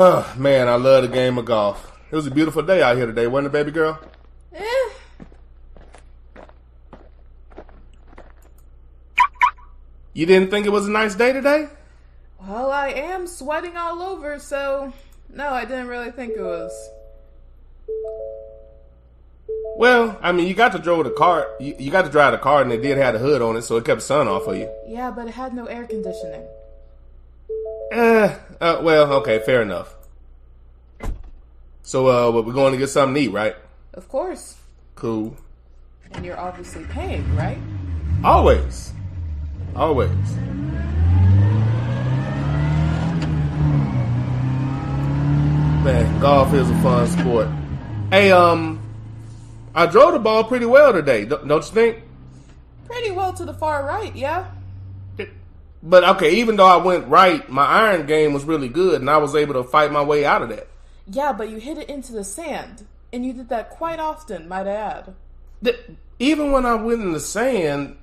Oh, man, I love the game of golf. It was a beautiful day out here today, wasn't it, baby girl? You didn't think it was a nice day today? Well, I am sweating all over, so no, I didn't really think it was. Well, I mean, you got to drive the car. You got to drive the car, and it did have the hood on it, so it kept the sun off of you. Yeah, but it had no air conditioning. Well, okay, fair enough. So, we're going to get something to eat, right? Of course. Cool. And you're obviously paying, right? Always. Always. Man, golf is a fun sport. Hey, I drove the ball pretty well today, don't you think? Pretty well to the far right, yeah. But, okay, even though I went right, my iron game was really good, and I was able to fight my way out of that. Yeah, but you hit it into the sand, and you did that quite often, might I add. Even when I went in the sand,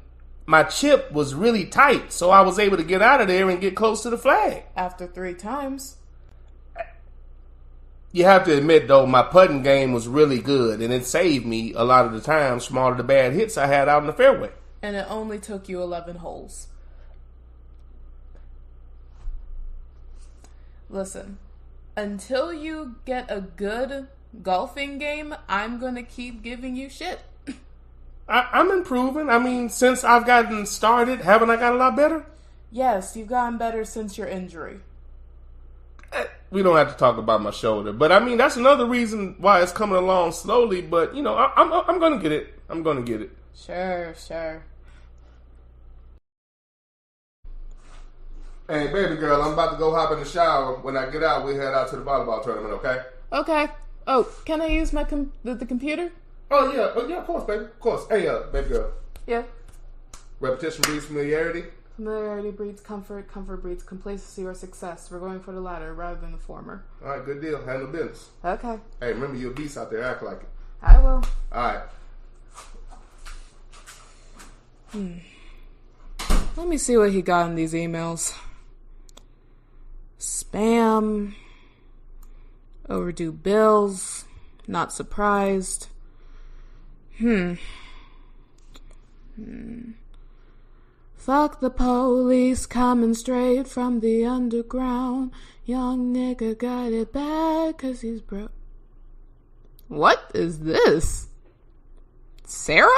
my chip was really tight, so I was able to get out of there and get close to the flag. After 3 times. You have to admit, though, my putting game was really good, and it saved me a lot of the times from all of the bad hits I had out in the fairway. And it only took you 11 holes. Listen, until you get a good golfing game, I'm going to keep giving you shit. I'm improving. I mean, since I've gotten started, haven't I got a lot better? Yes, you've gotten better since your injury. We don't have to talk about my shoulder, but I mean, that's another reason why it's coming along slowly, but, you know, I'm going to get it. I'm going to get it. Sure. Hey, baby girl, I'm about to go hop in the shower. When I get out, we'll head out to the volleyball tournament, okay? Okay. Oh, can I use my the computer? Oh, yeah, of course, baby. Of course. Hey, baby girl. Yeah. Repetition breeds familiarity. Familiarity breeds comfort. Comfort breeds complacency or success. We're going for the latter rather than the former. All right, good deal. Handle business. Okay. Hey, remember you're a beast out there. Act like it. I will. All right. Let me see what he got in these emails. Spam. Overdue bills. Not surprised. Fuck the police coming straight from the underground. Young nigga got it bad 'cause he's broke. What is this? Sarah?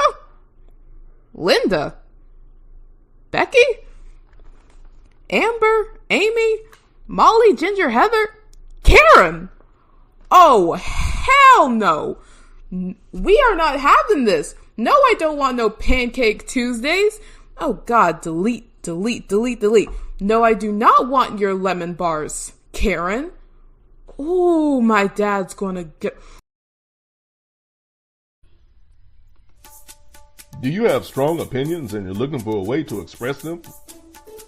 Linda? Becky? Amber? Amy? Molly? Ginger? Heather? Karen? Oh, hell no. We are not having this. No, I don't want no Pancake Tuesdays. Oh God, delete. No, I do not want your lemon bars, Karen. Oh, my dad's gonna get... Do you have strong opinions and you're looking for a way to express them?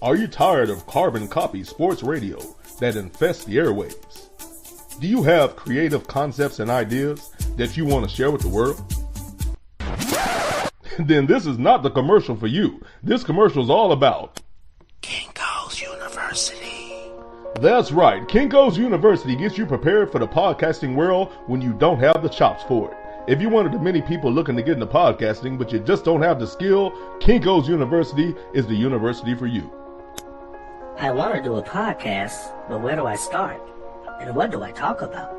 Are you tired of carbon copy sports radio that infests the airwaves? Do you have creative concepts and ideas that you want to share with the world? Then this is not the commercial for you. This commercial is all about Kinko's University. That's right. Kinko's University gets you prepared for the podcasting world when you don't have the chops for it. If you're one of the many people looking to get into podcasting, but you just don't have the skill, Kinko's University is the university for you. I want to do a podcast, but where do I start? And what do I talk about?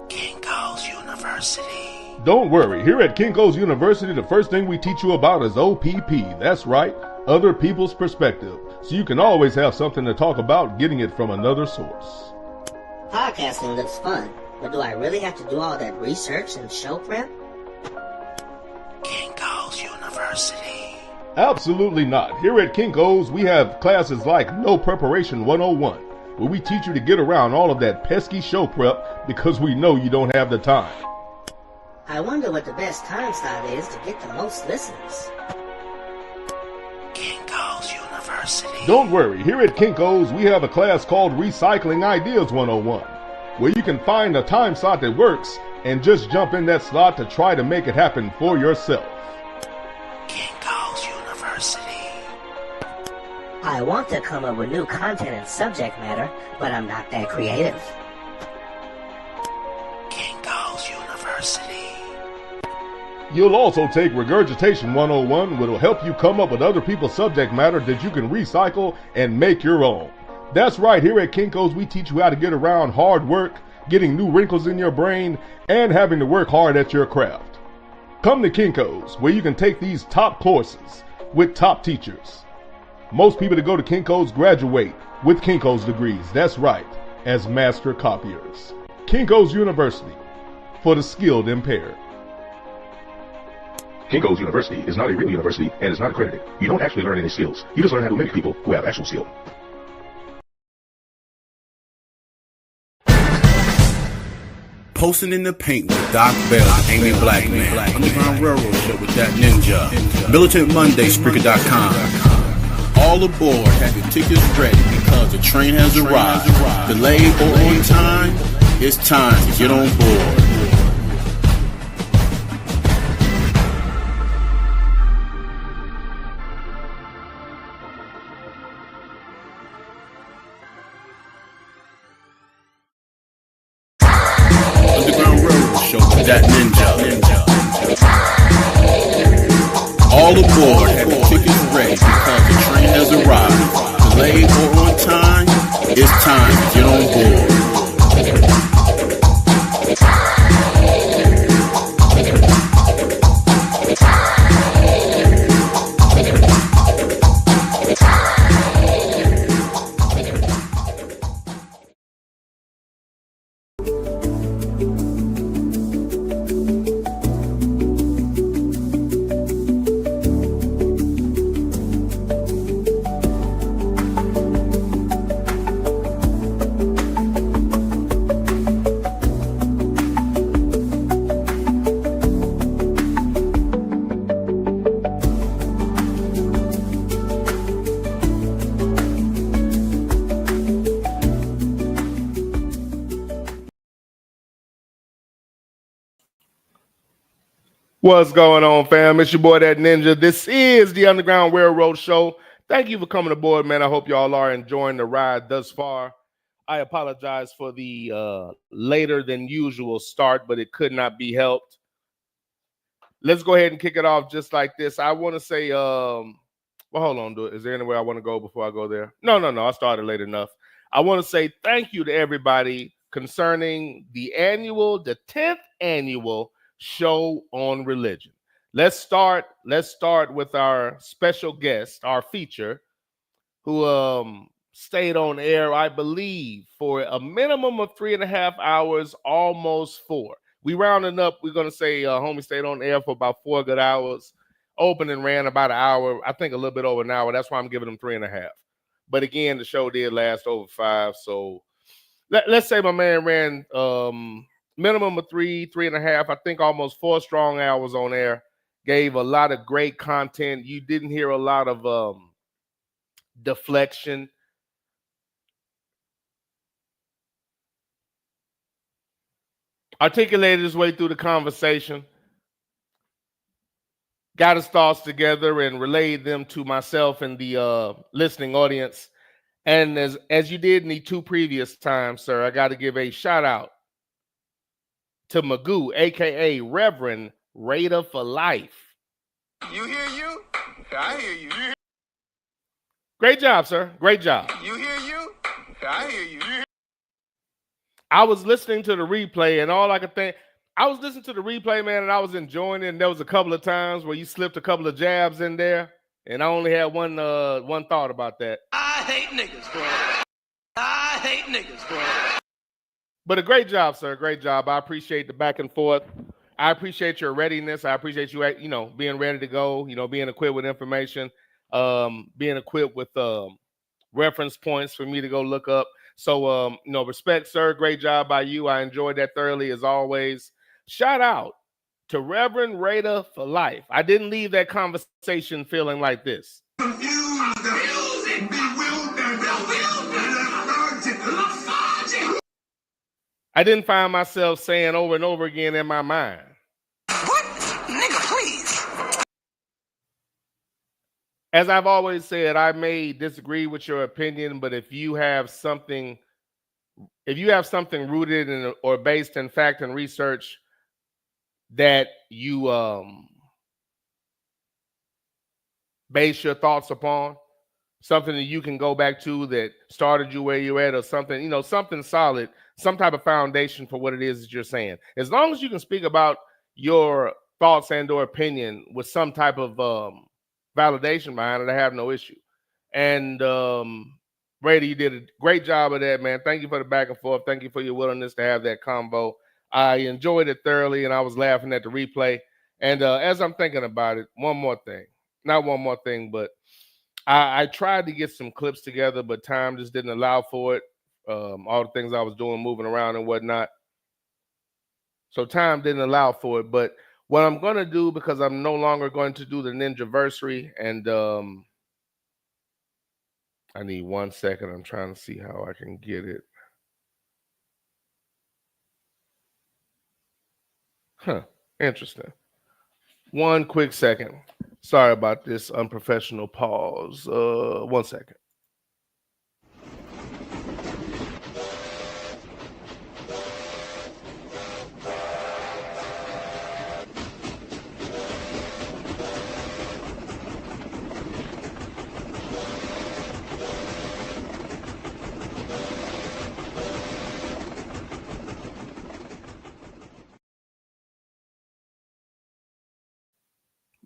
Kinko's University. Don't worry, here at Kinko's University, the first thing we teach you about is OPP. That's right, other people's perspective. So you can always have something to talk about, getting it from another source. Podcasting looks fun, but do I really have to do all that research and show prep? Kinko's University. Absolutely not. Here at Kinko's, we have classes like No Preparation 101, where we teach you to get around all of that pesky show prep because we know you don't have the time. I wonder what the best time slot is to get the most listeners. Kinko's University. Don't worry, here at Kinko's, we have a class called Recycling Ideas 101, where you can find a time slot that works and just jump in that slot to try to make it happen for yourself. Kinko's University. I want to come up with new content and subject matter, but I'm not that creative. Kinko's University. You'll also take Regurgitation 101, which will help you come up with other people's subject matter that you can recycle and make your own. That's right, here at Kinko's we teach you how to get around hard work, getting new wrinkles in your brain, and having to work hard at your craft. Come to Kinko's, where you can take these top courses with top teachers. Most people that go to Kinko's graduate with Kinko's degrees, that's right, as master copiers. Kinko's University, for the skilled impaired. Kinko's University is not a real university and is not accredited. You don't actually learn any skills. You just learn how to mimic people who have actual skill. Posting in the paint with Doc Bell, Amy Blackman, Underground Railroad Show with that ninja, Militant Monday, Spreaker.com. All aboard, have your tickets ready because the train has arrived. Delayed or on time, it's time to get on board. That ninja. All aboard, have your tickets ready because the train has arrived. Delayed or on time, it's time to get on board. What's going on, fam? It's your boy, That Ninja. This is the Underground Railroad Show. Thank you for coming aboard, man. I hope y'all are enjoying the ride thus far. I apologize for the later than usual start, but it could not be helped. Let's go ahead and kick it off just like this. I want to say, well, hold on. Is there anywhere I want to go before I go there? No. I started late enough. I want to say thank you to everybody concerning the 10th annual show on religion. Let's start with our special guest, our feature, who stayed on air, I believe, for a minimum of 3.5 hours, almost 4. We rounding up, we're gonna say homie stayed on air for about 4 good hours. Opened and ran about an hour, I think a little bit over an hour. That's why I'm giving him 3.5. But again, the show did last over 5. So let's say my man ran minimum of 3.5, I think almost 4 strong hours on air. Gave a lot of great content. You didn't hear a lot of deflection. Articulated his way through the conversation. Got his thoughts together and relayed them to myself and the listening audience. And as you did in the 2 previous times, sir, I got to give a shout out to Magoo, a.k.a. Reverend Raider for Life. You hear you? I hear you. Great job, sir. Great job. You hear you? I hear you. I was listening to the replay, and all I could think, I was listening to the replay, man, and I was enjoying it. And there was a couple of times where you slipped a couple of jabs in there, and I only had one thought about that. I hate niggas, bro. I hate niggas, bro. But a great job, sir. Great job. I appreciate the back and forth. I appreciate your readiness. I appreciate you, being ready to go, being equipped with information, being equipped with reference points for me to go look up. So, respect, sir. Great job by you. I enjoyed that thoroughly as always. Shout out to Reverend Raider for Life. I didn't leave that conversation feeling like this. I didn't find myself saying over and over again in my mind, What? Nigga, please. as I've always said, I may disagree with your opinion, but if you have something rooted in or based in fact and research that you base your thoughts upon, something that you can go back to that started you where you're at, or something, something solid, some type of foundation for what it is that you're saying. As long as you can speak about your thoughts and or opinion with some type of validation behind it, I have no issue. And Brady, you did a great job of that, man. Thank you for the back and forth. Thank you for your willingness to have that combo. I enjoyed it thoroughly, and I was laughing at the replay. And as I'm thinking about it, one more thing. Not one more thing, but I tried to get some clips together, but time just didn't allow for it. All the things I was doing, moving around and whatnot. So time didn't allow for it. But what I'm going to do, because I'm no longer going to do the Ninjaversary, and I need 1 second. I'm trying to see how I can get it. Interesting. 1 quick second. Sorry about this unprofessional pause. 1 second.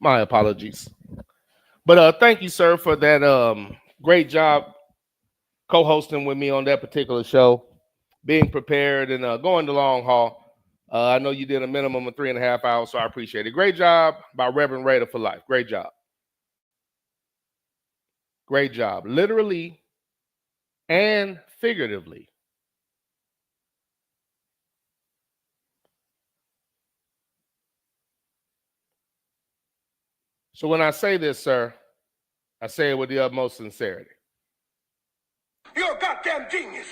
My apologies. But thank you, sir, for that great job co-hosting with me on that particular show, being prepared and going the long haul. I know you did a minimum of 3.5 hours, so I appreciate it. Great job by Reverend Raider for life. Great job. Great job. Literally and figuratively. So when I say this, sir, I say it with the utmost sincerity. You're a goddamn genius.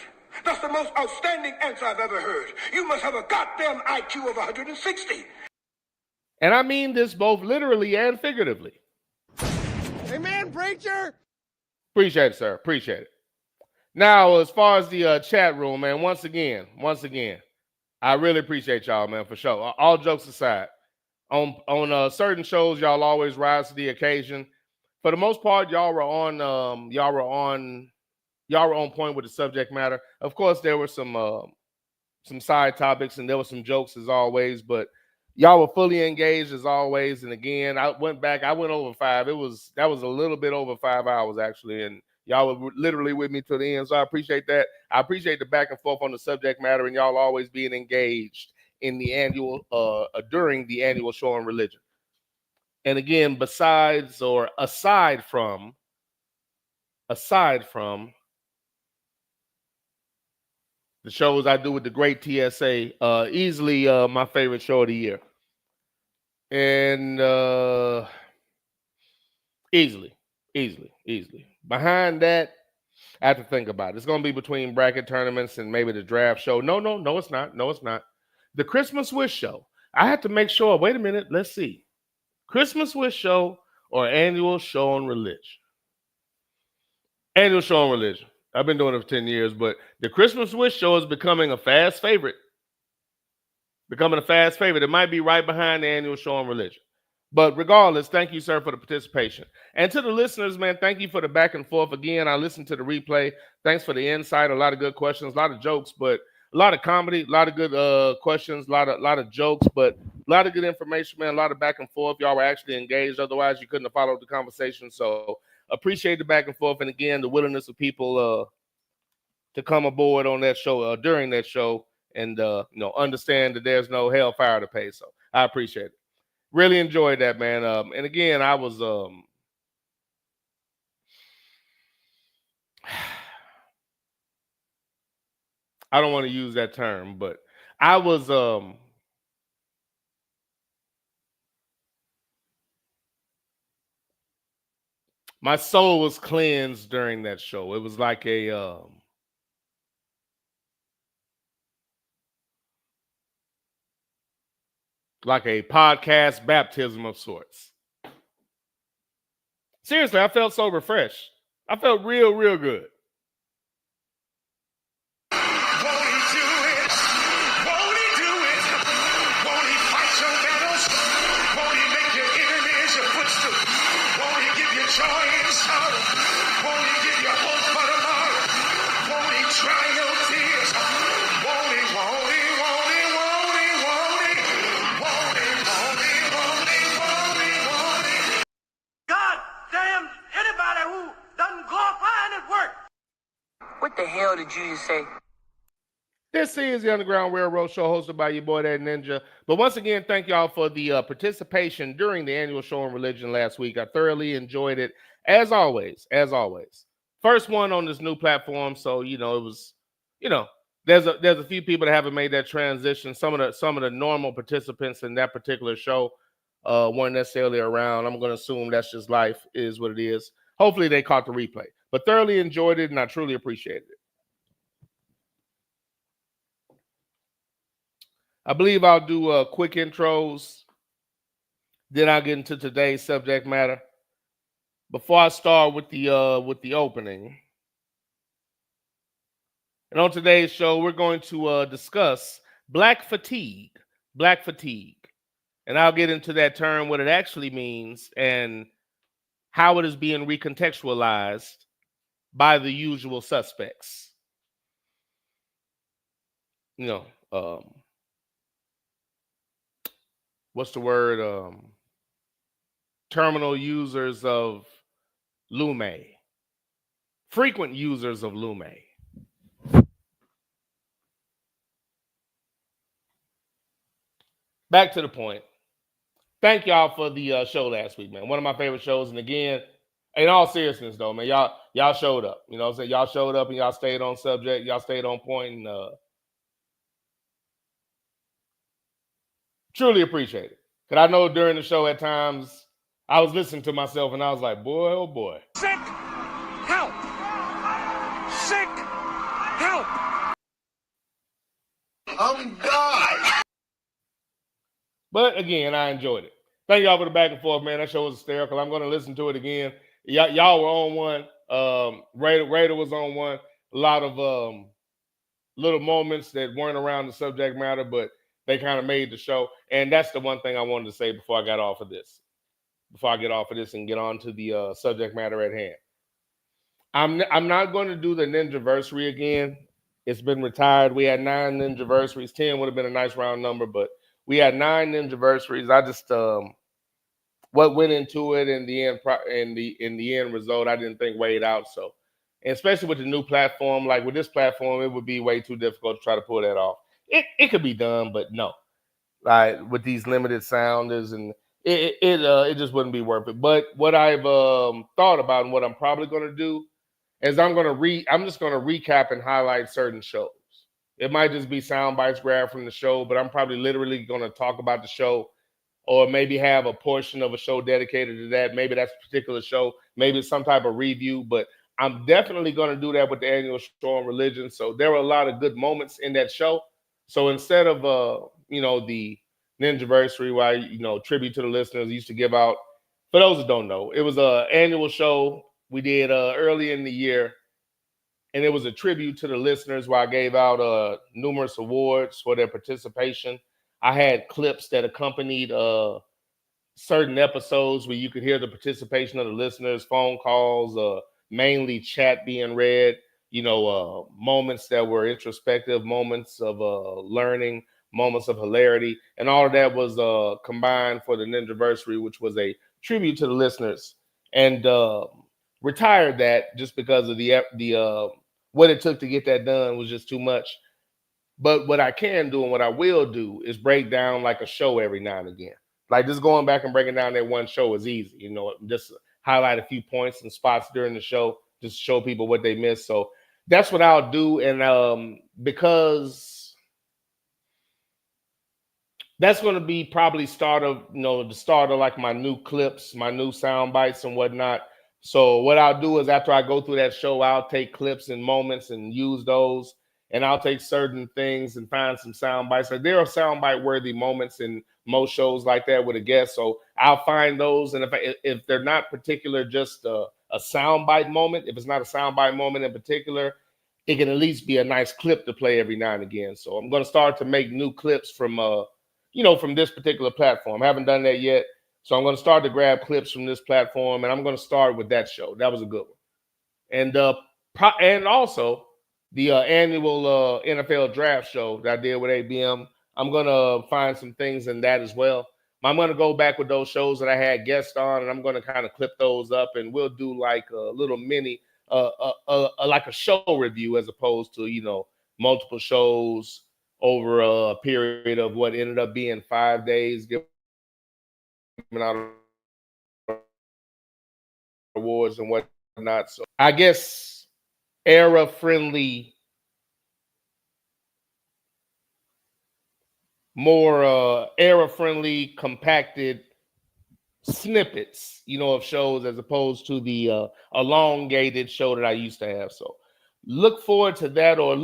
That's the most outstanding answer I've ever heard. You must have a goddamn IQ of 160. And I mean this both literally and figuratively. Amen, preacher. Appreciate it, sir. Appreciate it. Now, as far as the chat room, man, once again, I really appreciate y'all, man, for sure. All jokes aside, on certain shows, y'all always rise to the occasion. For the most part, y'all were on point with the subject matter. Of course, there were some side topics and there were some jokes as always, but y'all were fully engaged as always. And again, I went over 5. That was a little bit over 5 hours actually, and y'all were literally with me to the end. So I appreciate that. I appreciate the back and forth on the subject matter, and y'all always being engaged in the annual during the annual show on religion. And again, aside from the shows I do with the great TSA, easily my favorite show of the year. And easily. Behind that, I have to think about it. It's going to be between bracket tournaments and maybe the draft show. No, it's not. The Christmas Wish Show. I have to make sure. Wait a minute. Let's see. Christmas Wish Show or annual show on religion? Annual show on religion. I've been doing it for 10 years, but the Christmas Wish Show is becoming a fast favorite. It might be right behind the annual show on religion. But regardless, thank you, sir, for the participation. And to the listeners, man, thank you for the back and forth. Again, I listened to the replay. Thanks for the insight. A lot of good questions, a lot of jokes, but a lot of comedy, a lot of good questions, a lot of jokes, but a lot of good information, man, a lot of back and forth. Y'all were actually engaged. Otherwise, you couldn't have followed the conversation. So appreciate the back and forth. And again, the willingness of people to come aboard on that show, during that show, and understand that there's no hellfire to pay. So I appreciate it. Really enjoyed that, man. And again, I was I don't want to use that term, but I was my soul was cleansed during that show. It was like a podcast baptism of sorts. Seriously, I felt so refreshed. I felt real, real good. What the hell did you just say? This is the Underground Railroad Show hosted by your boy, that Ninja. But once again, thank y'all for the participation during the annual show on religion last week. I thoroughly enjoyed it, as always, as always. First one on this new platform, so, it was, there's a few people that haven't made that transition. Some of the normal participants in that particular show weren't necessarily around. I'm going to assume that's just life, is what it is. Hopefully they caught the replay. But thoroughly enjoyed it, and I truly appreciated it. I believe I'll do quick intros. Then I'll get into today's subject matter. Before I start with the opening, and on today's show, we're going to discuss black fatigue. Black fatigue, and I'll get into that term, what it actually means, and how it is being recontextualized by the usual suspects. What's the word? Terminal users of Lume. Frequent users of Lume. Back to the point. Thank y'all for the show last week, man. One of my favorite shows. And again, in all seriousness, though, man, y'all showed up. You know what I'm saying? Y'all showed up and y'all stayed on subject. Y'all stayed on point, and truly appreciate it. Because I know during the show at times I was listening to myself and I was like, boy, oh boy. Sick! Help! Sick! Help! God! But again, I enjoyed it. Thank y'all for the back and forth, man. That show was hysterical. I'm going to listen to it again. Y'all were on one. Raider was on one. A lot of little moments that weren't around the subject matter, but they kind of made the show. And that's the one thing I wanted to say before I got off of this. Before I get off of this and get on to the subject matter at hand. I'm not going to do the Ninjaversary again. It's been retired. We had 9 Ninjaversaries. 10 would have been a nice round number, but we had 9 Ninjaversaries. I just what went into it in the end result, I didn't think weighed out. So, and especially with the new platform, like with this platform, it would be way too difficult to try to pull that off. It could be done, but no, like with these limited sounders, and it just wouldn't be worth it. But what I've thought about and what I'm probably going to do is I'm just going to recap and highlight certain shows. It might just be sound bites grabbed from the show, but I'm probably literally going to talk about the show, or maybe have a portion of a show dedicated to that. Maybe that's a particular show. Maybe it's some type of review, but I'm definitely going to do that with the annual show on religion. So there were a lot of good moments in that show. So instead of the Ninjaversary, where I, tribute to the listeners, used to give out, for those that don't know, it was an annual show we did early in the year, and it was a tribute to the listeners where I gave out numerous awards for their participation. I had clips that accompanied certain episodes where you could hear the participation of the listeners, phone calls, mainly chat being read, moments that were introspective, moments of learning, moments of hilarity, and all of that was combined for the Ninjaversary, which was a tribute to the listeners, and retired that just because of the what it took to get that done was just too much. But what I can do and what I will do is break down like a show every now and again. Like just going back and breaking down that one show is easy, just highlight a few points and spots during the show, just show people what they missed. So that's what I'll do. And because that's going to be probably the start of like my new clips, my new sound bites and whatnot. So what I'll do is after I go through that show, I'll take clips and moments and use those. and I'll take certain things and find some sound bites. Like there are soundbite worthy moments in most shows like that with a guest, so I'll find those. And if they're not particular, just a soundbite moment. If it's not a soundbite moment in particular, it can at least be a nice clip to play every now and again. So I'm going to start to make new clips from from this particular platform. I haven't done that yet, so I'm going to start to grab clips from this platform, and I'm going to start with that show. That was a good one, and also the annual NFL draft show that I did with ABM. I'm going to find some things in that as well. I'm going to go back with those shows that I had guests on, and I'm going to kind of clip those up, and we'll do like a little mini, like a show review as opposed to multiple shows over a period of what ended up being 5 days, giving out awards and whatnot. So I guess more era-friendly, compacted snippets, of shows as opposed to the elongated show that I used to have. So look forward to that, or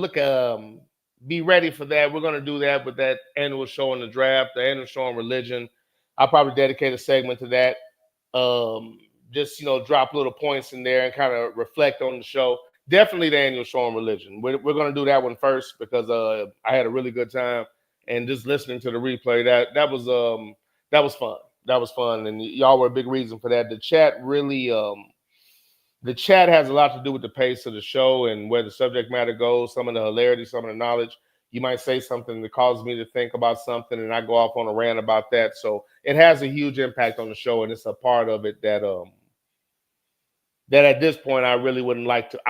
be ready for that. We're going to do that with that annual show on the draft, the annual show on religion. I'll probably dedicate a segment to that. Just drop little points in there and kind of reflect on the show. Definitely the annual show on religion. We're going to do that one first because I had a really good time, and just listening to the replay, that was fun. That was fun, and y'all were a big reason for that. The chat really, the chat has a lot to do with the pace of the show and where the subject matter goes, some of the hilarity, some of the knowledge. You might say something that causes me to think about something, and I go off on a rant about that. So it has a huge impact on the show, and it's a part of it that at this point I really wouldn't like to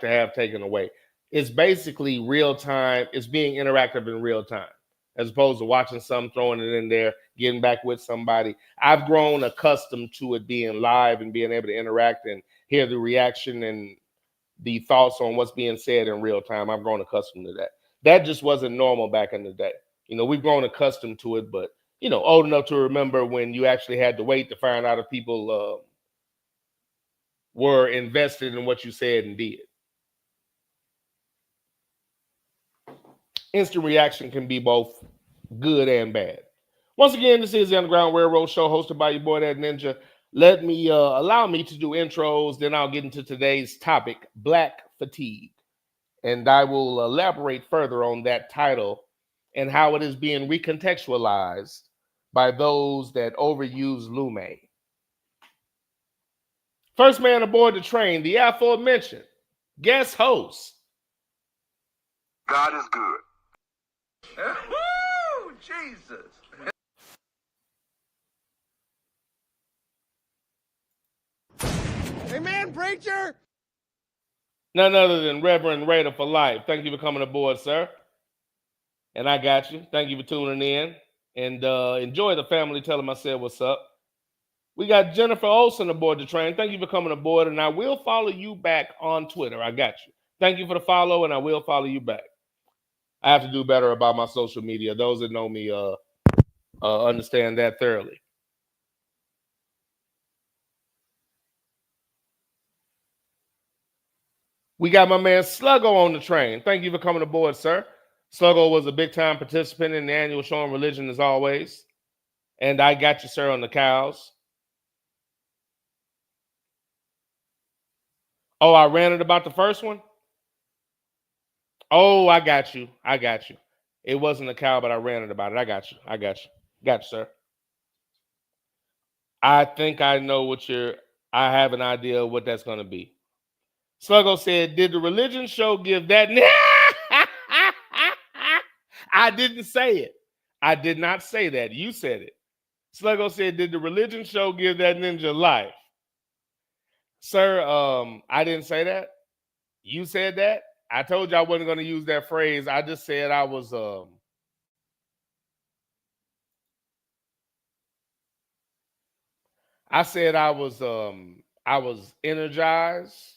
have taken away. It's basically real time. It's being interactive in real time, as opposed to watching some, throwing it in there, getting back with somebody. I've grown accustomed to it being live and being able to interact and hear the reaction and the thoughts on what's being said in real time. I've grown accustomed to that. That just wasn't normal back in the day. We've grown accustomed to it, but, old enough to remember when you actually had to wait to find out if people were invested in what you said and did. Instant reaction can be both good and bad. Once again, this is the Underground Railroad Show hosted by your boy, That Ninja. Allow me to do intros, then I'll get into today's topic, Black Fatigue. And I will elaborate further on that title and how it is being recontextualized by those that overuse Lume. First man aboard the train, the aforementioned guest host. God is good. Woo! Jesus. Amen, preacher. None other than Reverend Raider for life. Thank you for coming aboard, sir. And I got you. Thank you for tuning in. And enjoy the family. Tell them I said what's up. We got Jennifer Olson aboard the train. Thank you for coming aboard. And I will follow you back on Twitter. I got you. Thank you for the follow, and I will follow you back. I have to do better about my social media. Those that know me understand that thoroughly. We got my man Sluggo on the train. Thank you for coming aboard, sir. Sluggo was a big-time participant in the annual show on religion, as always. And I got you, sir, on the cows. Oh, I ranted about the first one? Oh, I got you. It wasn't a cow, but I ranted about it. I got you. Got you, sir. I think I know I have an idea of what that's going to be. Sluggo said, did the religion show give that? I didn't say it. I did not say that. You said it. Sluggo said, did the religion show give that ninja life? Sir, I didn't say that. You said that. I told you I wasn't going to use that phrase. I just said I was I was energized.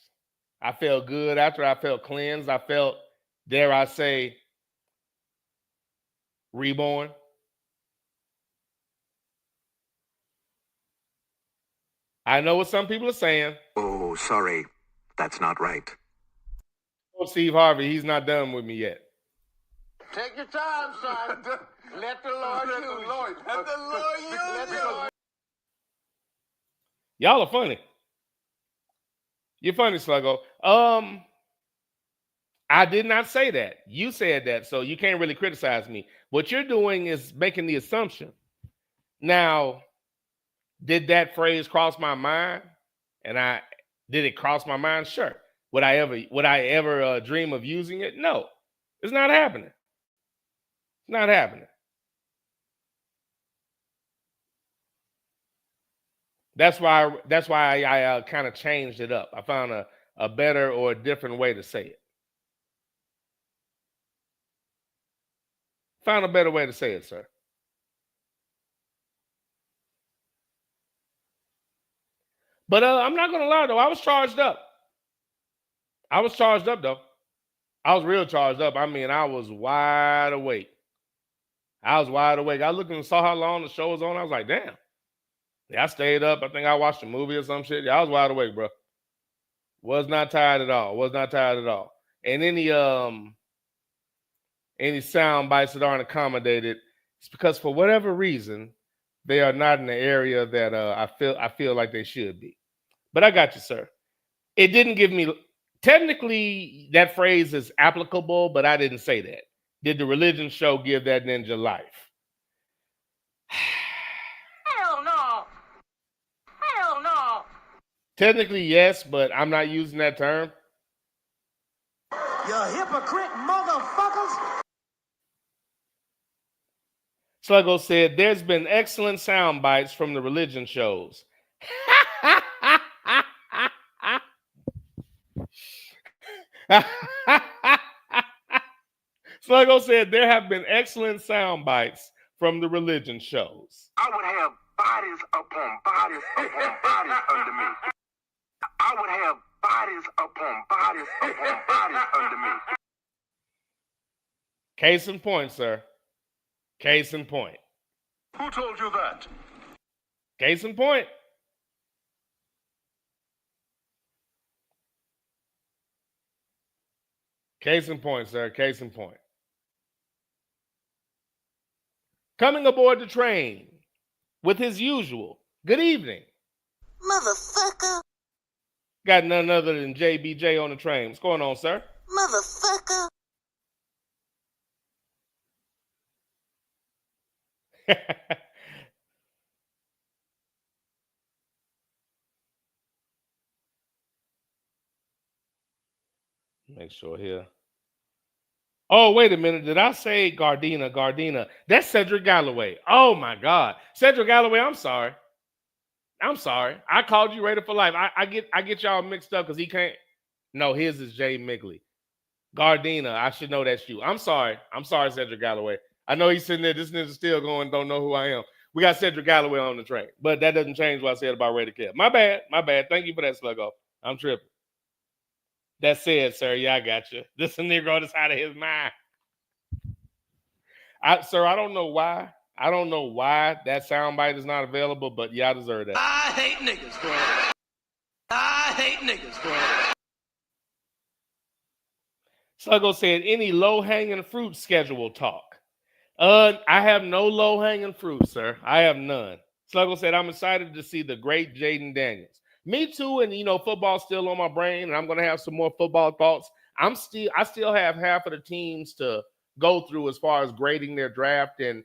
I felt good after I felt cleansed. I felt, dare I say, reborn. I know what some people are saying. Oh, sorry. That's not right. Steve Harvey, he's not done with me yet. Take your time, son. Let the Lord use you. Let the Lord use you. Y'all are funny. You're funny, Sluggo. I did not say that. You said that, so you can't really criticize me. What you're doing is making the assumption. Now, did that phrase cross my mind? And did it cross my mind? Sure. Would I ever dream of using it? No, it's not happening. It's not happening. That's why I kind of changed it up. I found a better or a different way to say it. Found a better way to say it, sir. But I'm not gonna lie though, I was charged up. Though. I was real charged up. I mean, I was wide awake. I looked and saw how long the show was on. I was like, damn. Yeah, I stayed up. I think I watched a movie or some shit. Yeah, I was wide awake, bro. Was not tired at all. And any sound bites that aren't accommodated, it's because for whatever reason, they are not in the area that I feel like they should be. But I got you, sir. It didn't give me, technically that phrase is applicable, but I didn't say that. Did the religion show give that ninja life? Hell no. Hell no. Technically, yes, but I'm not using that term. You hypocrite motherfuckers. Sluggo said, there's been excellent sound bites from the religion shows. Sluggo said, there have been excellent sound bites from the religion shows. I would have bodies upon bodies upon bodies under me. I would have bodies upon bodies upon bodies under me. Case in point, sir. Case in point. Who told you that? Case in point. Case in point, sir. Case in point. Coming aboard the train with his usual good evening. Motherfucker. Got none other than JBJ on the train. What's going on, sir? Motherfucker. Make sure here. Oh, wait a minute. Did I say Gardena? Gardena. That's Cedric Galloway. Oh, my God. Cedric Galloway, I'm sorry. I called you Raider for life. I get y'all mixed up because he can't. No, his is Jay Migley. Gardena. I should know that's you. I'm sorry, Cedric Galloway. I know he's sitting there. This nigga's still going, don't know who I am. We got Cedric Galloway on the train. But that doesn't change what I said about Raider Kev. My bad. Thank you for that, Sluggo. I'm tripping. That said, sir, yeah, I got you. This a Negro that's out of his mind. Sir, I don't know why. That soundbite is not available, but yeah, I deserve that. I hate niggas, bro. Sluggo said, any low-hanging fruit schedule talk? I have no low-hanging fruit, sir. I have none. Sluggo said, I'm excited to see the great Jaden Daniels. Me too, and football's still on my brain, and I'm gonna have some more football thoughts. I still have half of the teams to go through as far as grading their draft and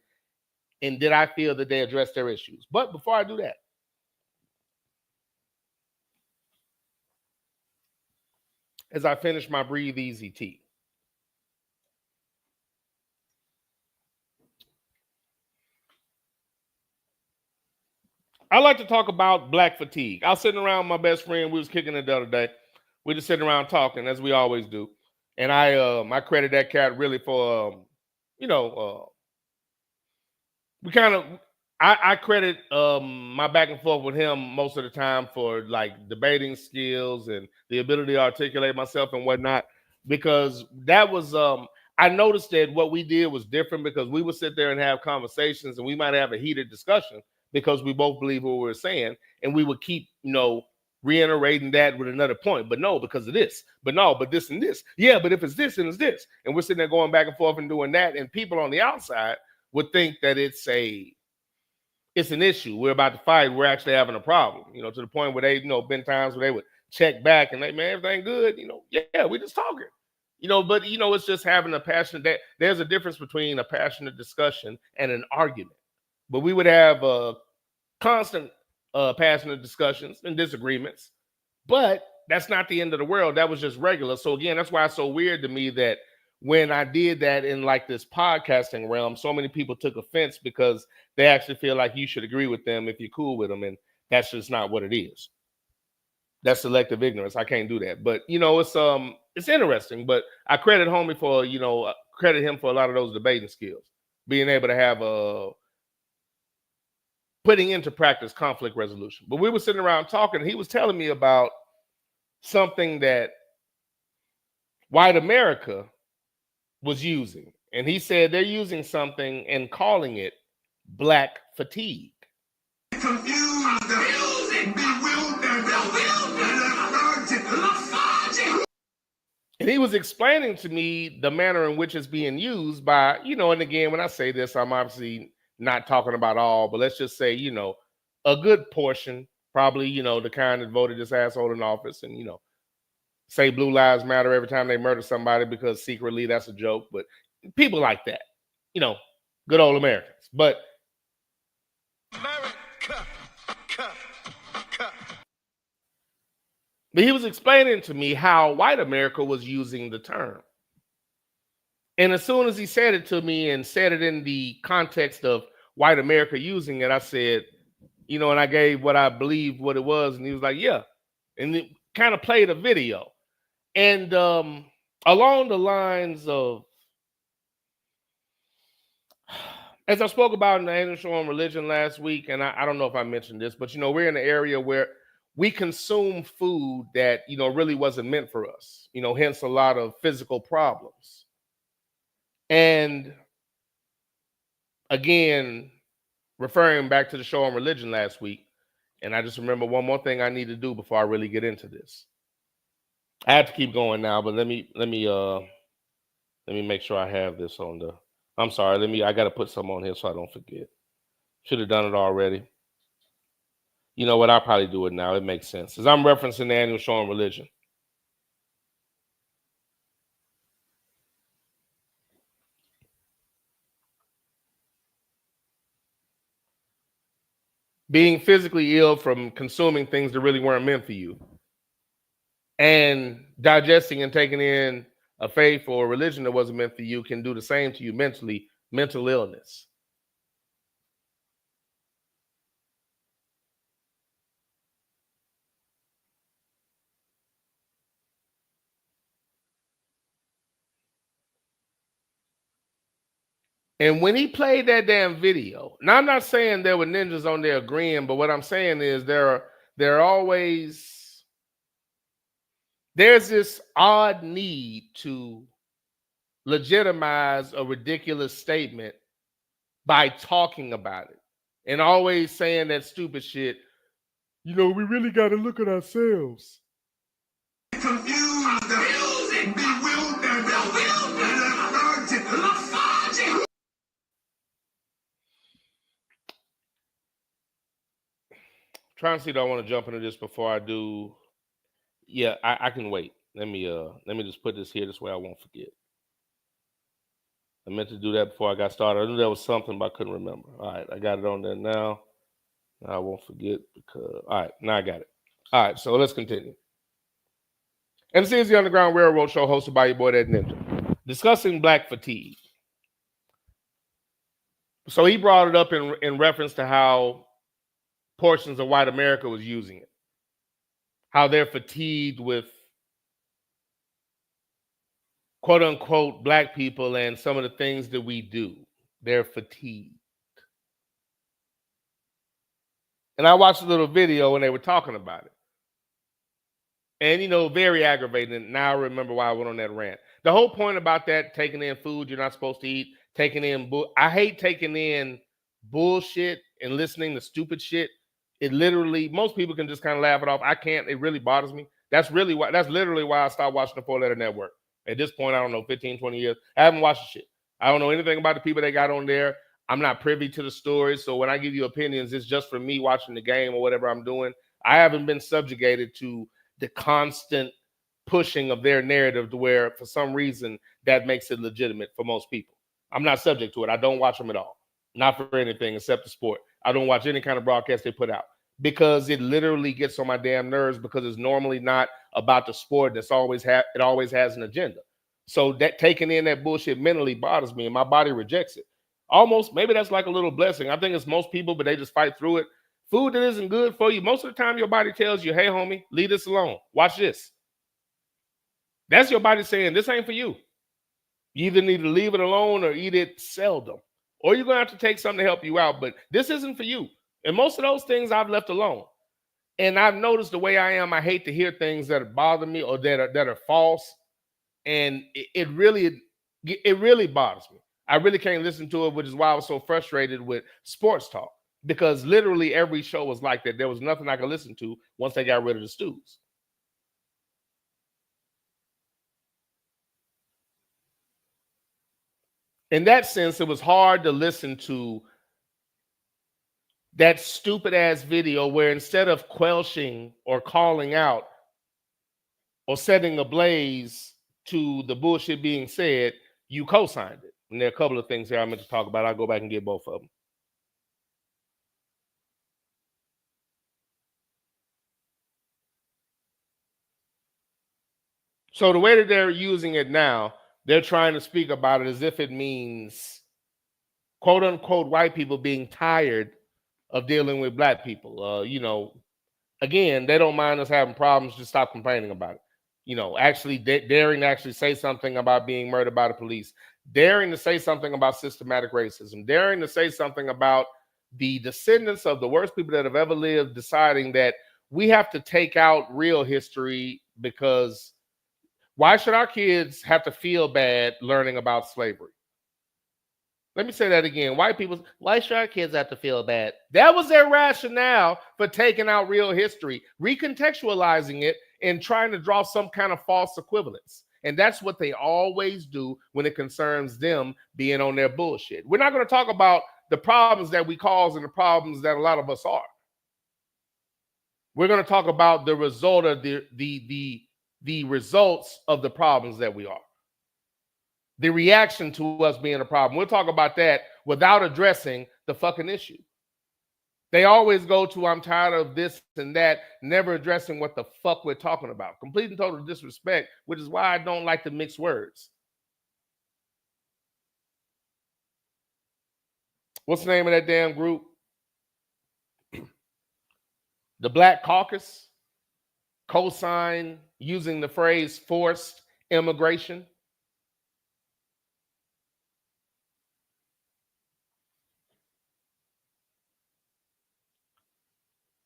did I feel that they addressed their issues. But before I do that, as I finish my Breathe Easy tea, I like to talk about black fatigue. I was sitting around with my best friend. We was kicking it the other day. We just sitting around talking, as we always do. And I credit that cat really for, I credit my back and forth with him most of the time for like debating skills and the ability to articulate myself and whatnot, because that was, I noticed that what we did was different because we would sit there and have conversations and we might have a heated discussion because we both believe what we were saying, and we would keep, reiterating that with another point. But no, because of this. But no, but this and this. Yeah, but if it's this and it's this. And we're sitting there going back and forth and doing that. And people on the outside would think that it's an issue. We're about to fight. We're actually having a problem, to the point where they, been times where they would check back and like, man, everything good, yeah, we just talking, but it's just having a passionate, that there's a difference between a passionate discussion and an argument. But we would have constant passionate discussions and disagreements, but that's not the end of the world. That was just regular. So again, that's why it's so weird to me that when I did that in like this podcasting realm, so many people took offense because they actually feel like you should agree with them if you're cool with them. And that's just not what it is. That's selective ignorance. I can't do that. But, it's interesting. But I credit homie for, credit him for a lot of those debating skills, being able to have putting into practice conflict resolution. But we were sitting around talking, and he was telling me about something that white America was using. And he said they're using something and calling it black fatigue. Confused, bewildered, lethargic. And he was explaining to me the manner in which it's being used by, and again, when I say this, I'm obviously not talking about all, but let's just say, a good portion, probably, the kind that voted this asshole in office and, say Blue Lives Matter every time they murder somebody because secretly that's a joke. But people like that, good old Americans. But he was explaining to me how white America was using the term. And as soon as he said it to me and said it in the context of white America using it, I said, and I gave what I believed what it was. And he was like, yeah. And it kind of played a video. And along the lines of, as I spoke about in the annual show on religion last week, and I don't know if I mentioned this, but, we're in an area where we consume food that, really wasn't meant for us, hence a lot of physical problems. And again, referring back to the show on religion last week, and I just remember one more thing I need to do before I really get into this. I have to keep going now, but let me make sure I have this on the. I'm sorry. I got to put some on here so I don't forget. Should have done it already. You know what? I'll probably do it now. It makes sense. As I'm referencing the annual show on religion. Being physically ill from consuming things that really weren't meant for you. And digesting and taking in a faith or a religion that wasn't meant for you can do the same to you mentally, mental illness. And when he played that damn video, now I'm not saying there were ninjas on there agreeing, but what I'm saying is there's this odd need to legitimize a ridiculous statement by talking about it and always saying that stupid shit. We really got to look at ourselves. Confused, bewildered, lethargic. Trying to see, do I want to jump into this before I do? Yeah, I can wait. Let me just put this here this way I won't forget. I meant to do that before I got started. I knew there was something, but I couldn't remember. All right, I got it on there now. I won't forget because all right, now I got it. All right, so let's continue. MC is the Underground Railroad Show hosted by your boy That Ninja, discussing black fatigue. So he brought it up in reference to how portions of white America was using it. How they're fatigued with quote unquote black people and some of the things that we do. They're fatigued. And I watched a little video when they were talking about it. And, very aggravating. Now I remember why I went on that rant. The whole point about that, taking in food you're not supposed to eat, taking in I hate taking in bullshit and listening to stupid shit It literally, most people can just kind of laugh it off. I can't. It really bothers me. That's literally why I stopped watching the 4-Letter Network. At this point, I don't know, 15, 20 years. I haven't watched the shit. I don't know anything about the people they got on there. I'm not privy to the stories. So when I give you opinions, it's just for me watching the game or whatever I'm doing. I haven't been subjugated to the constant pushing of their narrative to where, for some reason, that makes it legitimate for most people. I'm not subject to it. I don't watch them at all. Not for anything except the sport. I don't watch any kind of broadcast they put out because it literally gets on my damn nerves because it's normally not about the sport. It always has an agenda. So that taking in that bullshit mentally bothers me and my body rejects it. Almost, maybe that's like a little blessing. I think it's most people, but they just fight through it. Food that isn't good for you, most of the time your body tells you, hey, homie, leave this alone. Watch this. That's your body saying, this ain't for you. You either need to leave it alone or eat it seldom. Or you're going to have to take something to help you out, but this isn't for you. And most of those things I've left alone. And I've noticed the way I am, I hate to hear things that bother me or that are false. And it really bothers me. I really can't listen to it, which is why I was so frustrated with sports talk. Because literally every show was like that. There was nothing I could listen to once they got rid of the stews. In that sense, it was hard to listen to that stupid ass video where instead of quelching or calling out or setting ablaze to the bullshit being said, you co-signed it. And there are a couple of things here I meant to talk about. I'll go back and get both of them. So the way that they're using it now, they're trying to speak about it as if it means quote unquote white people being tired of dealing with black people. Again, they don't mind us having problems, just stop complaining about it. Actually daring to actually say something about being murdered by the police, daring to say something about systematic racism, daring to say something about the descendants of the worst people that have ever lived, deciding that we have to take out real history because why should our kids have to feel bad learning about slavery? Let me say that again. White people, why should our kids have to feel bad? That was their rationale for taking out real history, recontextualizing it, and trying to draw some kind of false equivalence. And that's what they always do when it concerns them being on their bullshit. We're not going to talk about the problems that we cause and the problems that a lot of us are. We're going to talk about the result of the results of the problems that we are. The reaction to us being a problem. We'll talk about that without addressing the fucking issue. They always go to, I'm tired of this and that, never addressing what the fuck we're talking about. Complete and total disrespect, which is why I don't like to mix words. What's the name of that damn group? The Black Caucus co-signed using the phrase forced immigration.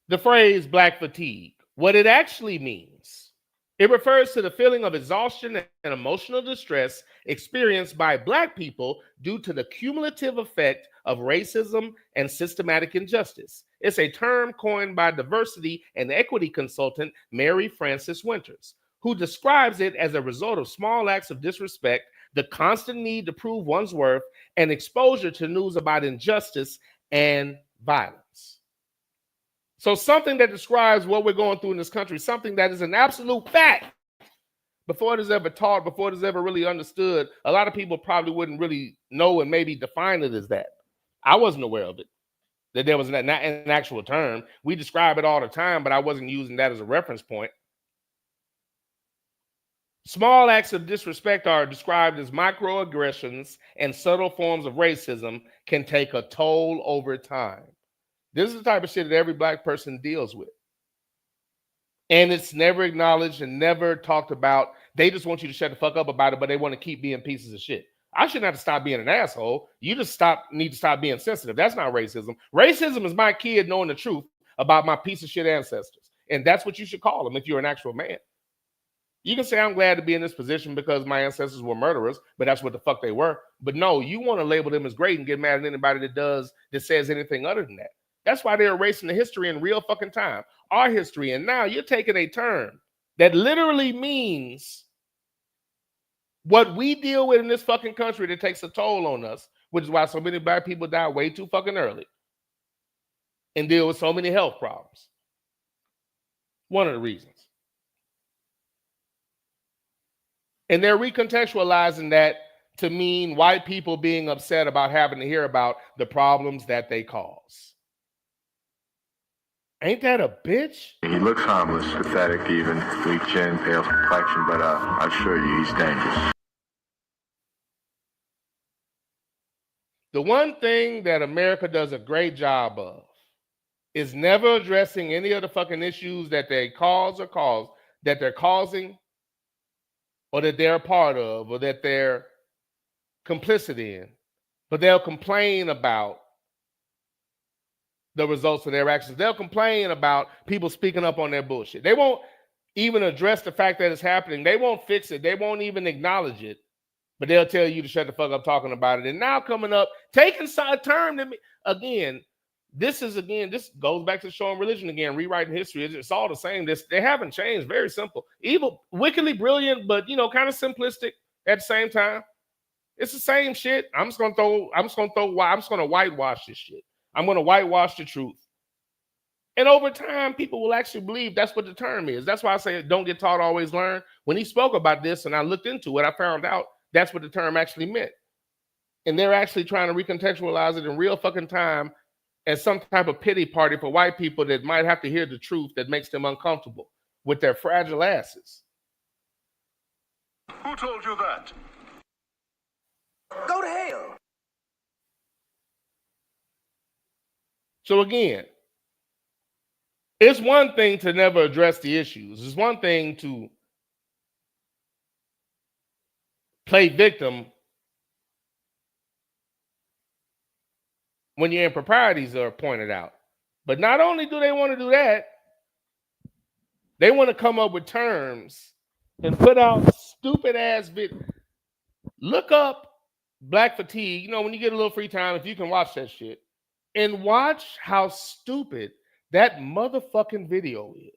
The phrase black fatigue, what it actually means, it refers to the feeling of exhaustion and emotional distress experienced by black people due to the cumulative effect of racism and systematic injustice. It's a term coined by diversity and equity consultant Mary Frances Winters, who describes it as a result of small acts of disrespect, the constant need to prove one's worth, and exposure to news about injustice and violence. So something that describes what we're going through in this country, something that is an absolute fact. Before it is ever taught, before it is ever really understood, a lot of people probably wouldn't really know and maybe define it as that. I wasn't aware of it, that there was not an actual term. We describe it all the time, but I wasn't using that as a reference point. Small acts of disrespect are described as microaggressions, and subtle forms of racism can take a toll over time. This is the type of shit that every black person deals with. And it's never acknowledged and never talked about. They just want you to shut the fuck up about it, but they want to keep being pieces of shit. I shouldn't have to stop being an asshole. You just need to stop being sensitive. That's not racism. Racism is my kid knowing the truth about my piece of shit ancestors. And that's what you should call them if you're an actual man. You can say, I'm glad to be in this position because my ancestors were murderers, but that's what the fuck they were. But no, you want to label them as great and get mad at anybody that says anything other than that. That's why they're erasing the history in real fucking time, our history. And now you're taking a term that literally means what we deal with in this fucking country that takes a toll on us, which is why so many black people die way too fucking early and deal with so many health problems. One of the reasons. And they're recontextualizing that to mean white people being upset about having to hear about the problems that they cause. Ain't that a bitch? He looks harmless, pathetic even, weak chin, pale complexion, but I assure you he's dangerous. The one thing that America does a great job of is never addressing any of the fucking issues that they that they're causing, or that they're a part of, or that they're complicit in. But they'll complain about the results of their actions. They'll complain about people speaking up on their bullshit. They won't even address the fact that it's happening. They won't fix it. They won't even acknowledge it. But they'll tell you to shut the fuck up talking about it. And now coming up, taking a term to me again. This goes back to showing religion again, rewriting history. It's all the same. They haven't changed. Very simple. Evil, wickedly brilliant, but kind of simplistic at the same time. It's the same shit. I'm just gonna whitewash this shit. I'm gonna whitewash the truth. And over time, people will actually believe that's what the term is. That's why I say don't get taught, always learn. When he spoke about this and I looked into it, I found out that's what the term actually meant. And they're actually trying to recontextualize it in real fucking time as some type of pity party for white people that might have to hear the truth that makes them uncomfortable with their fragile asses. Who told you that? Go to hell. So again, it's one thing to never address the issues. It's one thing to play victim when your improprieties are pointed out. But not only do they want to do that, they want to come up with terms and put out stupid ass videos. Look up Black Fatigue. When you get a little free time, if you can watch that shit, and watch how stupid that motherfucking video is.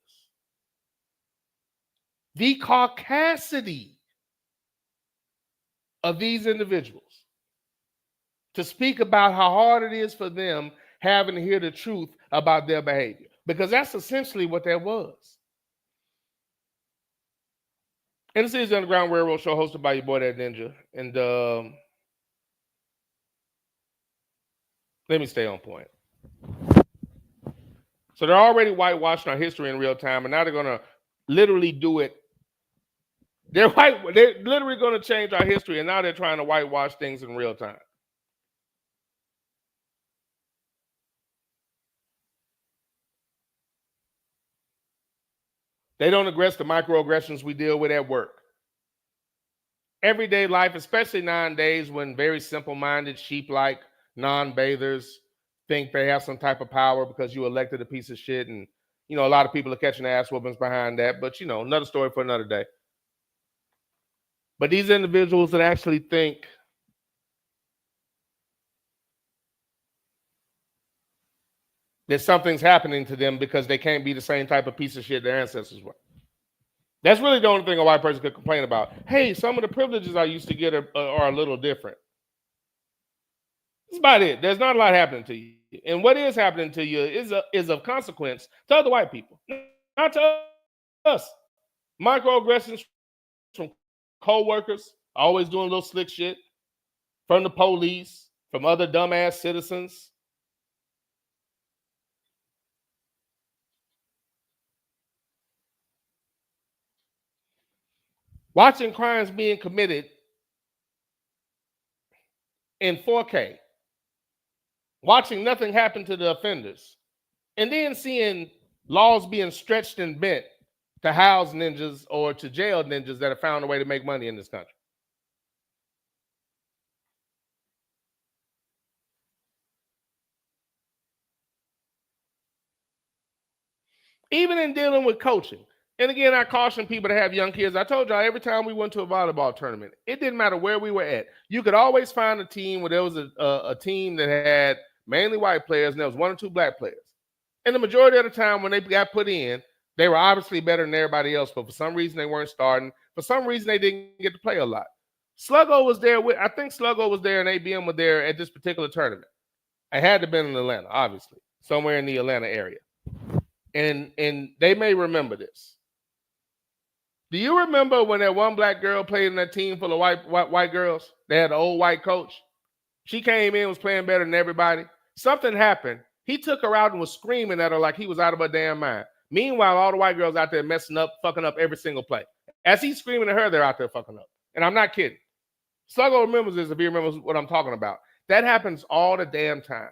The caucasity of these individuals to speak about how hard it is for them having to hear the truth about their behavior. Because that's essentially what that was. And this is the Underground Railroad Show hosted by your boy, That Ninja. And let me stay on point. So they're already whitewashing our history in real time, and now they're going to literally do it. They're literally going to change our history, and now they're trying to whitewash things in real time. They don't address the microaggressions we deal with at work. Everyday life, especially nowadays when very simple-minded, sheep-like non-bathers think they have some type of power because you elected a piece of shit. And, a lot of people are catching ass whoopings behind that. But, another story for another day. But these individuals that actually think that something's happening to them because they can't be the same type of piece of shit their ancestors were. That's really the only thing a white person could complain about. Hey, some of the privileges I used to get are a little different. That's about it. There's not a lot happening to you. And what is happening to you is of consequence to other white people, not to us. Microaggressions from co-workers, always doing little slick shit, from the police, from other dumbass citizens. Watching crimes being committed in 4K, watching nothing happen to the offenders, and then seeing laws being stretched and bent to house ninjas or to jail ninjas that have found a way to make money in this country. Even in dealing with coaching. And again, I caution people to have young kids. I told y'all every time we went to a volleyball tournament, it didn't matter where we were at. You could always find a team where there was a team that had mainly white players, and there was 1 or 2 black players. And the majority of the time when they got put in, they were obviously better than everybody else, but for some reason they weren't starting. For some reason they didn't get to play a lot. Sluggo was there I think Sluggo was there and ABM was there at this particular tournament. I had to have been in Atlanta, obviously, somewhere in the Atlanta area. And they may remember this. Do you remember when that one black girl played in that team full of white girls? They had an old white coach. She came in, was playing better than everybody. Something happened. He took her out and was screaming at her like he was out of her damn mind. Meanwhile, all the white girls out there messing up, fucking up every single play. As he's screaming at her, they're out there fucking up. And I'm not kidding. Sluggo remembers this if he remembers what I'm talking about. That happens all the damn time.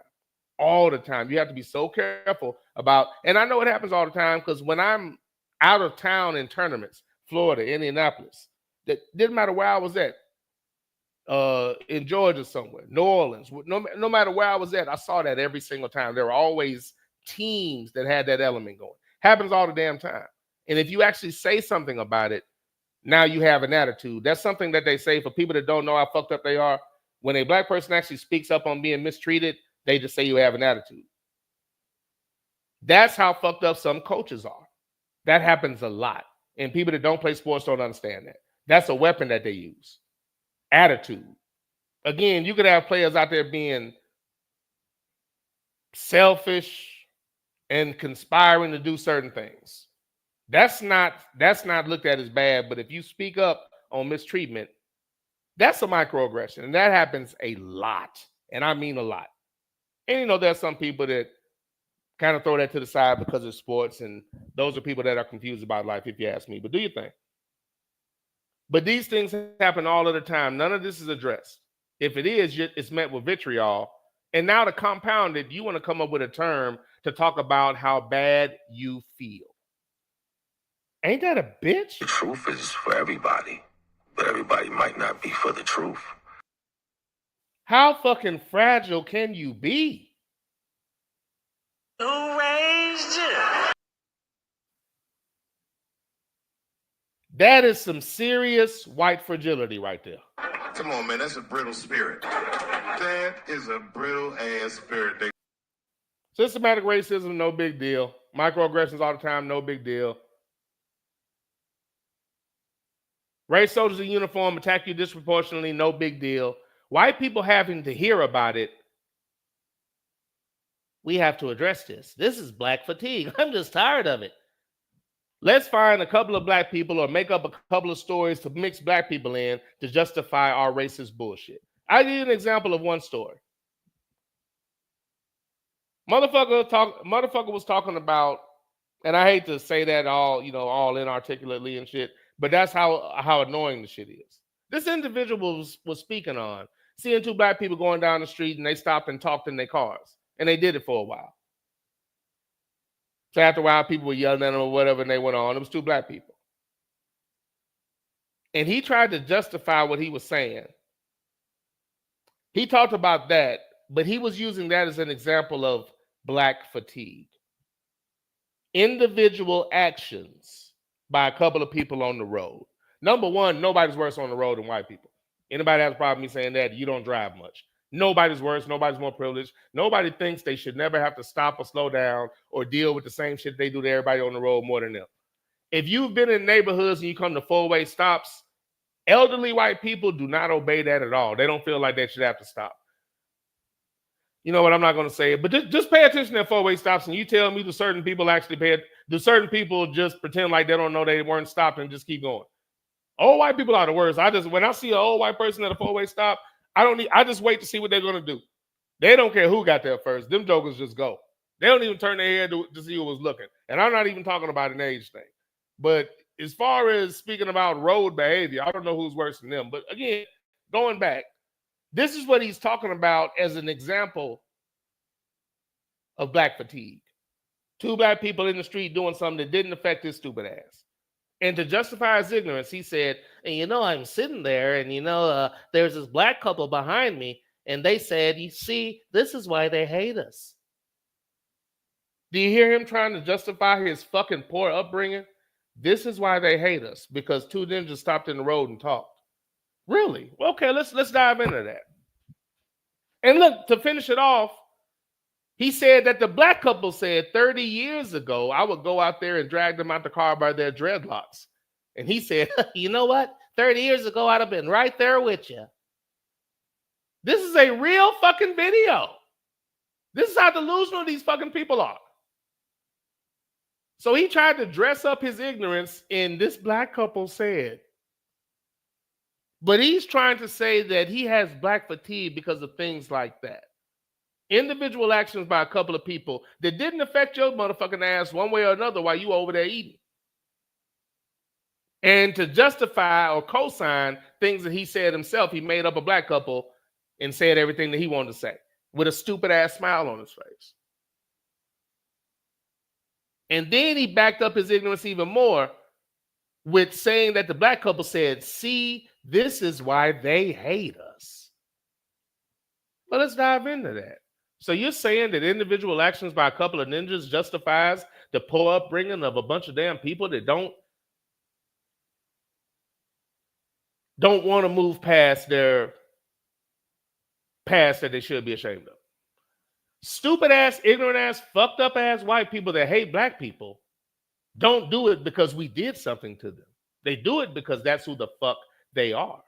All the time. You have to be so careful about, and I know it happens all the time because when I'm out of town in tournaments, Florida, Indianapolis, that didn't matter where I was at, in Georgia somewhere, New Orleans, no matter where I was at, I saw that every single time. There were always teams that had that element going. Happens all the damn time. And if you actually say something about it, now you have an attitude. That's something that they say for people that don't know how fucked up they are. When a black person actually speaks up on being mistreated, they just say you have an attitude. That's how fucked up some coaches are. That happens a lot. And people that don't play sports don't understand that. That's a weapon that they use. Attitude. Again, you could have players out there being selfish and conspiring to do certain things. That's not looked at as bad, but if you speak up on mistreatment, that's a microaggression, and that happens a lot, and I mean a lot. And there's some people that kind of throw that to the side because of sports, and those are people that are confused about life, if you ask me. But do your thing. But these things happen all of the time. None of this is addressed. If it is, it's met with vitriol. And now to compound it, you want to come up with a term to talk about how bad you feel. Ain't that a bitch? The truth is for everybody, but everybody might not be for the truth. How fucking fragile can you be? Who raised you? That is some serious white fragility right there. Come on, man, that's a brittle spirit. That is a brittle ass spirit. Systematic racism, no big deal. Microaggressions all the time, no big deal. Race soldiers in uniform attack you disproportionately, no big deal. White people having to hear about it, we have to address this. This is black fatigue. I'm just tired of it. Let's find a couple of black people or make up a couple of stories to mix black people in to justify our racist bullshit. I'll give you an example of one story. Motherfucker was talking about, and I hate to say that all inarticulately and shit, but that's how annoying the shit is. This individual was speaking on seeing 2 black people going down the street and they stopped and talked in their cars. And they did it for a while. So after a while, people were yelling at them or whatever, and they went on. It was 2 black people. And he tried to justify what he was saying. He talked about that, but he was using that as an example of black fatigue. Individual actions by a couple of people on the road. Number one, nobody's worse on the road than white people. Anybody has a problem with me saying that? You don't drive much. Nobody's worse. Nobody's more privileged. Nobody thinks they should never have to stop or slow down or deal with the same shit they do to everybody on the road more than them. If you've been in neighborhoods and you come to 4-way stops, elderly white people do not obey that at all. They don't feel like they should have to stop. You know what? I'm not going to say it, but just pay attention to 4-way stops, and you tell me do certain people actually pay it? Do certain people just pretend like they don't know they weren't stopped and just keep going? Old white people are the worst. When I see an old white person at a 4-way stop, I just wait to see what they're going to do. They don't care who got there first. Them jokers just go. They don't even turn their head to see who was looking. And I'm not even talking about an age thing. But as far as speaking about road behavior, I don't know who's worse than them. But again, going back, this is what he's talking about as an example of black fatigue. 2 black people in the street doing something that didn't affect his stupid ass. And to justify his ignorance, he said, and I'm sitting there and, there's this black couple behind me. And they said, you see, this is why they hate us. Do you hear him trying to justify his fucking poor upbringing? This is why they hate us, because 2 ninjas stopped in the road and talked. Really? Okay, let's dive into that. And look, to finish it off, He said that the black couple said 30 years ago, I would go out there and drag them out the car by their dreadlocks. And he said, you know what? 30 years ago, I'd have been right there with you. This is a real fucking video. This is how delusional these fucking people are. So he tried to dress up his ignorance in this black couple said. But he's trying to say that he has black fatigue because of things like that. Individual actions by a couple of people that didn't affect your motherfucking ass one way or another while you over there eating. And to justify or co-sign things that he said himself, he made up a black couple and said everything that he wanted to say with a stupid ass smile on his face. And then he backed up his ignorance even more with saying that the black couple said, see, this is why they hate us. Well, let's dive into that. So you're saying that individual actions by a couple of ninjas justifies the poor upbringing of a bunch of damn people that don't want to move past their past that they should be ashamed of. Stupid ass, ignorant ass, fucked up ass white people that hate black people don't do it because we did something to them. They do it because that's who the fuck they are.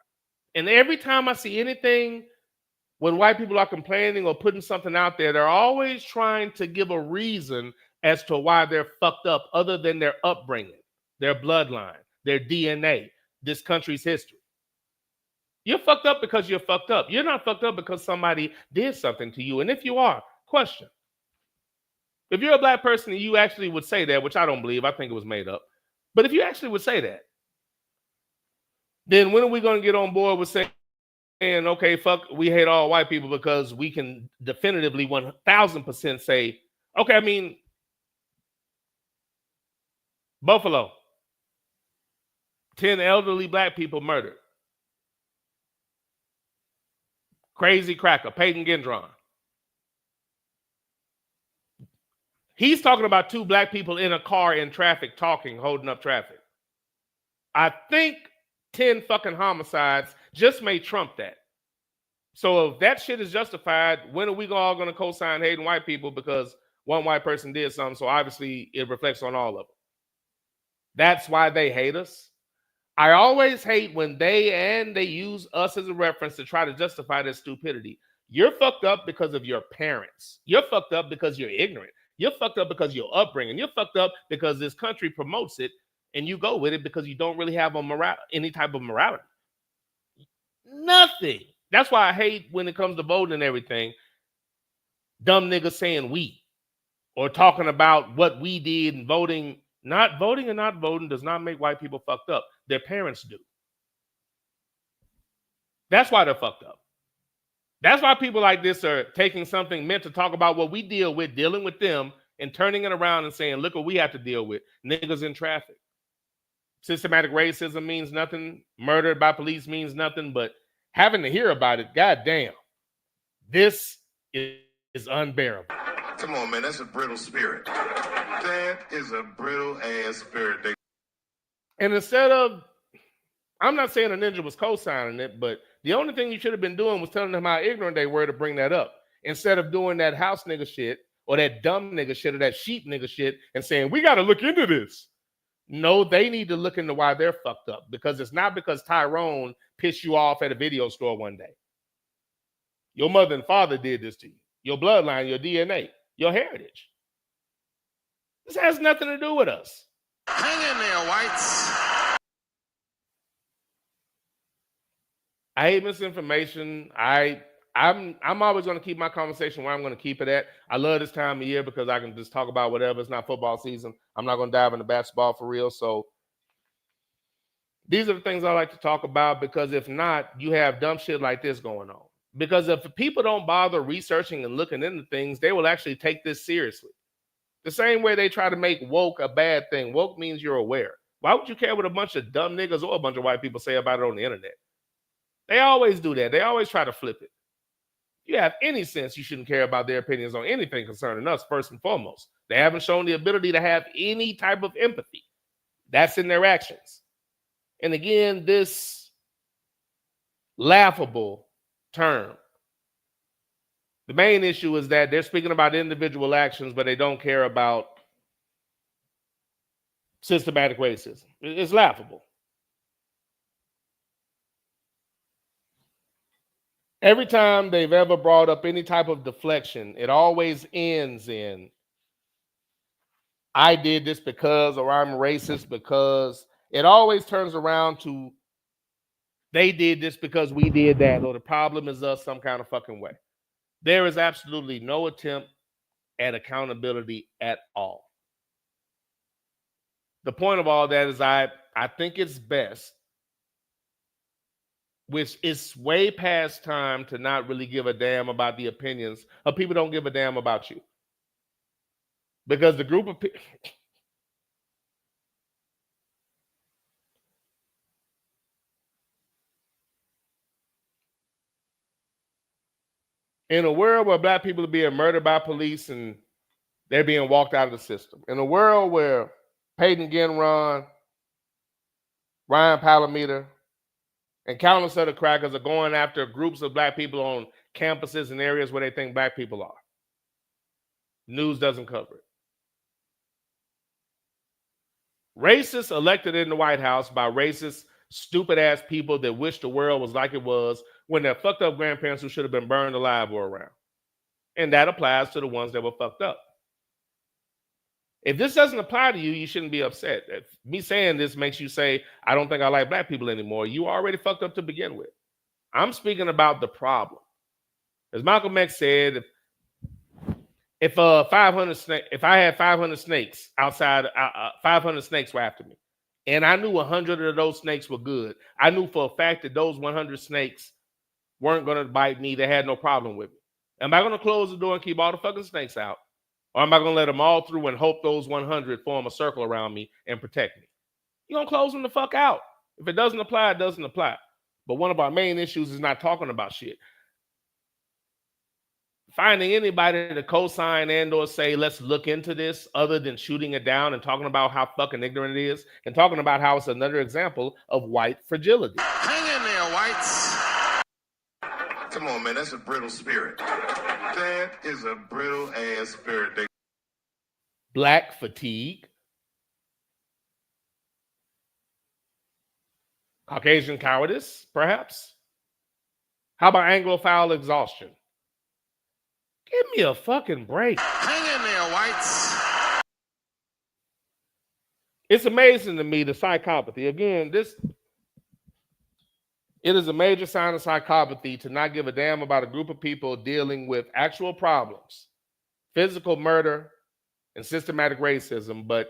And every time I see anything when white people are complaining or putting something out there, they're always trying to give a reason as to why they're fucked up other than their upbringing, their bloodline, their DNA, this country's history. You're fucked up because you're fucked up. You're not fucked up because somebody did something to you. And if you are, question. If you're a black person and you actually would say that, which I don't believe, I think it was made up. But if you actually would say that, then when are we going to get on board with saying, okay, fuck, we hate all white people because we can definitively 1,000% say, okay, I mean, Buffalo, 10 elderly black people murdered. Crazy cracker, Peyton Gendron. He's talking about 2 black people in a car in traffic talking, holding up traffic. I think 10 fucking homicides just may trump that. So if that shit is justified, when are we all going to co-sign hating white people because one white person did something? So obviously it reflects on all of them. That's why they hate us. I always hate when they use us as a reference to try to justify their stupidity. You're fucked up because of your parents. You're fucked up because you're ignorant. You're fucked up because of your upbringing. You're fucked up because this country promotes it and you go with it because you don't really have any type of morality. Nothing. That's why I hate when it comes to voting and everything. Dumb niggas saying we or talking about what we did and voting. Not voting and not voting does not make white people fucked up. Their parents do. That's why they're fucked up. That's why people like this are taking something meant to talk about what we deal with, dealing with them, and turning it around and saying, look what we have to deal with. Niggas in traffic. Systematic racism means nothing. Murdered by police means nothing. But having to hear about it, goddamn, this is unbearable. Come on, man. That's a brittle spirit. That is a brittle ass spirit. And instead of, I'm not saying a ninja was co-signing it, but the only thing you should have been doing was telling them how ignorant they were to bring that up. Instead of doing that house nigga shit or that dumb nigga shit or that sheep nigga shit and saying, we got to look into this. No, they need to look into why they're fucked up, because it's not because Tyrone pissed you off at a video store one day. Your mother and father did this to you. Your bloodline, your DNA, your heritage. This has nothing to do with us. Hang in there, whites. I hate misinformation. I'm always going to keep my conversation where I'm going to keep it at. I love this time of year because I can just talk about whatever. It's not football season. I'm not going to dive into basketball for real. So these are the things I like to talk about, because if not, you have dumb shit like this going on. Because if people don't bother researching and looking into things, they will actually take this seriously. The same way they try to make woke a bad thing. Woke means you're aware. Why would you care what a bunch of dumb niggas or a bunch of white people say about it on the internet? They always do that. They always try to flip it. If you have any sense, you shouldn't care about their opinions on anything concerning us, first and foremost. They haven't shown the ability to have any type of empathy. That's in their actions. And again, this laughable term The main issue is that they're speaking about individual actions, but they don't care about systematic racism. It's laughable. Every time they've ever brought up any type of deflection, it always ends in, I did this because, or I'm racist because. It always turns around to, they did this because we did that, or the problem is us some kind of fucking way. There is absolutely no attempt at accountability at all. The point of all that is I think it's best, which is way past time to not really give a damn about the opinions of people who don't give a damn about you. Because the group of people... In a world where black people are being murdered by police and they're being walked out of the system. In a world where Peyton Ginron, Ryan Palamita, and countless other crackers are going after groups of black people on campuses and areas where they think black people are. News doesn't cover it. Racists elected in the White House by racist, stupid-ass people that wish the world was like it was when their fucked up grandparents who should have been burned alive were around. And that applies to the ones that were fucked up. If this doesn't apply to you, you shouldn't be upset. If me saying this makes you say, I don't think I like black people anymore, you already fucked up to begin with. I'm speaking about the problem. As Malcolm X said, if I had 500 snakes outside, 500 snakes were after me, and I knew 100 of those snakes were good, I knew for a fact that those 100 snakes weren't going to bite me. They had no problem with me. Am I going to close the door and keep all the fucking snakes out? Or am I going to let them all through and hope those 100 form a circle around me and protect me? You're going to close them the fuck out. If it doesn't apply, it doesn't apply. But one of our main issues is not talking about shit. Finding anybody to co-sign and or say, let's look into this, other than shooting it down and talking about how fucking ignorant it is and talking about how it's another example of white fragility. Hang in there, whites. Come on, man, that's a brittle spirit. That is a brittle ass spirit. Black fatigue. Caucasian cowardice, perhaps. How about Anglophile exhaustion? Give me a fucking break. Hang in there, whites. It's amazing to me, the psychopathy. Again, it is a major sign of psychopathy to not give a damn about a group of people dealing with actual problems, physical murder, and systematic racism, but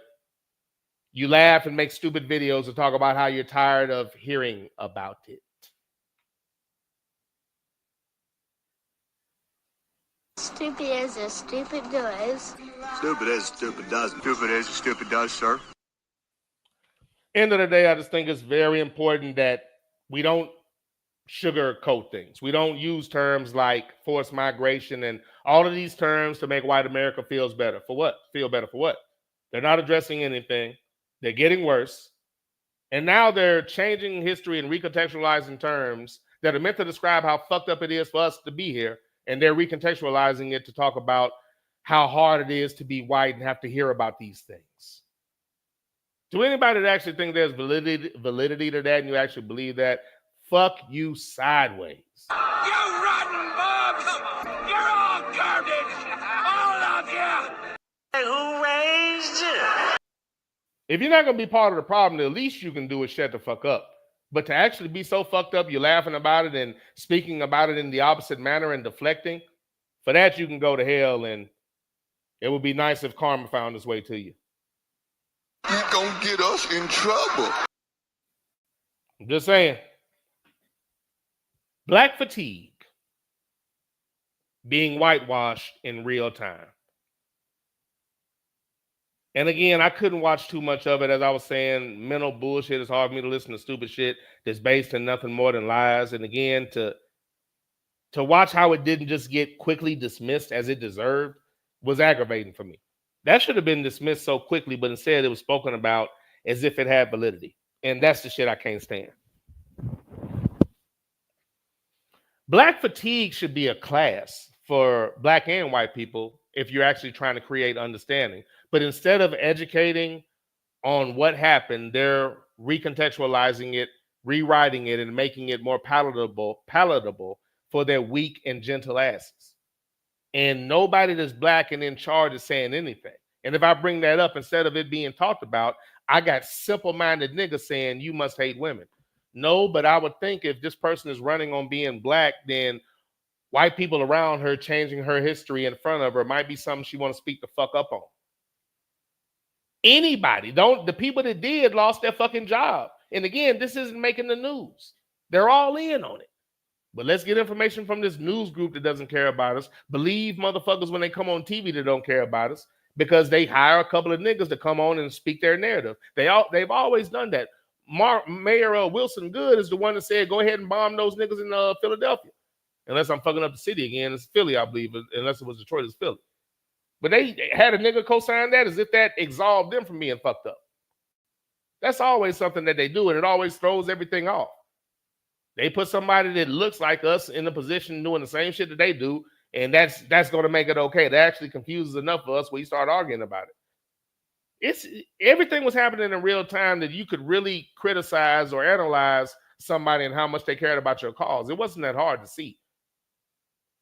you laugh and make stupid videos to talk about how you're tired of hearing about it. Stupid as a stupid does. Stupid as stupid does. Stupid as stupid does, sir. End of the day, I just think it's very important that we don't sugarcoat things. We don't use terms like forced migration and all of these terms to make white America feels better. For what? Feel better for what? They're not addressing anything. They're getting worse. And now they're changing history and recontextualizing terms that are meant to describe how fucked up it is for us to be here. And they're recontextualizing it to talk about how hard it is to be white and have to hear about these things. To anybody that actually think there's validity to that and you actually believe that, fuck you sideways. You rotten bums! You're all garbage! All of you! Who raised you? If you're not going to be part of the problem, the least you can do is shut the fuck up. But to actually be so fucked up, you're laughing about it and speaking about it in the opposite manner and deflecting, for that you can go to hell, and it would be nice if karma found its way to you. You're gonna get us in trouble. I'm just saying. Black fatigue being whitewashed in real time. And again, I couldn't watch too much of it. As I was saying, mental bullshit. It's hard for me to listen to stupid shit that's based in nothing more than lies. And again, to watch how it didn't just get quickly dismissed as it deserved was aggravating for me. That should have been dismissed so quickly, but instead it was spoken about as if it had validity. And that's the shit I can't stand. Black fatigue should be a class for black and white people if you're actually trying to create understanding. But instead of educating on what happened, they're recontextualizing it, rewriting it, and making it more palatable for their weak and gentle asses. And nobody that's black and in charge is saying anything. And if I bring that up, instead of it being talked about, I got simple-minded niggas saying you must hate women. No, but I would think if this person is running on being black, then white people around her changing her history in front of her might be something she want to speak the fuck up on. Anybody, the people that did lost their fucking job. And again, this isn't making the news. They're all in on it. But let's get information from this news group that doesn't care about us. Believe motherfuckers when they come on TV that don't care about us because they hire a couple of niggas to come on and speak their narrative. They've always done that. Mayor Wilson Good is the one that said, go ahead and bomb those niggas in Philadelphia. Unless I'm fucking up the city again. It's Philly, I believe. Unless it was Detroit, it's Philly. But they had a nigga co-sign that as if that absolved them from being fucked up. That's always something that they do, and it always throws everything off. They put somebody that looks like us in a position doing the same shit that they do, and that's going to make it okay. That actually confuses enough for us when you start arguing about it. Everything was happening in real time that you could really criticize or analyze somebody and how much they cared about your cause. It wasn't that hard to see.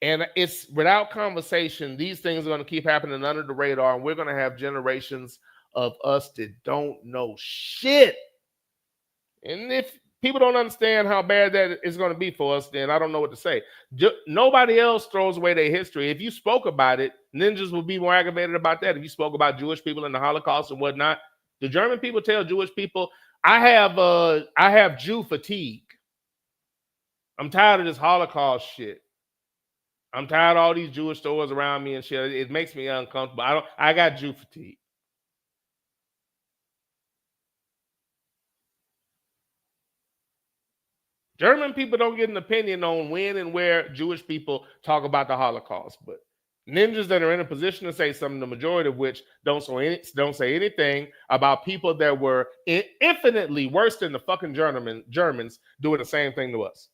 And it's without conversation, these things are going to keep happening under the radar, and we're going to have generations of us that don't know shit. And if people don't understand how bad that is going to be for us, then I don't know what to say. Nobody else throws away their history. If you spoke about it, ninjas would be more aggravated about that. If you spoke about Jewish people in the Holocaust and whatnot, the German people tell Jewish people, I have Jew fatigue. I'm tired of this Holocaust shit. I'm tired of all these Jewish stores around me and shit. It makes me uncomfortable. I got Jew fatigue. German people don't get an opinion on when and where Jewish people talk about the Holocaust, but ninjas that are in a position to say something, the majority of which don't say anything about people that were infinitely worse than the fucking Germans doing the same thing to us.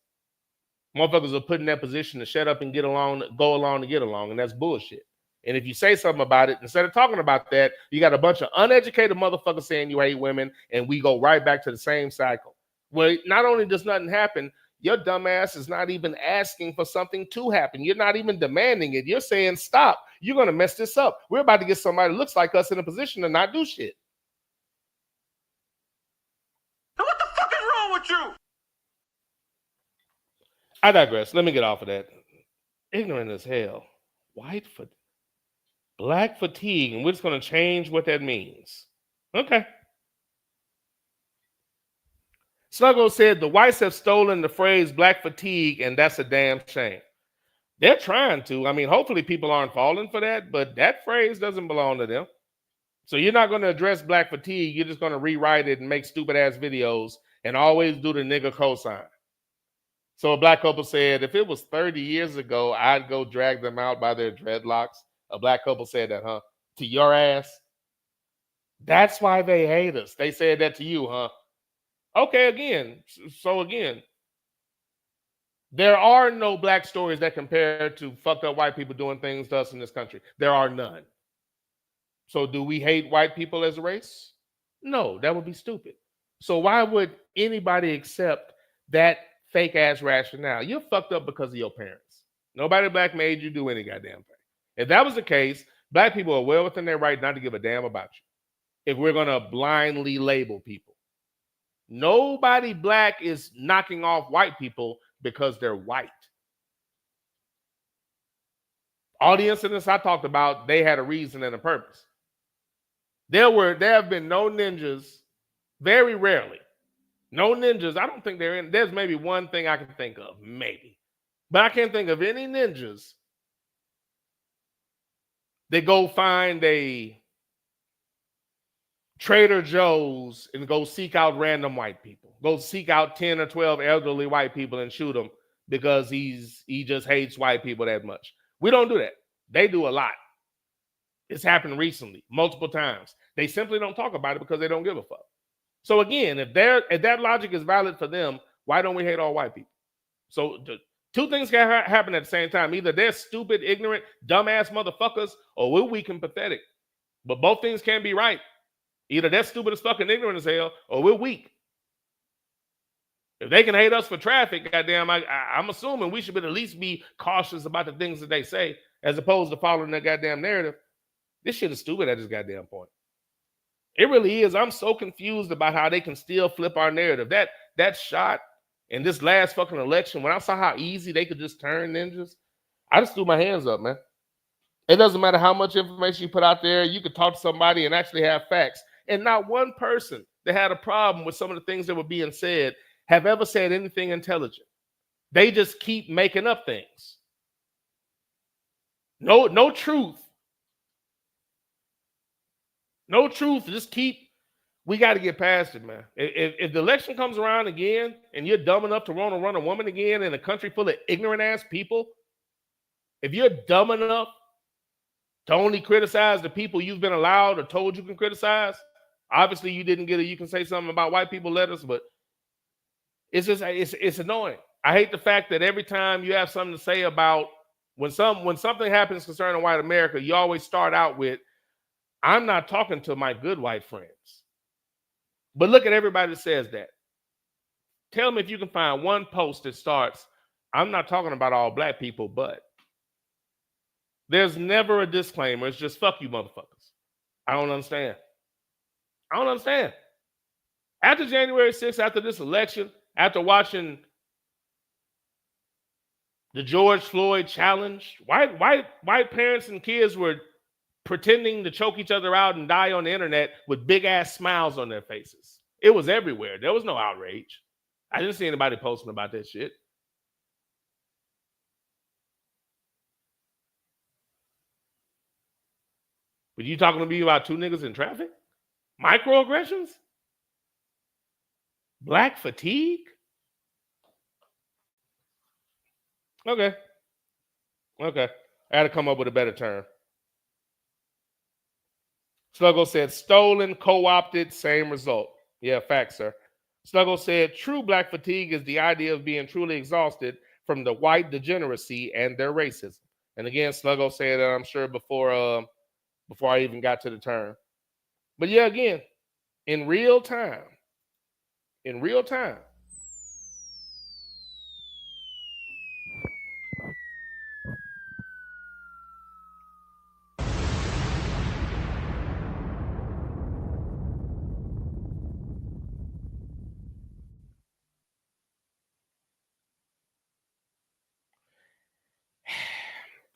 Motherfuckers are put in that position to shut up and go along to get along, and that's bullshit. And if you say something about it, instead of talking about that, you got a bunch of uneducated motherfuckers saying you hate women, and we go right back to the same cycle. Well, not only does nothing happen, your dumb ass is not even asking for something to happen. You're not even demanding it. You're saying, stop. You're going to mess this up. We're about to get somebody that looks like us in a position to not do shit. Now what the fuck is wrong with you? I digress. Let me get off of that. Ignorant as hell. Black fatigue, and we're just going to change what that means. Okay. Sluggo said the whites have stolen the phrase black fatigue, and that's a damn shame. They're trying to. I mean, hopefully people aren't falling for that, but that phrase doesn't belong to them. So you're not going to address black fatigue. You're just going to rewrite it and make stupid-ass videos and always do the nigga cosign. So a black couple said, if it was 30 years ago, I'd go drag them out by their dreadlocks. A black couple said that, huh? To your ass? That's why they hate us. They said that to you, huh? Okay, again. So again, there are no black stories that compare to fucked up white people doing things to us in this country. There are none. So do we hate white people as a race? No, that would be stupid. So why would anybody accept that fake ass rationale? You're fucked up because of your parents. Nobody black made you do any goddamn thing. If that was the case, black people are well within their right not to give a damn about you. If we're going to blindly label people. Nobody black is knocking off white people because they're white. All the incidents I talked about, they had a reason and a purpose. There have been no ninjas, very rarely. No ninjas. I don't think they're in. There's maybe one thing I can think of, maybe. But I can't think of any ninjas that go find a Trader Joe's and go seek out random white people. Go seek out 10 or 12 elderly white people and shoot them because he just hates white people that much. We don't do that. They do a lot. It's happened recently, multiple times. They simply don't talk about it because they don't give a fuck. So again, if that logic is valid for them, why don't we hate all white people? So Two things can happen at the same time. Either they're stupid, ignorant, dumbass motherfuckers, or we're weak and pathetic. But both things can't be right. Either they're stupid as fucking ignorant as hell, or we're weak. If they can hate us for traffic, goddamn, I'm assuming we should at least be cautious about the things that they say, as opposed to following their goddamn narrative. This shit is stupid at this goddamn point. It really is. I'm so confused about how they can still flip our narrative. That shot in this last fucking election, when I saw how easy they could just turn ninjas, I just threw my hands up, man. It doesn't matter how much information you put out there. You could talk to somebody and actually have facts. And not one person that had a problem with some of the things that were being said have ever said anything intelligent. They just keep making up things. No truth. No truth. Just we got to get past it, man. If the election comes around again and you're dumb enough to want to run a woman again in a country full of ignorant ass people, if you're dumb enough to only criticize the people you've been allowed or told you can criticize, obviously you didn't get it. You can say something about white people letters, but it's annoying. I hate the fact that every time you have something to say about when something happens concerning white America, you always start out with, I'm not talking to my good white friends. But look at everybody that says that. Tell me if you can find one post that starts, I'm not talking about all black people, but. There's never a disclaimer. It's just fuck you motherfuckers. I don't understand. After January 6th, after this election, after watching the George Floyd challenge, white parents and kids were pretending to choke each other out and die on the internet with big ass smiles on their faces. It was everywhere. There was no outrage. I didn't see anybody posting about that shit. But you talking to me about two niggas in traffic? Microaggressions? Black fatigue? Okay. I had to come up with a better term. Sluggo said, stolen, co-opted, same result. Yeah, facts, sir. Sluggo said, true black fatigue is the idea of being truly exhausted from the white degeneracy and their racism. And again, Sluggo said that, I'm sure, before I even got to the term. But yeah, again, in real time.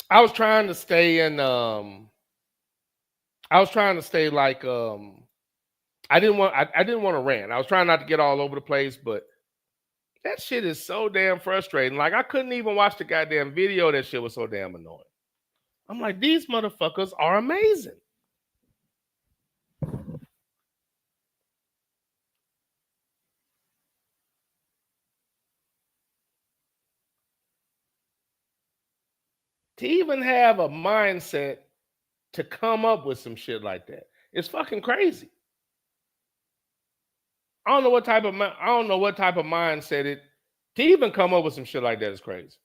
I was trying to stay like I didn't want to rant. I was trying not to get all over the place, but that shit is so damn frustrating. Like, I couldn't even watch the goddamn video. That shit was so damn annoying. I'm like, these motherfuckers are amazing. To even have a mindset to come up with some shit like that, it's fucking crazy. I don't know what type of mindset it to even come up with some shit like that is crazy.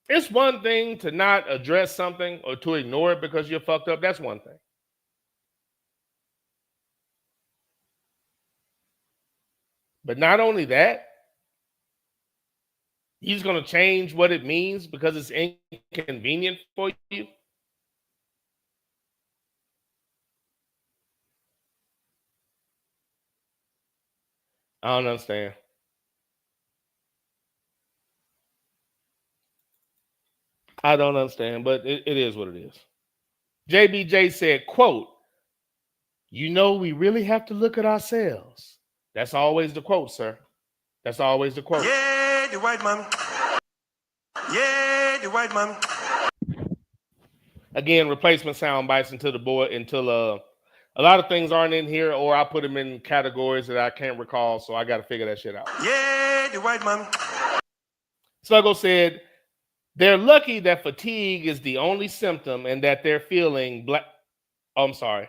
It's one thing to not address something or to ignore it because you're fucked up. That's one thing. But not only that, he's going to change what it means because it's inconvenient for you. I don't understand. I don't understand, but it is what it is. JBJ said, quote, you know, we really have to look at ourselves. That's always the quote, sir. That's always the quote. Yeah, the white man. Yeah, the white man. Again, replacement sound bites until a lot of things aren't in here, or I put them in categories that I can't recall, so I got to figure that shit out. Yeah, the white man. Sluggo said, they're lucky that fatigue is the only symptom and that they're feeling black. Oh, I'm sorry.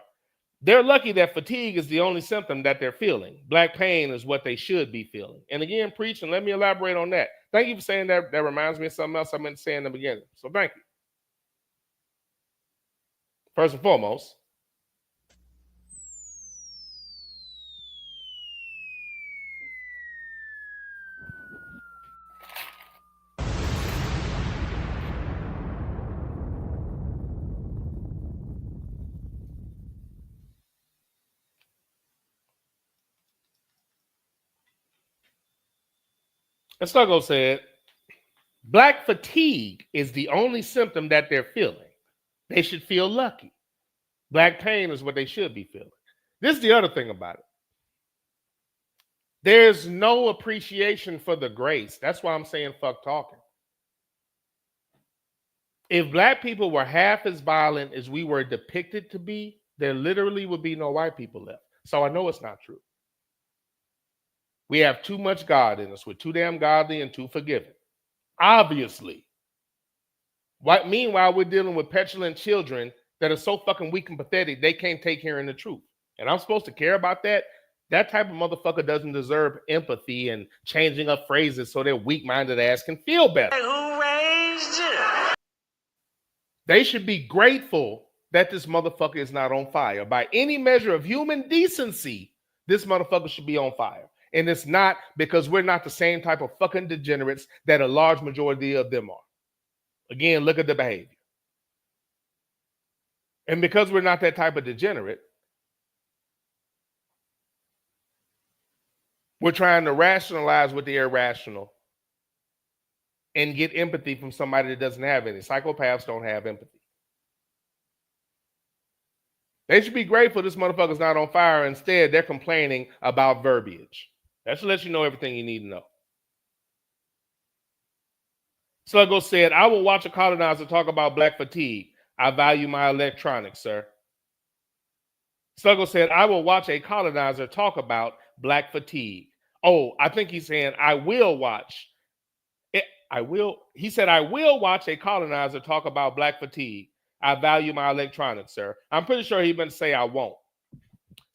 They're lucky that fatigue is the only symptom that they're feeling. Black pain is what they should be feeling. And again, preach, and let me elaborate on that. Thank you for saying that. That reminds me of something else I meant to say in the beginning. So thank you. First and foremost, as Sluggo said, black fatigue is the only symptom that they're feeling. They should feel lucky. Black pain is what they should be feeling. This is the other thing about it. There's no appreciation for the grace. That's why I'm saying fuck talking. If black people were half as violent as we were depicted to be, there literally would be no white people left. So I know it's not true. We have too much God in us. We're too damn godly and too forgiving. Obviously. Meanwhile, we're dealing with petulant children that are so fucking weak and pathetic, they can't take hearing the truth. And I'm supposed to care about that? That type of motherfucker doesn't deserve empathy and changing up phrases so their weak-minded ass can feel better. Who raised you? They should be grateful that this motherfucker is not on fire. By any measure of human decency, this motherfucker should be on fire. And it's not because we're not the same type of fucking degenerates that a large majority of them are. Again, look at the behavior. And because we're not that type of degenerate, we're trying to rationalize with the irrational and get empathy from somebody that doesn't have any. Psychopaths don't have empathy. They should be grateful this motherfucker's not on fire. Instead, they're complaining about verbiage. That should let you know everything you need to know. Sluggo said, I will watch a colonizer talk about black fatigue. I value my electronics, sir. Sluggo said, I will watch a colonizer talk about black fatigue. Oh, I think he's saying, I will watch. He said, I will watch a colonizer talk about black fatigue. I value my electronics, sir. I'm pretty sure he meant to say I won't.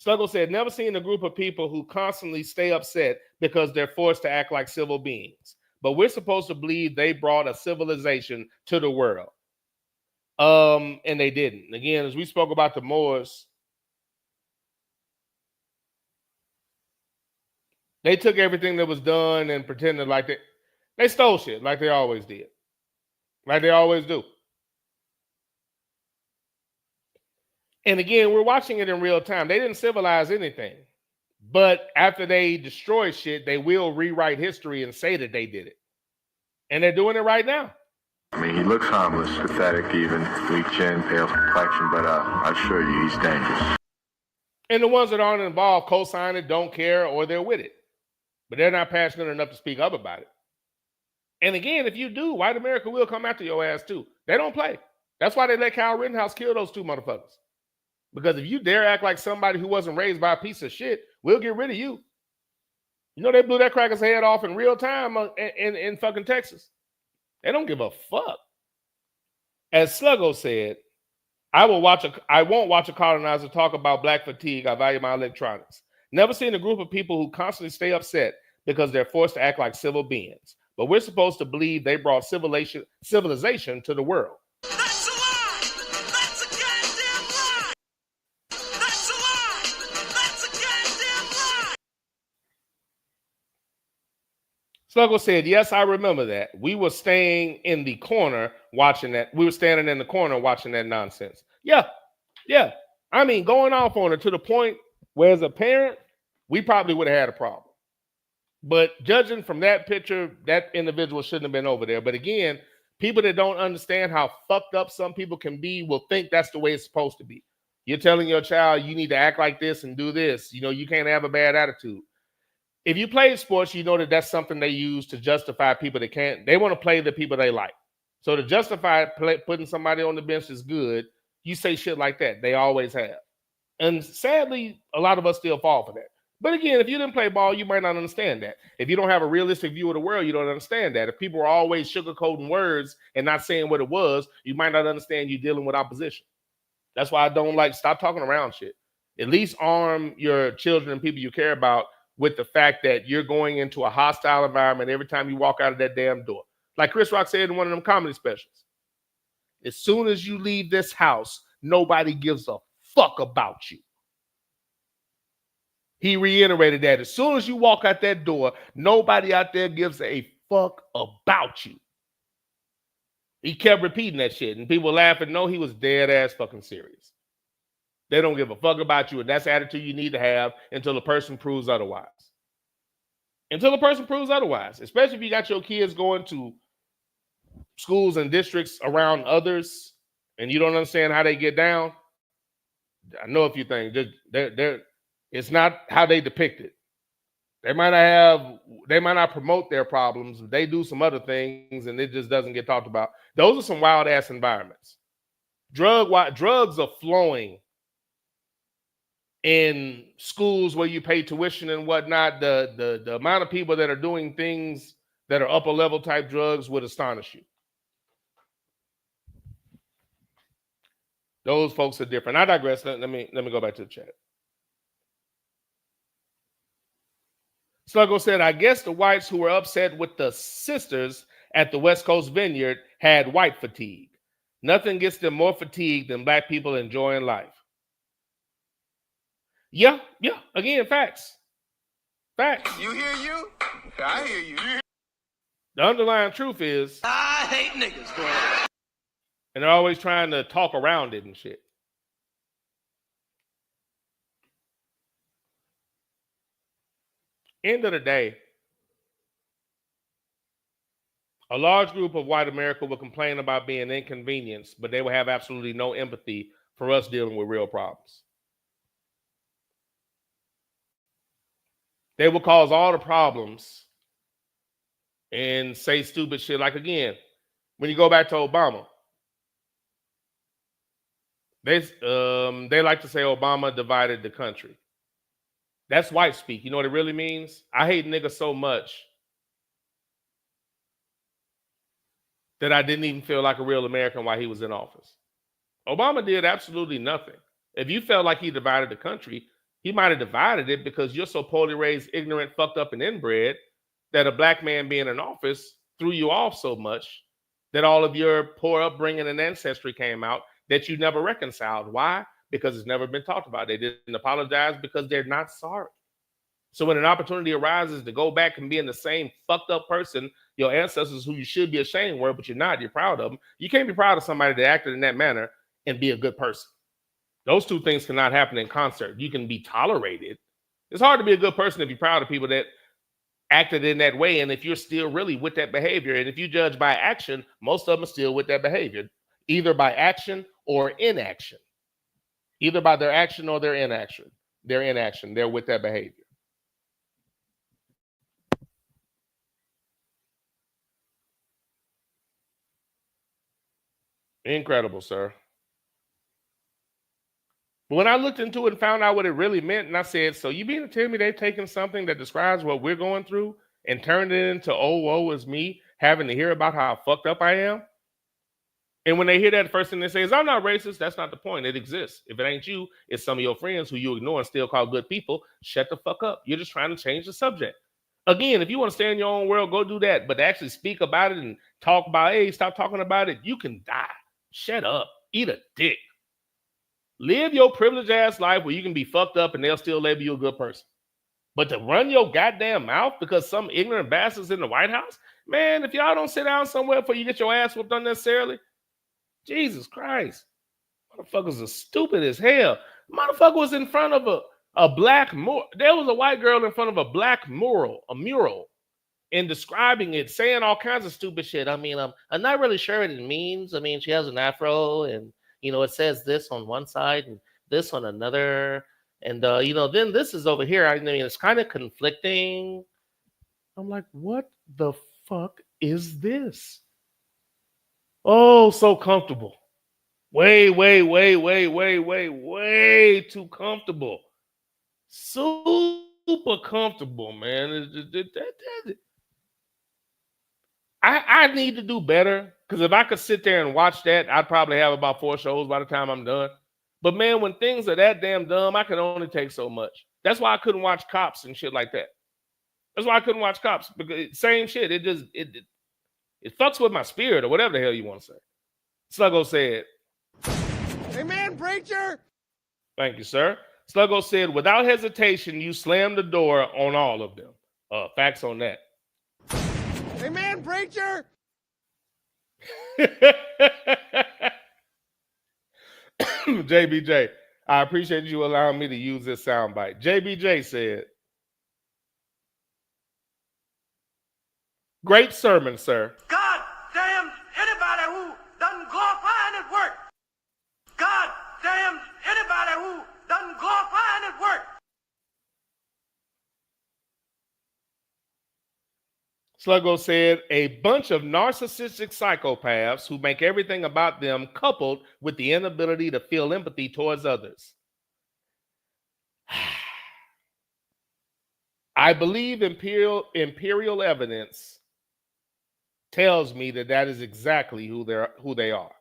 Sluggo said, never seen a group of people who constantly stay upset because they're forced to act like civil beings. But we're supposed to believe they brought a civilization to the world. And they didn't. Again, as we spoke about the Moors, they took everything that was done and pretended like they stole shit like they always did. Like they always do. And again, we're watching it in real time. They didn't civilize anything. But after they destroy shit, they will rewrite history and say that they did it. And they're doing it right now. I mean, he looks harmless, pathetic even, weak chin, pale complexion, but I assure you he's dangerous. And the ones that aren't involved co-sign it, don't care, or they're with it. But they're not passionate enough to speak up about it. And again, if you do, white America will come after your ass too. They don't play. That's why they let Kyle Rittenhouse kill those two motherfuckers. Because if you dare act like somebody who wasn't raised by a piece of shit, we'll get rid of you. You know, they blew that cracker's head off in real time in fucking Texas. They don't give a fuck. As Sluggo said, I won't watch a colonizer talk about black fatigue. I value my electronics. Never seen a group of people who constantly stay upset because they're forced to act like civil beings. But we're supposed to believe they brought civilization to the world. That's a lie! That's a goddamn lie! That's a lie! That's a goddamn lie! Sluggo said, yes, I remember that. We were staying in the corner watching that. We were standing in the corner watching that nonsense. Yeah. I mean, going off on it to the point where as a parent, we probably would have had a problem. But judging from that picture, that individual shouldn't have been over there. But again, people that don't understand how fucked up some people can be will think that's the way it's supposed to be. You're telling your child you need to act like this and do this. You know, you can't have a bad attitude. If you play sports, you know that that's something they use to justify people that can't. They want to play the people they like. So to justify putting somebody on the bench is good, you say shit like that. They always have. And sadly, a lot of us still fall for that. But again, if you didn't play ball, you might not understand that. If you don't have a realistic view of the world, you don't understand that. If people are always sugarcoating words and not saying what it was, you might not understand you dealing with opposition. That's why I don't stop talking around shit. At least arm your children and people you care about with the fact that you're going into a hostile environment every time you walk out of that damn door. Like Chris Rock said in one of them comedy specials, as soon as you leave this house, nobody gives a fuck about you. He reiterated that as soon as you walk out that door, nobody out there gives a fuck about you. He kept repeating that shit, and people laughing. No, he was dead ass fucking serious. They don't give a fuck about you, and that's the attitude you need to have until the person proves otherwise. Until the person proves otherwise, especially if you got your kids going to schools and districts around others, and you don't understand how they get down. I know a few things. It's not how they depict it. They might not promote their problems. They do some other things, and it just doesn't get talked about. Those are some wild ass environments. Drugs are flowing in schools where you pay tuition and whatnot. The amount of people that are doing things that are upper level type drugs would astonish you. Those folks are different. I digress. Let me go back to the chat. Sluggo said, I guess the whites who were upset with the sisters at the West Coast Vineyard had white fatigue. Nothing gets them more fatigued than black people enjoying life. Yeah. Again, facts. Facts. You hear you? I hear you. The underlying truth is, I hate niggas, boy. And they're always trying to talk around it and shit. End of the day, a large group of white America will complain about being inconvenienced, but they will have absolutely no empathy for us dealing with real problems. They will cause all the problems and say stupid shit. Like, again, when you go back to Obama, they like to say Obama divided the country. That's white speak. You know what it really means? I hate niggas so much that I didn't even feel like a real American while he was in office. Obama did absolutely nothing. If you felt like he divided the country, he might have divided it because you're so poorly raised, ignorant, fucked up, and inbred that a black man being in office threw you off so much that all of your poor upbringing and ancestry came out that you never reconciled. Why? Because it's never been talked about. They didn't apologize because they're not sorry. So when an opportunity arises to go back and being the same fucked up person, your ancestors who you should be ashamed were, but you're not, you're proud of them. You can't be proud of somebody that acted in that manner and be a good person. Those two things cannot happen in concert. You can be tolerated. It's hard to be a good person if you're proud of people that acted in that way, and if you're still really with that behavior, and if you judge by action, most of them are still with that behavior, either by action or inaction. Either by their action or their inaction. They're inaction. They're with that behavior. Incredible, sir. But when I looked into it and found out what it really meant, and I said, so you mean to tell me they've taken something that describes what we're going through and turned it into, oh, woe is me, having to hear about how fucked up I am? And when they hear that, the first thing they say is, I'm not racist. That's not the point. It exists. If it ain't you, it's some of your friends who you ignore and still call good people. Shut the fuck up. You're just trying to change the subject. Again, if you want to stay in your own world, go do that. But to actually speak about it and talk about, hey, stop talking about it, you can die. Shut up. Eat a dick. Live your privileged ass life where you can be fucked up and they'll still label you a good person. But to run your goddamn mouth because some ignorant bastards in the White House, man, if y'all don't sit down somewhere before you get your ass whooped unnecessarily, Jesus Christ. Motherfuckers are stupid as hell. Motherfucker was in front of a black mural. There was a white girl in front of a black mural, and describing it, saying all kinds of stupid shit. I mean, I'm not really sure what it means. I mean, she has an afro and, it says this on one side and this on another. And, then this is over here. I mean, it's kind of conflicting. I'm like, what the fuck is this? Oh, so comfortable. Way too comfortable. Super comfortable, man. I need to do better because if I could sit there and watch that, I'd probably have about 4 shows by the time I'm done. But man, when things are that damn dumb, I can only take so much. That's why I couldn't watch Cops and shit like that. That's why I couldn't watch Cops, because same shit. It fucks with my spirit or whatever the hell you want to say. Sluggo said, Amen, preacher. thank you, sir. Sluggo said, without hesitation, you slammed the door on all of them. Facts on that. Amen, preacher. JBJ, I appreciate you allowing me to use this soundbite. JBJ said, great sermon, sir. God damn anybody who doesn't glorify his work. God damn anybody who doesn't glorify his work. Sluggo said, a bunch of narcissistic psychopaths who make everything about them, coupled with the inability to feel empathy towards others. I believe empirical evidence tells me that is exactly who they are.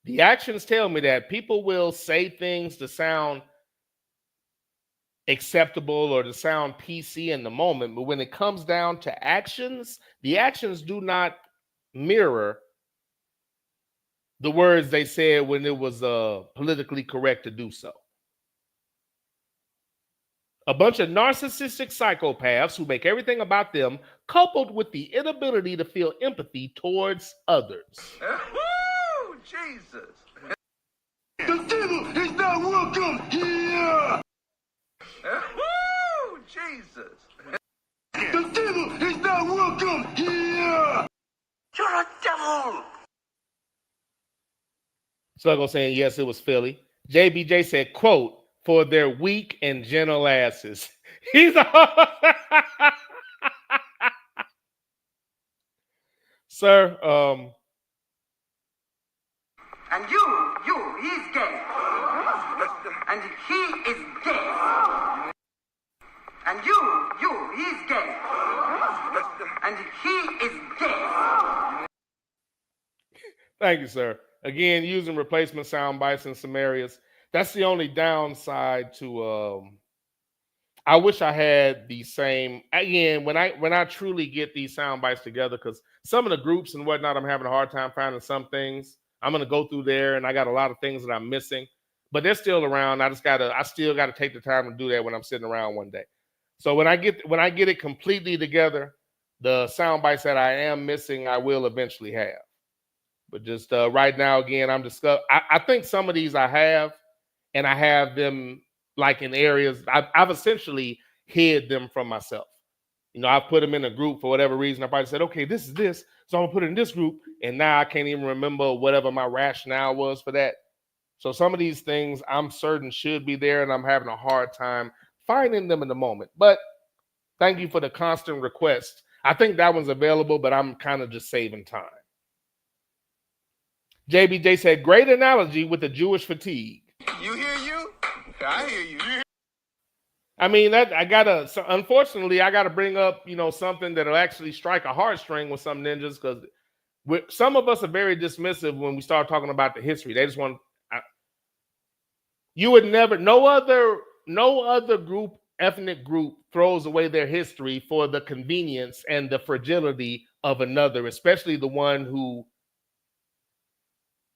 The actions tell me that people will say things to sound acceptable or to sound PC in the moment, but when it comes down to actions, the actions do not mirror the words they said when it was politically correct to do so. A bunch of narcissistic psychopaths who make everything about them, coupled with the inability to feel empathy towards others. Woo! Jesus. The devil is not welcome here. Woo! Jesus. The devil is not welcome here. You're a devil. Sluggo saying, yes, it was Philly. JBJ said, quote, for their weak and gentle asses. He's a sir, And he's gay. And he is gay. And he's gay. And he is gay. thank you, sir. Again, using replacement sound bites in some areas. That's the only downside to I wish I had the same, again, when I truly get these sound bites together, because some of the groups and whatnot, I'm having a hard time finding some things. I'm gonna go through there and I got a lot of things that I'm missing, but they're still around. I still gotta take the time to do that when I'm sitting around one day. So when I get it completely together, the sound bites that I am missing, I will eventually have. But just right now, again, I think some of these I have, and I have them like in areas I've essentially hid them from myself. You know, I've put them in a group for whatever reason. I probably said, okay, this is this, so I'm gonna put it in this group, and now I can't even remember whatever my rationale was for that. So some of these things I'm certain should be there, and I'm having a hard time finding them in the moment. But thank you for the constant request. I think that one's available, but I'm kind of just saving time. JBJ said, great analogy with the Jewish fatigue. You hear you? I hear you. I mean, unfortunately, I gotta bring up, something that'll actually strike a heartstring with some ninjas, because some of us are very dismissive when we start talking about the history. They just want, you would never, no other group, ethnic group throws away their history for the convenience and the fragility of another, especially the one who,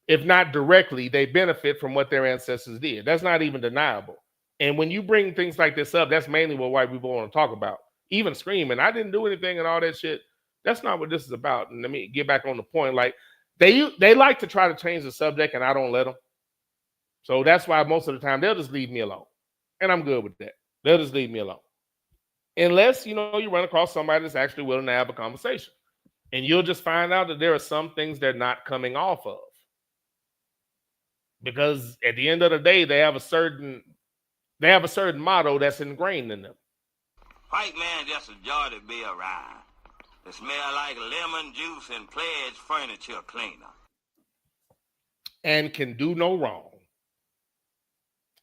if not directly, they benefit from what their ancestors did. That's not even deniable. And when you bring things like this up, that's mainly what white people want to talk about. Even screaming, I didn't do anything and all that shit. That's not what this is about. And let me get back on the point. Like, they like to try to change the subject, and I don't let them. So that's why most of the time they'll just leave me alone. And I'm good with that. They'll just leave me alone. Unless, you run across somebody that's actually willing to have a conversation. And you'll just find out that there are some things they're not coming off of. Because at the end of the day, they have a certain motto that's ingrained in them. White man just a joy to be around. They smell like lemon juice and pledge furniture cleaner. And can do no wrong.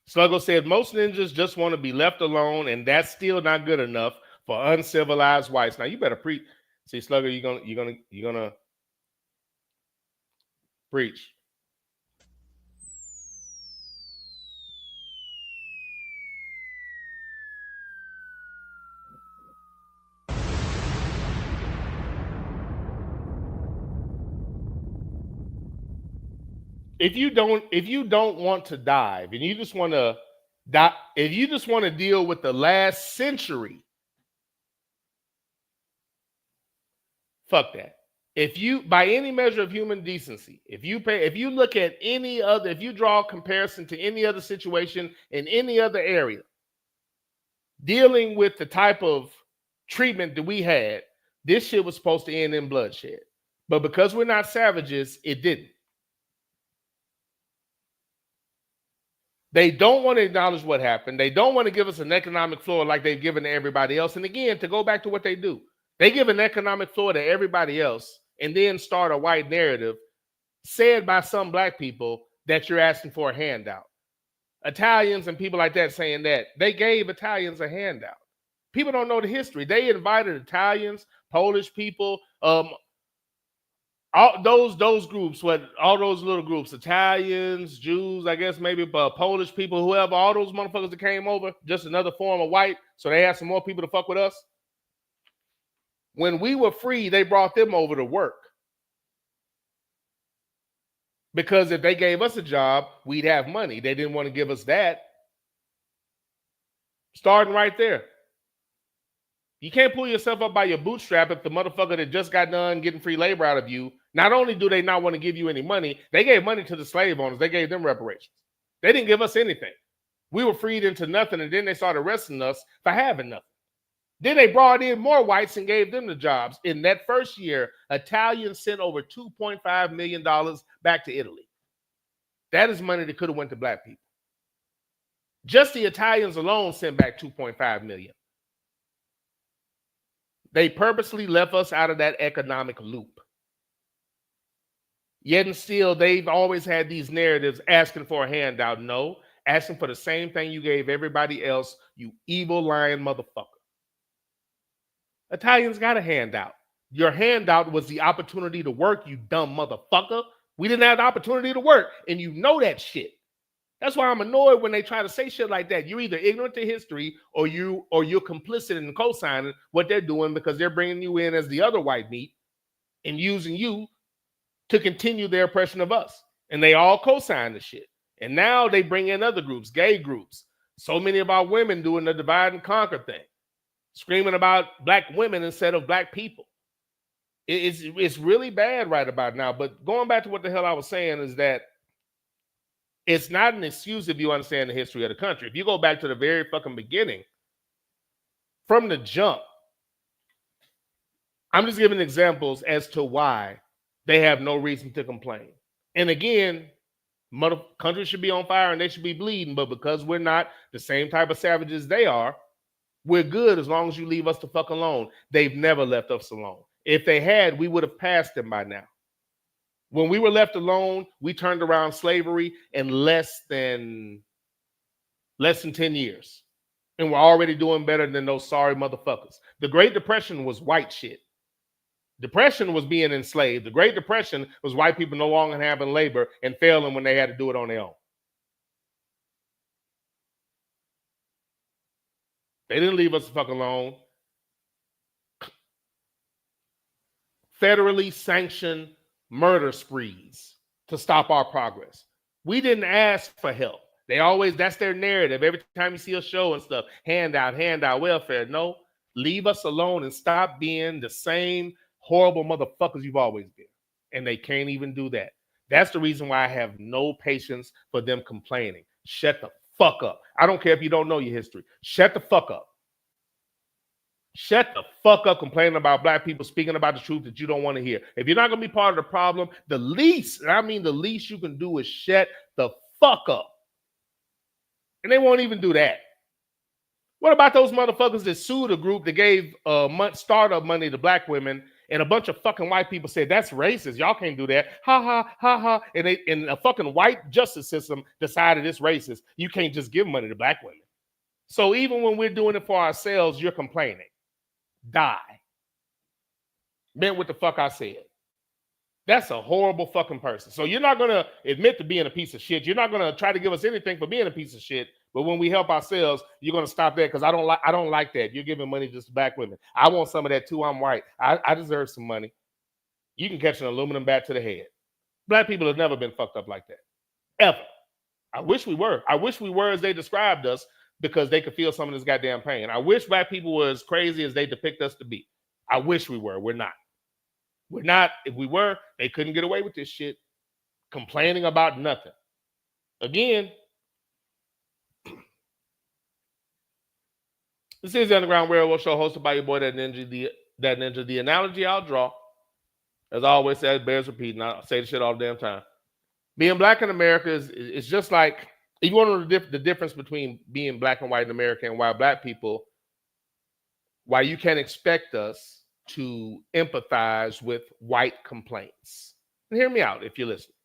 Sluggo said most ninjas just want to be left alone, and that's still not good enough for uncivilized whites. Now you better preach. See, Sluggo, you're gonna preach. if you don't want to dive and you just want to if you just want to deal with the last century, fuck that. If you, by any measure of human decency, if you look at any other, if you draw a comparison to any other situation in any other area, dealing with the type of treatment that we had, this shit was supposed to end in bloodshed. But because we're not savages, it didn't. They don't want to acknowledge what happened. They don't want to give us an economic floor like they've given to everybody else. And again, to go back to what they do, they give an economic floor to everybody else and then start a white narrative said by some black people that you're asking for a handout. Italians and people like that saying that they gave Italians a handout. People don't know the history. They invited Italians, Polish people, all those groups, all those little groups, Italians, Jews, I guess maybe Polish people, whoever, all those motherfuckers that came over, just another form of white, so they had some more people to fuck with us. When we were free, they brought them over to work. Because if they gave us a job, we'd have money. They didn't want to give us that. Starting right there. You can't pull yourself up by your bootstrap if the motherfucker that just got done getting free labor out of you, not only do they not want to give you any money, they gave money to the slave owners. They gave them reparations. They didn't give us anything. We were freed into nothing, and then they started arresting us for having nothing. Then they brought in more whites and gave them the jobs. In that first year, Italians sent over $2.5 million back to Italy. That is money that could have went to black people. Just the Italians alone sent back $2.5 million. They purposely left us out of that economic loop. Yet and still, they've always had these narratives asking for a handout. No, asking for the same thing you gave everybody else, you evil, lying motherfucker. Italians got a handout. Your handout was the opportunity to work, you dumb motherfucker. We didn't have the opportunity to work, and you know that shit. That's why I'm annoyed when they try to say shit like that. You're either ignorant to history or you're complicit in co-signing what they're doing because they're bringing you in as the other white meat and using you to continue their oppression of us. And they all co-sign the shit. And now they bring in other groups, gay groups. So many of our women doing the divide and conquer thing, screaming about black women instead of black people. It's really bad right about now. But going back to what the hell I was saying is that it's not an excuse if you understand the history of the country. If you go back to the very fucking beginning, from the jump, I'm just giving examples as to why they have no reason to complain. And again, mother country should be on fire and they should be bleeding, but because we're not the same type of savages they are, we're good as long as you leave us the fuck alone. They've never left us alone. If they had, we would have passed them by now. When we were left alone, we turned around slavery in less than 10 years. And we're already doing better than those sorry motherfuckers. The Great Depression was white shit. Depression was being enslaved. The Great Depression was white people no longer having labor and failing when they had to do it on their own. They didn't leave us the fuck alone. Federally sanctioned murder sprees to stop our progress. We didn't ask for help. That's their narrative. Every time you see a show and stuff, handout, welfare. No, leave us alone and stop being the same horrible motherfuckers you've always been. And they can't even do that. That's the reason why I have no patience for them complaining. Shut the fuck up. I don't care if you don't know your history. Shut the fuck up. Shut the fuck up complaining about black people speaking about the truth that you don't want to hear. If you're not going to be part of the problem, the least you can do is shut the fuck up. And they won't even do that. What about those motherfuckers that sued a group that gave startup money to black women and a bunch of fucking white people said, that's racist. Y'all can't do that. Ha, ha, ha, ha. And a fucking white justice system decided it's racist. You can't just give money to black women. So even when we're doing it for ourselves, you're complaining. Die. Meant what the fuck I said. That's a horrible fucking person. So you're not going to admit to being a piece of shit. You're not going to try to give us anything for being a piece of shit. But when we help ourselves, you're going to stop that because I don't like that. You're giving money just to black women. I want some of that too. I'm white. I deserve some money. You can catch an aluminum bat to the head. Black people have never been fucked up like that. Ever. I wish we were. I wish we were as they described us because they could feel some of this goddamn pain. I wish black people were as crazy as they depict us to be. I wish we were. We're not. We're not. If we were, they couldn't get away with this shit. Complaining about nothing. Again, this is the Underground Railroad Show hosted by your boy, That Ninja. The analogy I'll draw, as I always say, bears repeating. I say the shit all the damn time. Being black in America is just like, if you want to know the difference between being black and white in America and why black people, why you can't expect us to empathize with white complaints. And hear me out if you're listening.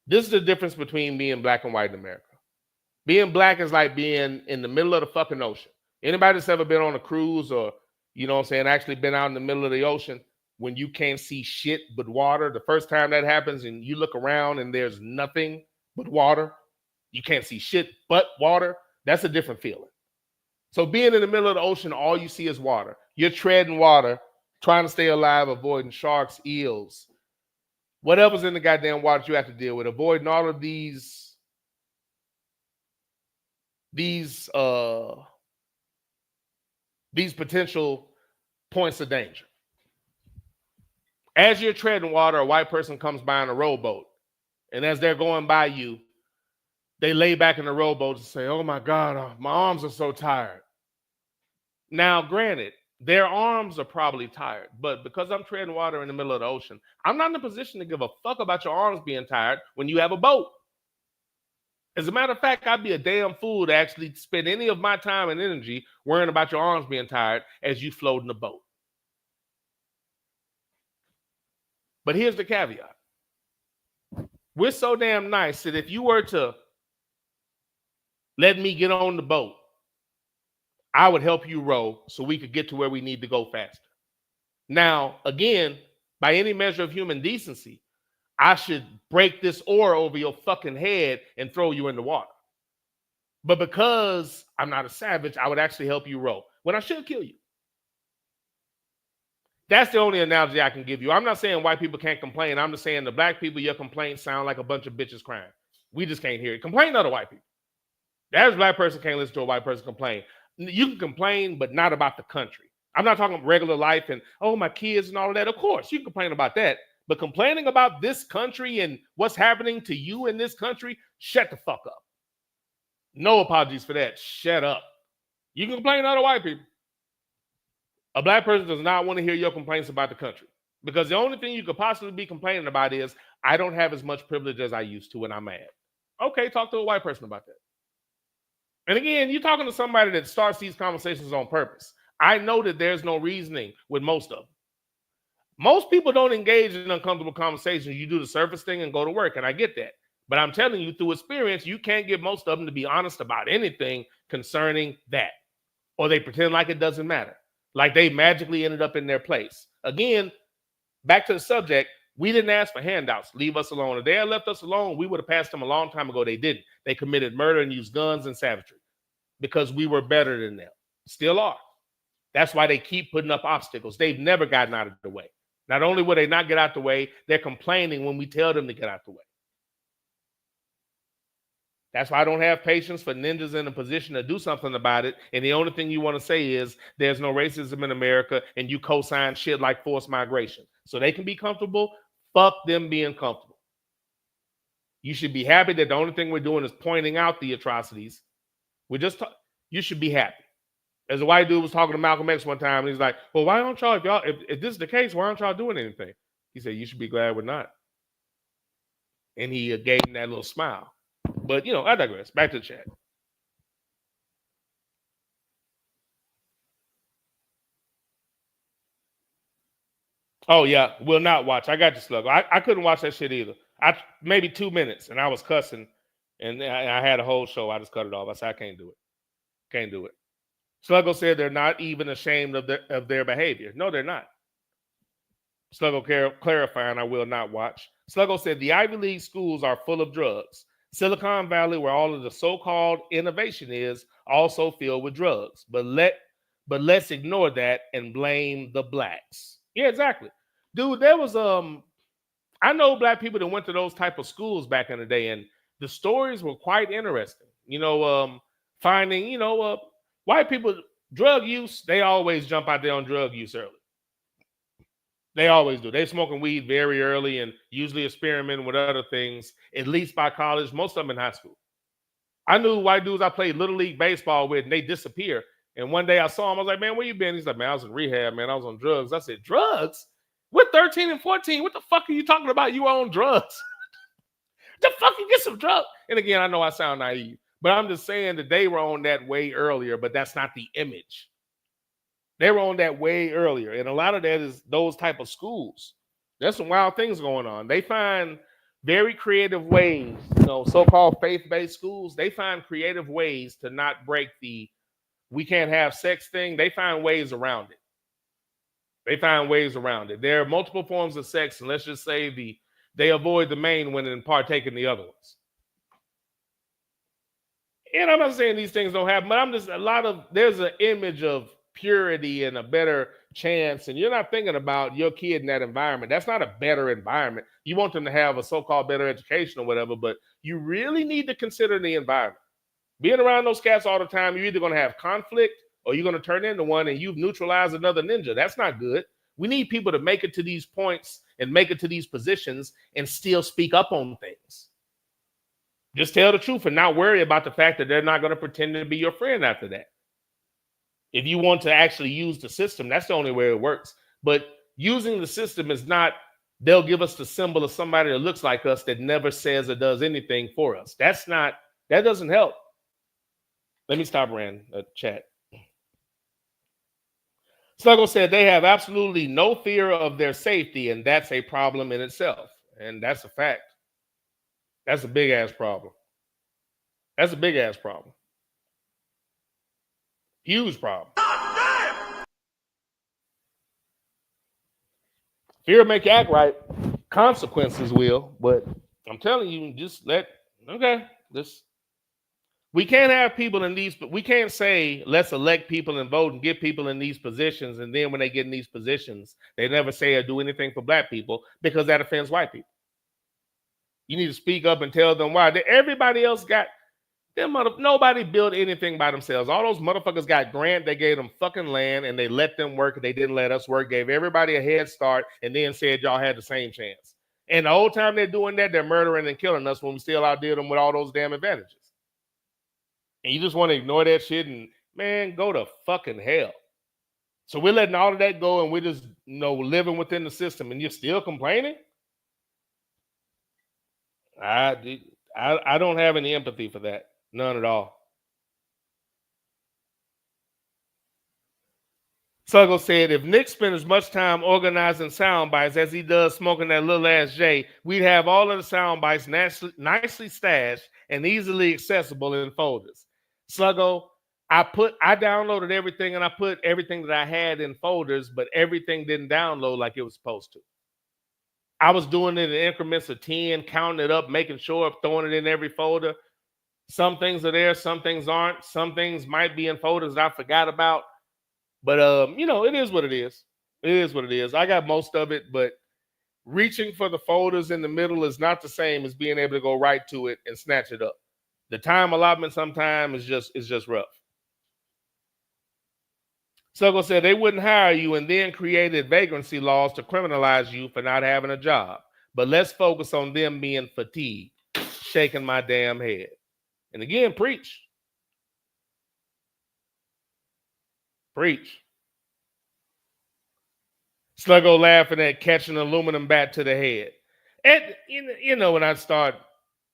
This is the difference between being black and white in America. Being black is like being in the middle of the fucking ocean. Anybody that's ever been on a cruise or, you know what I'm saying, actually been out in the middle of the ocean when you can't see shit but water, the first time that happens and you look around and there's nothing but water, you can't see shit but water, that's a different feeling. So being in the middle of the ocean, all you see is water. You're treading water, trying to stay alive, avoiding sharks, eels, whatever's in the goddamn water you have to deal with, avoiding all of these potential points of danger. As you're treading water, a white person comes by in a rowboat, and as they're going by you, they lay back in the rowboat and say, "Oh my God, my arms are so tired." Now, granted, their arms are probably tired, but because I'm treading water in the middle of the ocean, I'm not in a position to give a fuck about your arms being tired when you have a boat. As a matter of fact, I'd be a damn fool to actually spend any of my time and energy worrying about your arms being tired as you float in the boat. But here's the caveat. We're so damn nice that if you were to let me get on the boat, I would help you row so we could get to where we need to go faster. Now, again, by any measure of human decency, I should break this oar over your fucking head and throw you in the water. But because I'm not a savage, I would actually help you row when I should kill you. That's the only analogy I can give you. I'm not saying white people can't complain. I'm just saying the black people, your complaints sound like a bunch of bitches crying. We just can't hear it. Complain to other white people. The average black person can't listen to a white person complain. You can complain, but not about the country. I'm not talking regular life and, oh, my kids and all of that. Of course, you can complain about that. But complaining about this country and what's happening to you in this country, shut the fuck up. No apologies for that. Shut up. You can complain to other white people. A black person does not want to hear your complaints about the country because the only thing you could possibly be complaining about is, I don't have as much privilege as I used to and I'm mad. Okay, talk to a white person about that. And again, you're talking to somebody that starts these conversations on purpose. I know that there's no reasoning with most of them. Most people don't engage in uncomfortable conversations. You do the surface thing and go to work, and I get that. But I'm telling you, through experience, you can't get most of them to be honest about anything concerning that. Or they pretend like it doesn't matter. Like they magically ended up in their place. Again, back to the subject, we didn't ask for handouts. Leave us alone. If they had left us alone, we would have passed them a long time ago. They didn't. They committed murder and used guns and savagery because we were better than them. Still are. That's why they keep putting up obstacles. They've never gotten out of the way. Not only will they not get out the way, they're complaining when we tell them to get out the way. That's why I don't have patience for ninjas in a position to do something about it. And the only thing you want to say is there's no racism in America and you co-sign shit like forced migration. So they can be comfortable. Fuck them being comfortable. You should be happy that the only thing we're doing is pointing out the atrocities. You should be happy. As a white dude was talking to Malcolm X one time, and he's like, well, why aren't y'all, if this is the case, why aren't y'all doing anything? He said, you should be glad we're not. And he gave him that little smile. But, I digress. Back to the chat. Oh, yeah. Will not watch. I got you, Sluggo. I couldn't watch that shit either. Maybe 2 minutes, and I was cussing, and I had a whole show. I just cut it off. I said, I can't do it. Can't do it. Sluggo said they're not even ashamed of their behavior. No, they're not. Sluggo clarifying, I will not watch. Sluggo said the Ivy League schools are full of drugs. Silicon Valley, where all of the so-called innovation is, also filled with drugs. But let's ignore that and blame the blacks. Yeah, exactly. Dude, there was I know black people that went to those type of schools back in the day, and the stories were quite interesting. Finding, white people, drug use, they always jump out there on drug use early. They always do. They smoking weed very early and usually experimenting with other things, at least by college, most of them in high school. I knew white dudes I played Little League baseball with, and they disappear. And one day I saw him. I was like, man, where you been? He's like, man, I was in rehab, man. I was on drugs. I said, drugs? We're 13 and 14. What the fuck are you talking about? You on drugs? The fuck you get some drugs? And again, I know I sound naive, but I'm just saying that they were on that way earlier, but that's not the image. They were on that way earlier. And a lot of that is those type of schools. There's some wild things going on. They find very creative ways, so-called faith-based schools, they find creative ways to not break the we can't have sex thing. They find ways around it. There are multiple forms of sex, and let's just say they avoid the main one and partake in the other ones. And I'm not saying these things don't happen, but there's an image of purity and a better chance, and you're not thinking about your kid in that environment. That's not a better environment. You want them to have a so-called better education or whatever, but you really need to consider the environment. Being around those cats all the time, you're either going to have conflict or you're going to turn into one and you've neutralized another ninja. That's not good. We need people to make it to these points and make it to these positions and still speak up on things. Just tell the truth and not worry about the fact that they're not going to pretend to be your friend after that. If you want to actually use the system, that's the only way it works. But using the system is not, they'll give us the symbol of somebody that looks like us that never says or does anything for us. That doesn't help. Let me stop reading a chat. Sluggo said they have absolutely no fear of their safety, and that's a problem in itself. And that's a fact. That's a big ass problem. Huge problem. Fear make you act right. Consequences will, but I'm telling you, we can't have people in these, we can't say, let's elect people and vote and get people in these positions. And then when they get in these positions, they never say or do anything for black people because that offends white people. You need to speak up and tell them why. Everybody else got nobody built anything by themselves. All those motherfuckers got grant. They gave them fucking land and they let them work. They didn't let us work. Gave everybody a head start and then said y'all had the same chance. And the whole time they're doing that, they're murdering and killing us when we still outdid them with all those damn advantages. And you just want to ignore that shit and, man, go to fucking hell. So we're letting all of that go and we're just, living within the system and you're still complaining? I don't have any empathy for that. None at all. Sluggo said, if Nick spent as much time organizing sound bites as he does smoking that little ass J, we'd have all of the sound bites nicely stashed and easily accessible in folders. Sluggo, I downloaded everything and I put everything that I had in folders, but everything didn't download like it was supposed to. I was doing it in increments of 10, counting it up, making sure, throwing it in every folder. Some things are there, some things aren't. Some things might be in folders that I forgot about. But, it is what it is. It is what it is. I got most of it, but reaching for the folders in the middle is not the same as being able to go right to it and snatch it up. The time allotment sometimes is just rough. Sluggo said they wouldn't hire you and then created vagrancy laws to criminalize you for not having a job. But let's focus on them being fatigued. Shaking my damn head. And again, preach. Preach. Sluggo laughing at catching an aluminum bat to the head. And when I start,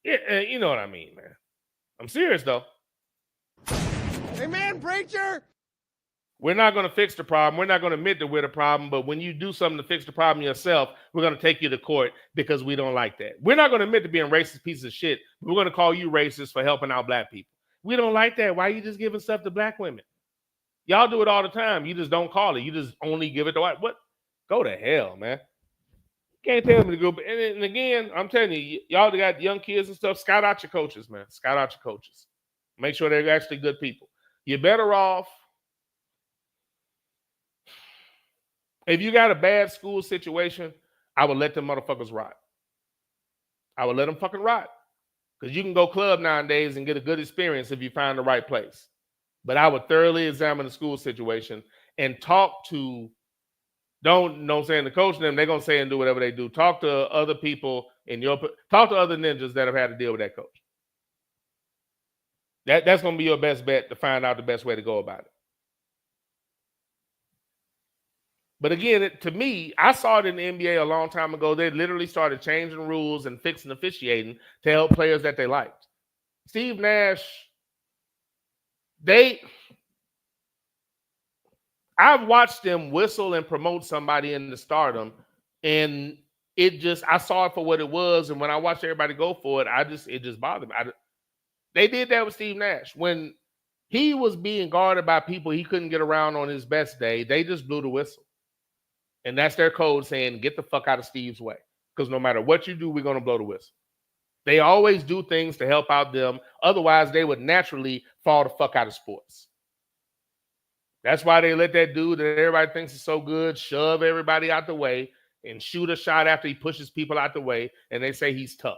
you know what I mean, man. I'm serious, though. Amen, preacher! We're not going to fix the problem. We're not going to admit that we're the problem. But when you do something to fix the problem yourself, we're going to take you to court because we don't like that. We're not going to admit to being racist pieces of shit. We're going to call you racist for helping out black people. We don't like that. Why are you just giving stuff to black women? Y'all do it all the time. You just don't call it. You just only give it to white. What? Go to hell, man. You can't tell me to go. And again, I'm telling you, y'all that got young kids and stuff, scout out your coaches, man. Scout out your coaches. Make sure they're actually good people. You're better off. If you got a bad school situation, I would let them motherfuckers rot. I would let them fucking rot. Because you can go club nowadays and get a good experience if you find the right place. But I would thoroughly examine the school situation and talk to, don't say the coach and them, they're going to say and do whatever they do. Talk to other people talk to other ninjas that have had to deal with that coach. That's going to be your best bet to find out the best way to go about it. But again, to me, I saw it in the NBA a long time ago. They literally started changing rules and fixing officiating to help players that they liked. Steve Nash, I've watched them whistle and promote somebody into stardom, and I saw it for what it was. And when I watched everybody go for it, it just bothered me. They did that with Steve Nash. When he was being guarded by people he couldn't get around on his best day, they just blew the whistle. And that's their code saying, get the fuck out of Steve's way. Because no matter what you do, we're going to blow the whistle. They always do things to help out them. Otherwise, they would naturally fall the fuck out of sports. That's why they let that dude that everybody thinks is so good shove everybody out the way and shoot a shot after he pushes people out the way, and they say he's tough.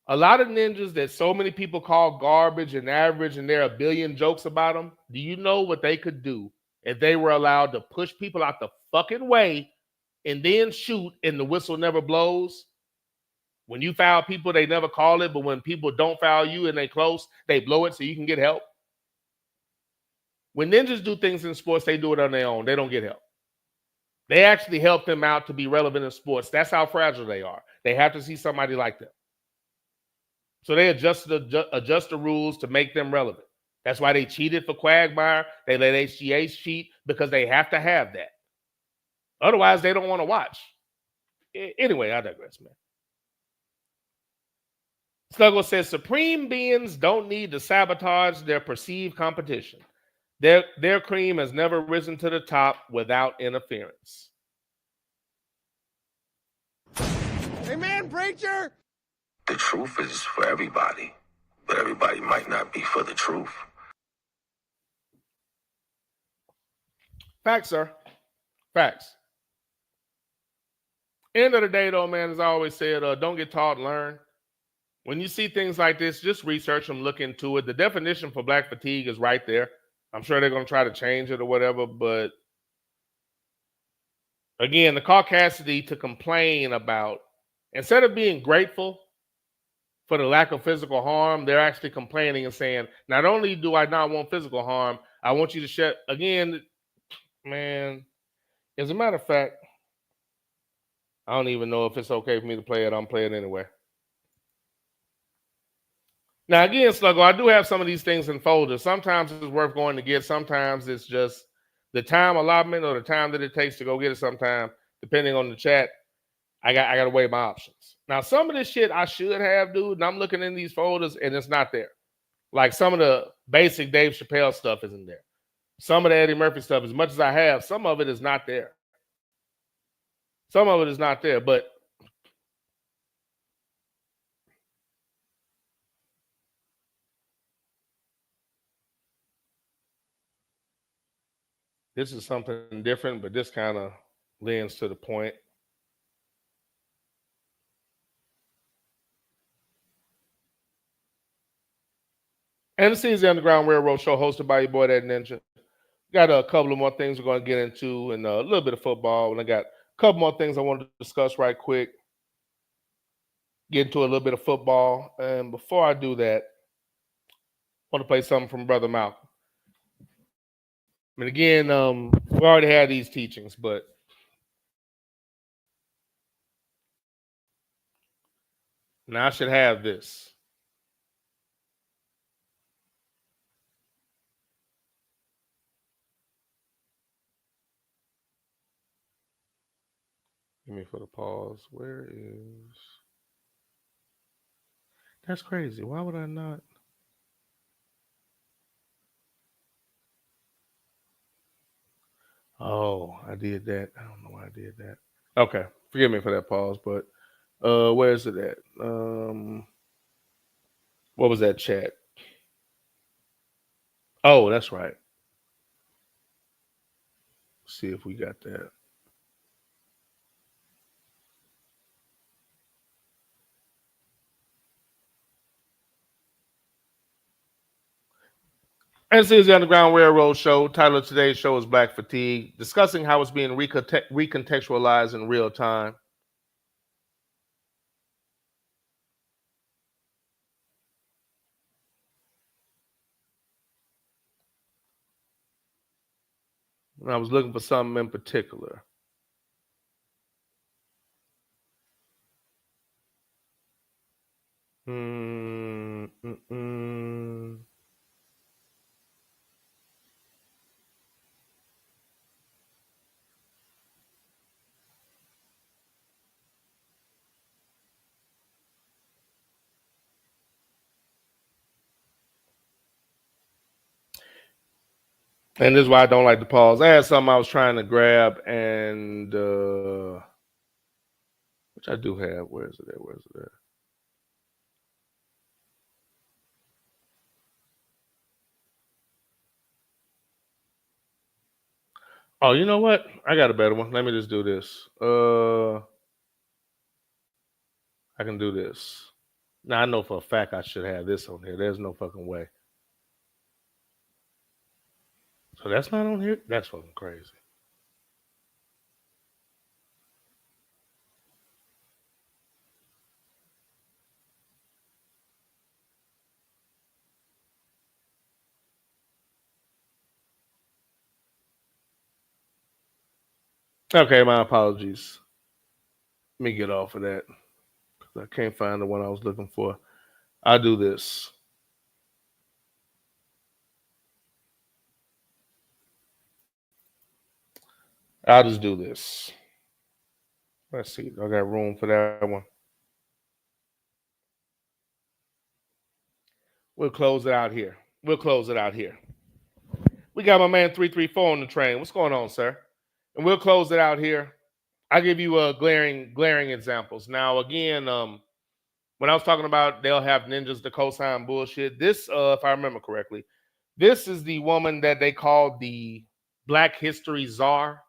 A lot of ninjas that so many people call garbage and average, and there are a billion jokes about them, do you know what they could do if they were allowed to push people out the fucking way and then shoot and the whistle never blows? When you foul people, they never call it, but when people don't foul you and they close, they blow it so you can get help. When ninjas do things in sports, they do it on their own. They don't get help. They actually help them out to be relevant in sports. That's how fragile they are. They have to see somebody like them. So they adjust the rules to make them relevant. That's why they cheated for Quagmire. They let HGH cheat because they have to have that. Otherwise, they don't want to watch. Anyway, I digress, man. Snuggle says, supreme beings don't need to sabotage their perceived competition. Their cream has never risen to the top without interference. Amen, preacher! The truth is for everybody, but everybody might not be for the truth. Facts, sir. Facts. End of the day, though, man, as I always said, don't get taught, learn. When you see things like this, just research them, look into it. The definition for black fatigue is right there. I'm sure they're going to try to change it or whatever, but again, the caucasity to complain about, instead of being grateful for the lack of physical harm, they're actually complaining and saying, not only do I not want physical harm, I want you to shut. Again, man, as a matter of fact, I don't even know if it's okay for me to play it. I'm playing it anyway. Now, again, Sluggo, I do have some of these things in folders. Sometimes it's worth going to get. Sometimes it's just the time allotment or the time that it takes to go get it sometime, depending on the chat. I got to weigh my options. Now, some of this shit I should have, dude, and I'm looking in these folders, and it's not there. Like some of the basic Dave Chappelle stuff isn't there. Some of the Eddie Murphy stuff, as much as I have, some of it is not there. Some of it is not there, but this is something different, but this kind of lends to the point. And this is the Underground Railroad Show hosted by your boy, That Ninja. Got a couple of more things we're going to get into and a little bit of football. And I got a couple more things I wanted to discuss right quick. Get into a little bit of football. And before I do that, I want to play something from Brother Malcolm. I mean, again, we already had these teachings, but now I should have this. Give me for the pause. Where is... That's crazy. Why would I not? Oh, I did that. I don't know why I did that. Okay. Forgive me for that pause, but where is it at? What was that chat? Oh, that's right. Let's see if we got that. And this is the Underground Railroad Show. Title of today's show is Black Fatigue, discussing how it's being recontextualized in real time. And I was looking for something in particular. And this is why I don't like to pause. I had something I was trying to grab, and which I do have. Where is it at? Where is it at? Oh, you know what? I got a better one. Let me just do this. I can do this. Now, I know for a fact I should have this on here. There's no fucking way. So that's not on here? That's fucking crazy. Okay, my apologies. Let me get off of that, because I can't find the one I was looking for. I'll do this. I'll just do this. Let's see. I got room for that one. We'll close it out here. We got my man 334 on the train. What's going on, sir? And we'll close it out here. I'll give you glaring examples. Now, again, when I was talking about they'll have ninjas to co-sign bullshit, this, if I remember correctly, this is the woman that they called the Black History Czar.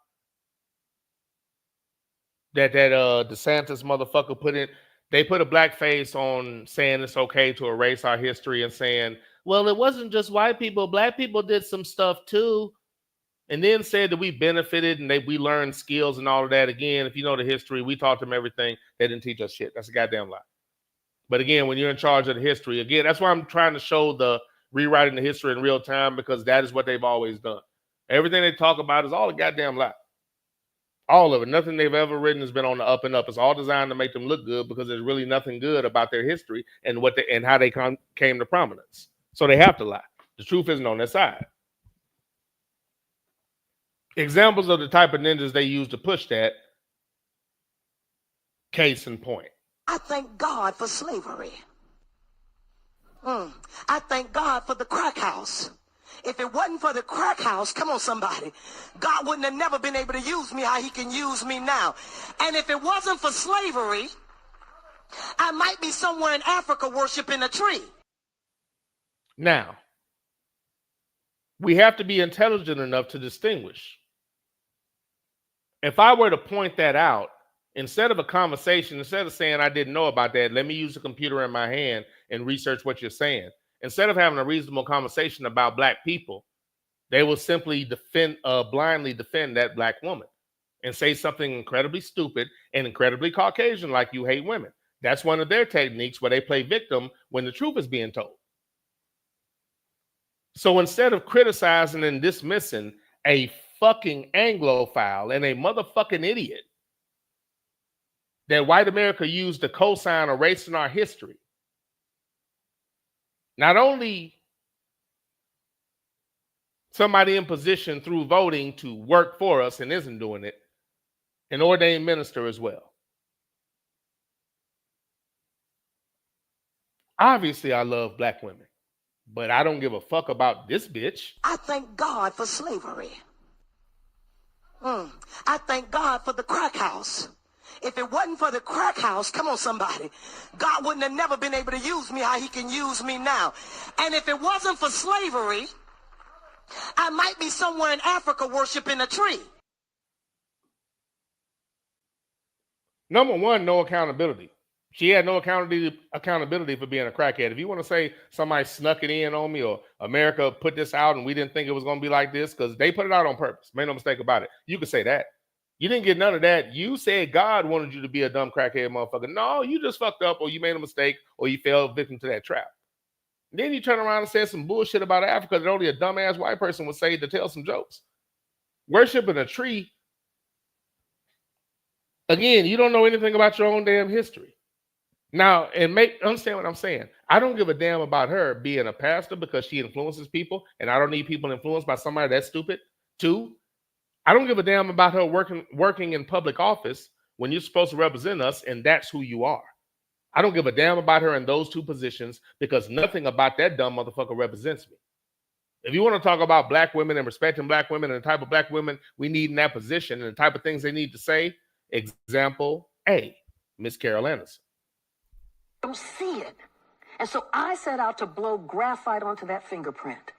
That DeSantis motherfucker put in. They put a black face on saying it's okay to erase our history and saying, well, it wasn't just white people. Black people did some stuff too. And then said that we benefited and we learned skills and all of that. Again, if you know the history, we taught them everything. They didn't teach us shit. That's a goddamn lie. But again, when you're in charge of the history, again, that's why I'm trying to show the rewriting the history in real time, because that is what they've always done. Everything they talk about is all a goddamn lie. All of it. Nothing they've ever written has been on the up and up. It's all designed to make them look good, because there's really nothing good about their history and and how they came to prominence. So they have to lie. The truth isn't on their side. Examples of the type of ninjas they use to push that. Case in point. I thank God for slavery. I thank God for the crack house. If it wasn't for the crack house, come on somebody, God wouldn't have never been able to use me how he can use me now. And if it wasn't for slavery, I might be somewhere in Africa worshiping a tree. Now, we have to be intelligent enough to distinguish. If I were to point that out, instead of a conversation, instead of saying I didn't know about that, let me use the computer in my hand and research what you're saying. Instead of having a reasonable conversation about black people, they will simply blindly defend that black woman and say something incredibly stupid and incredibly Caucasian, like you hate women. That's one of their techniques, where they play victim when the truth is being told. So instead of criticizing and dismissing a fucking Anglophile and a motherfucking idiot that white America used to co-sign erasing our history, not only somebody in position through voting to work for us and isn't doing it, an ordained minister as well. Obviously, I love black women, but I don't give a fuck about this bitch. I thank God for slavery. I thank God for the crack house. If it wasn't for the crack house, come on somebody, God wouldn't have never been able to use me how he can use me now. And if it wasn't for slavery, I might be somewhere in Africa worshiping a tree. Number one, no accountability. She had no accountability for being a crackhead. If you want to say somebody snuck it in on me or America put this out and we didn't think it was going to be like this, because they put it out on purpose. Make no mistake about it. You could say that. You didn't get none of that. You said God wanted you to be a dumb crackhead motherfucker. No, you just fucked up or you made a mistake or you fell victim to that trap. Then you turn around and say some bullshit about Africa that only a dumbass white person would say to tell some jokes. Worshiping a tree. Again, you don't know anything about your own damn history. Now, and understand what I'm saying. I don't give a damn about her being a pastor because she influences people, and I don't need people influenced by somebody that's stupid. 2, I don't give a damn about her working in public office when you're supposed to represent us, and that's who you are. I don't give a damn about her in those 2 positions because nothing about that dumb motherfucker represents me. If you want to talk about black women and respecting black women and the type of black women we need in that position and the type of things they need to say, example A, Miss Carol Anderson. Don't see it. And so I set out to blow graphite onto that fingerprint,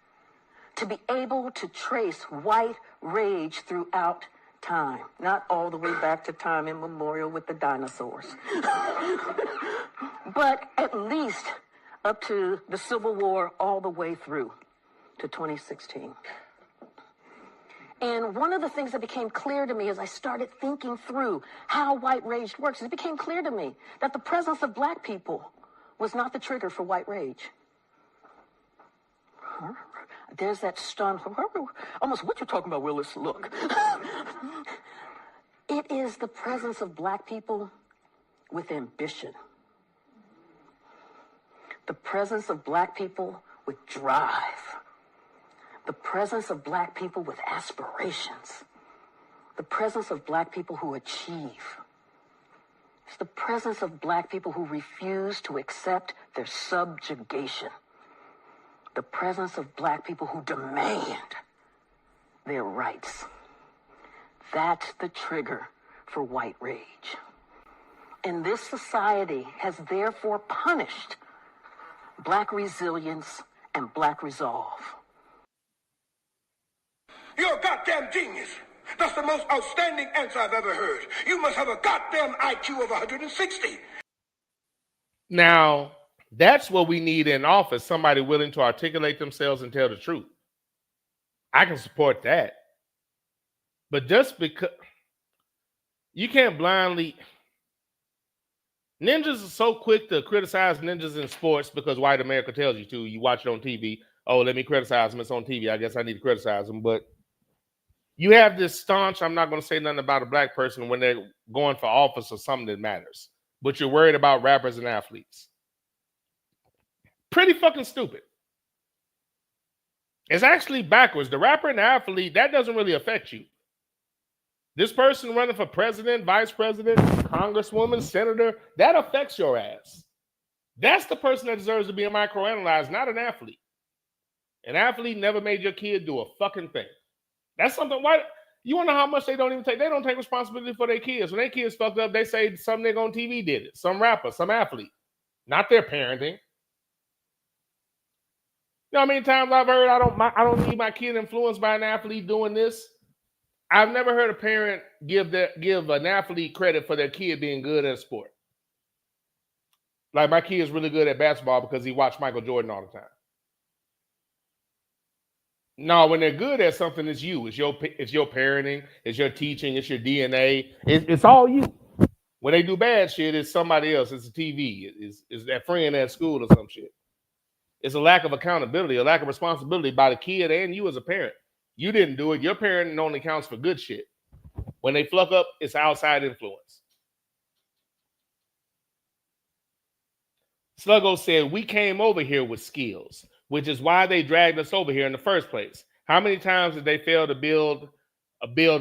to be able to trace white rage throughout time, not all the way back to time immemorial with the dinosaurs, but at least up to the Civil War all the way through to 2016. And one of the things that became clear to me as I started thinking through how white rage works, it became clear to me that the presence of black people was not the trigger for white rage. There's that stunned, almost, what you talking about, Willis? Look. It is the presence of black people with ambition. The presence of black people with drive. The presence of black people with aspirations. The presence of black people who achieve. It's the presence of black people who refuse to accept their subjugation. The presence of black people who demand their rights. That's the trigger for white rage. And this society has therefore punished black resilience and black resolve. You're a goddamn genius. That's the most outstanding answer I've ever heard. You must have a goddamn IQ of 160. Now, that's what we need in office, somebody willing to articulate themselves and tell the truth. I can support that. But just because you can't blindly... Ninjas are so quick to criticize ninjas in sports because white America tells you to. You watch it on TV. Oh, let me criticize them. It's on TV. I guess I need to criticize them. But you have this staunch, I'm not going to say nothing about a black person when they're going for office or something that matters. But you're worried about rappers and athletes. Pretty fucking stupid. It's actually backwards. The rapper and the athlete, that doesn't really affect you. This person running for president, vice president, congresswoman, senator, that affects your ass. That's the person that deserves to be microanalyzed, not an athlete. An athlete never made your kid do a fucking thing. That's something, why, you want to know how much they don't take responsibility for their kids. When their kids fucked up, they say some nigga on TV did it. Some rapper, some athlete. Not their parenting. You know how many times I've heard I don't need my kid influenced by an athlete doing this? I've never heard a parent give an athlete credit for their kid being good at a sport. Like, my kid is really good at basketball because he watched Michael Jordan all the time. No, when they're good at something, it's you. It's your parenting. It's your teaching. It's your DNA. It's all you. When they do bad shit, it's somebody else. It's the TV. It's that friend at school or some shit. It's a lack of accountability, a lack of responsibility by the kid and you as a parent. You didn't do it. Your parenting only counts for good shit. When they fuck up, it's outside influence. Sluggo said, we came over here with skills, which is why they dragged us over here in the first place. How many times did they fail to build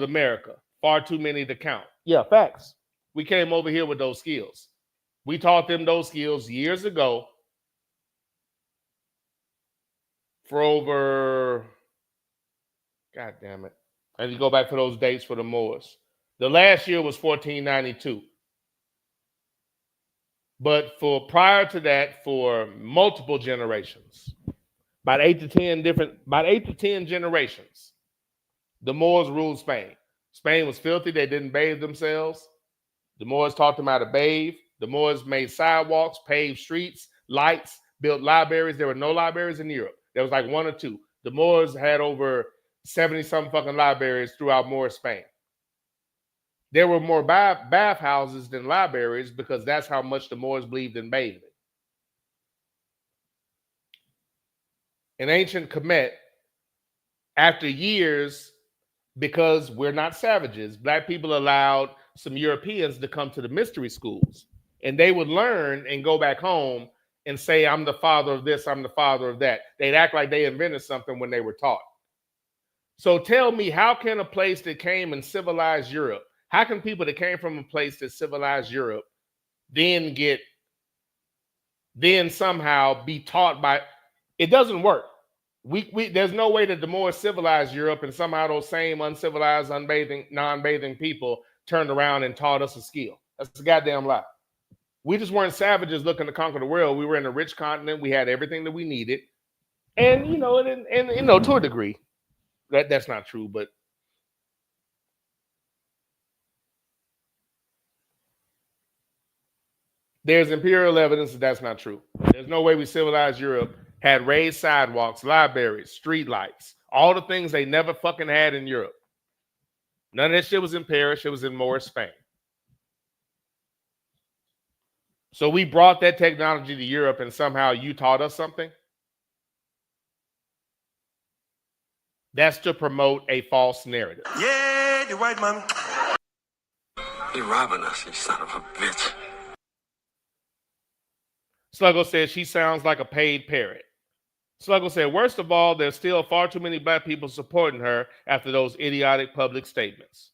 America? Far too many to count. Yeah, facts. We came over here with those skills. We taught them those skills years ago for over, God damn it. I need to go back to those dates for the Moors. The last year was 1492. But for prior to that, for multiple generations, about 8 to 10 generations, the Moors ruled Spain. Spain was filthy. They didn't bathe themselves. The Moors taught them how to bathe. The Moors made sidewalks, paved streets, lights, built libraries. There were no libraries in Europe. There was like one or two. The Moors had over 70-something fucking libraries throughout Moorish Spain. There were more bathhouses than libraries because that's how much the Moors believed in bathing. In ancient Kemet, after years, because we're not savages, black people allowed some Europeans to come to the mystery schools. And they would learn and go back home and say, I'm the father of this, I'm the father of that. They'd act like they invented something when they were taught. So tell me, how can a place that came and civilized Europe, how can people that came from a place that civilized Europe then somehow be taught by, it doesn't work. There's no way that the more civilized Europe and somehow those same uncivilized, non-bathing people turned around and taught us a skill. That's a goddamn lie. We just weren't savages looking to conquer the world. We were in a rich continent. We had everything that we needed. And, to a degree, that's not true, but there's empirical evidence that that's not true. There's no way we civilized Europe had raised sidewalks, libraries, street lights, all the things they never fucking had in Europe. None of that shit was in Paris. It was in Moorish Spain. So we brought that technology to Europe and somehow you taught us something? That's to promote a false narrative. Yeah, the white man. He robbing us, you son of a bitch. Sluggo says she sounds like a paid parrot. Sluggo said, worst of all, there's still far too many black people supporting her after those idiotic public statements.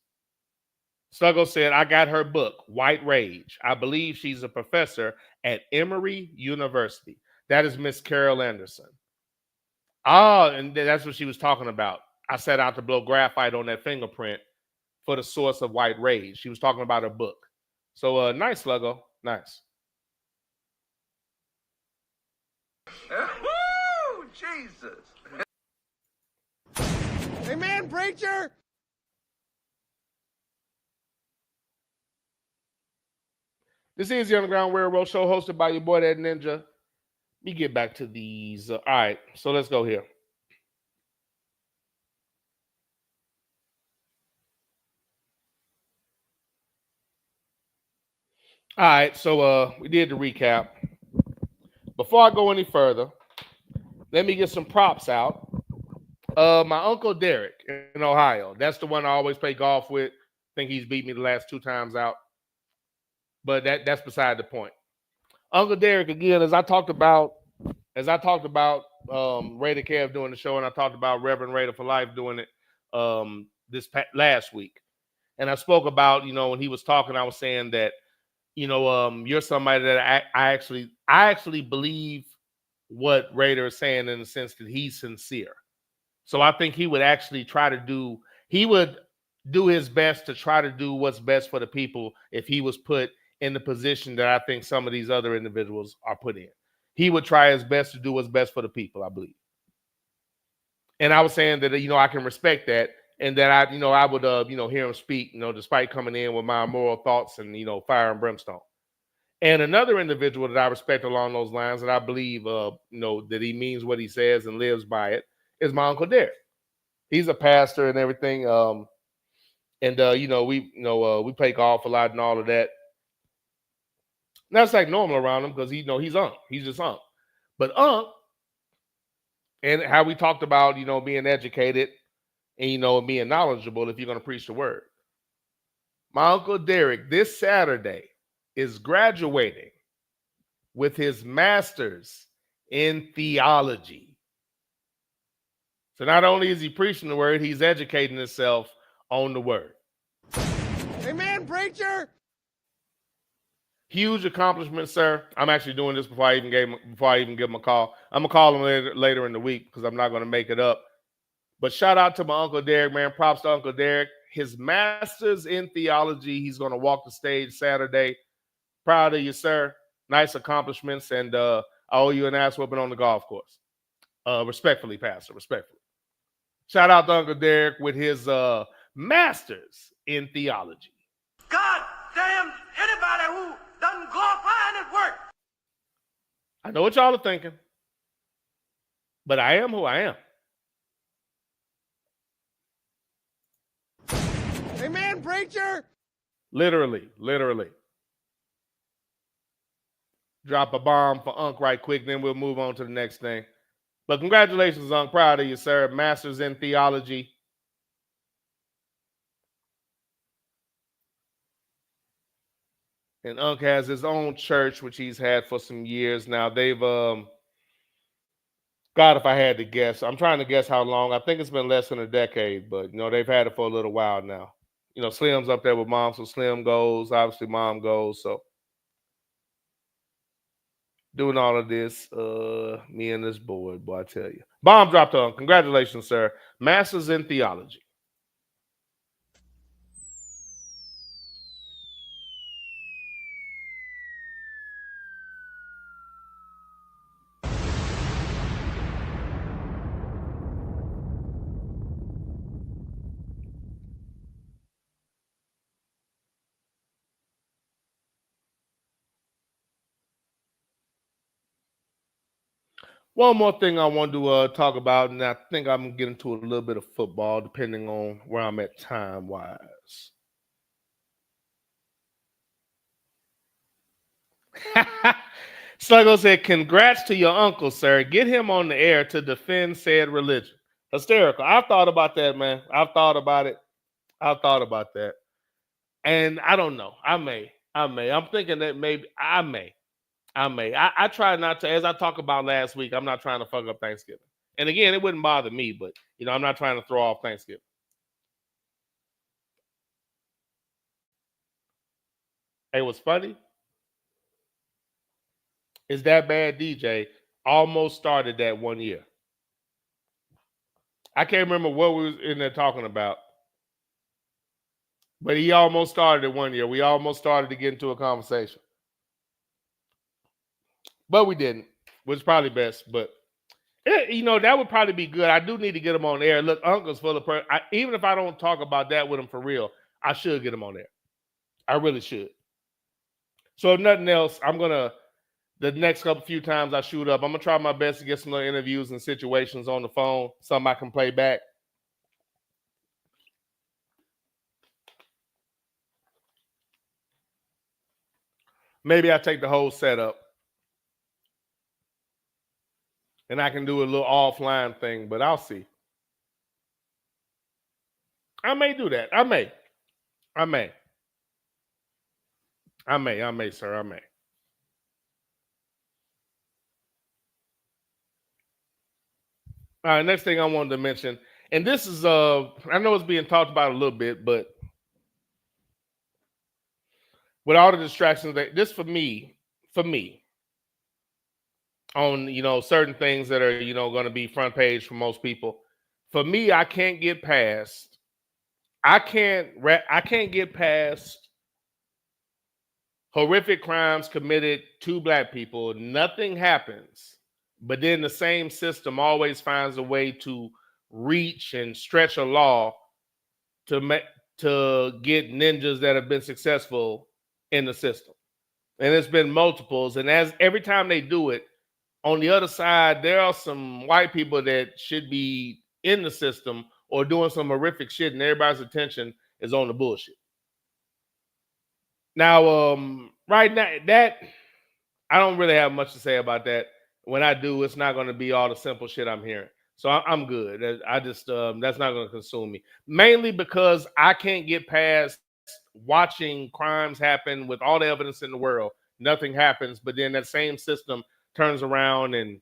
Sluggo said, I got her book, White Rage. I believe she's a professor at Emory University. That is Miss Carol Anderson. And that's what she was talking about. I set out to blow graphite on that fingerprint for the source of White Rage. She was talking about her book. So nice, Sluggo. Nice. Woo! Jesus. Amen, preacher. This is the Underground Railroad Show hosted by your boy, that Ninja. Let me get back to these. All right, so let's go here. All right, so we did the recap. Before I go any further, let me get some props out. My Uncle Derek in Ohio. That's the one I always play golf with. I think he's beat me the last 2 times out. But that's beside the point. Uncle Derek, again, as I talked about Raider Kev doing the show, and I talked about Reverend Raider for Life doing it last week. And I spoke about, when he was talking, I was saying that, you're somebody that I actually believe what Raider is saying in the sense that he's sincere. So I think he would actually do his best to try to do what's best for the people if he was put in the position that I think some of these other individuals are put in. He would try his best to do what's best for the people, I believe. And I was saying that, I can respect that. And that I would, hear him speak, despite coming in with my moral thoughts and, fire and brimstone. And another individual that I respect along those lines, that I believe, that he means what he says and lives by it, is my Uncle Derek. He's a pastor and everything. We play golf a lot and all of that. And that's like normal around him because he's Unc. He's just Unc. But Unc, and how we talked about, being educated and, being knowledgeable if you're going to preach the word. My Uncle Derek, this Saturday, is graduating with his master's in theology. So not only is he preaching the word, he's educating himself on the word. Amen, preacher. Huge accomplishment, sir. I'm actually doing this before I even give him a call. I'm gonna call him later in the week because I'm not gonna make it up. But shout out to my Uncle Derek, man. Props to Uncle Derek. His master's in theology. He's gonna walk the stage Saturday. Proud of you, sir. Nice accomplishments, and I owe you an ass whooping on the golf course. Respectfully, Pastor. Respectfully. Shout out to Uncle Derek with his master's in theology. God damn anybody who doesn't and glorifying His work. I know what y'all are thinking, but I am who I am. Amen, preacher. Literally. Drop a bomb for Unc right quick, then we'll move on to the next thing. But congratulations, Unc. Proud of you, sir. Masters in theology. And Unc has his own church, which he's had for some years now. They've, God, if I had to guess, I'm trying to guess how long. I think it's been less than a decade, but, they've had it for a little while now. Slim's up there with Mom, so Slim goes. Obviously, Mom goes, so. Doing all of this, me and this boy, I tell you. Bomb dropped on. Congratulations, sir. Masters in theology. One more thing I want to talk about, and I think I'm going to get into a little bit of football, depending on where I'm at time-wise. Sluggo said, congrats to your uncle, sir. Get him on the air to defend said religion. Hysterical. I've thought about that, man. I've thought about it. I've thought about that. And I don't know. I may. I'm thinking that maybe I may. I try not to, as I talked about last week, I'm not trying to fuck up Thanksgiving. And again, it wouldn't bother me, but, I'm not trying to throw off Thanksgiving. Hey, what's funny is that bad DJ almost started that one year. I can't remember what we was in there talking about, but he almost started it one year. We almost started to get into a conversation. But we didn't, which is probably best. But, that would probably be good. I do need to get him on air. Look, Uncle's full of even if I don't talk about that with him for real, I should get him on air. I really should. So if nothing else, I'm going to, the next few times I shoot up, I'm going to try my best to get some little interviews and situations on the phone, something I can play back. Maybe I take the whole setup and I can do a little offline thing, but I'll see. I may do that. I may, sir. I may. All right, next thing I wanted to mention, and this is, I know it's being talked about a little bit, but with all the distractions, this for me, on, certain things that are, going to be front page for most people. For me, I can't get past horrific crimes committed to Black people. Nothing happens, but then the same system always finds a way to reach and stretch a law to get ninjas that have been successful in the system. And it's been multiples. And every time they do it, on the other side, there are some white people that should be in the system or doing some horrific shit, and everybody's attention is on the bullshit. Now, right now, that I don't really have much to say about that. When I do, it's not going to be all the simple shit I'm hearing. So I'm good. I just that's not going to consume me. Mainly because I can't get past watching crimes happen with all the evidence in the world. Nothing happens, but then that same system turns around and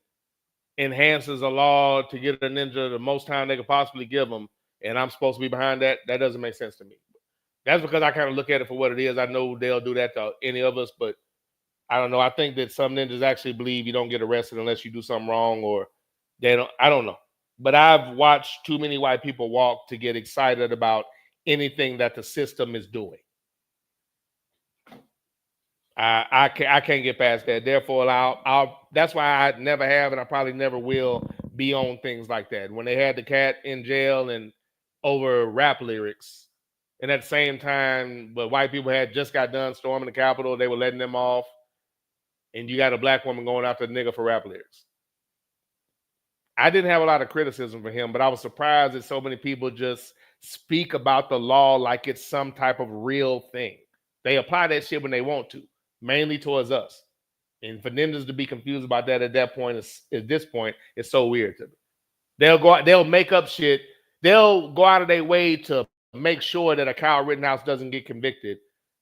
enhances a law to get a ninja the most time they could possibly give them, and I'm supposed to be behind that. That doesn't make sense to me. That's because I kind of look at it for what it is. I know they'll do that to any of us, but I don't know. I think that some ninjas actually believe you don't get arrested unless you do something wrong, or they don't. I don't know. But I've watched too many white people walk to get excited about anything that the system is doing. I can't get past that. Therefore, that's why I never have, and I probably never will be on things like that. When they had the cat in jail and over rap lyrics, And at the same time, but white people had just got done storming the Capitol. They were letting them off. And you got a black woman going after a nigga for rap lyrics. I didn't have a lot of criticism for him, but I was surprised that so many people just speak about the law like it's some type of real thing. They apply that shit when they want to, mainly towards us. And for them just to be confused about that at that point, at this point, it's so weird to me. They'll make up shit. They'll go out of their way to make sure that a Kyle Rittenhouse doesn't get convicted,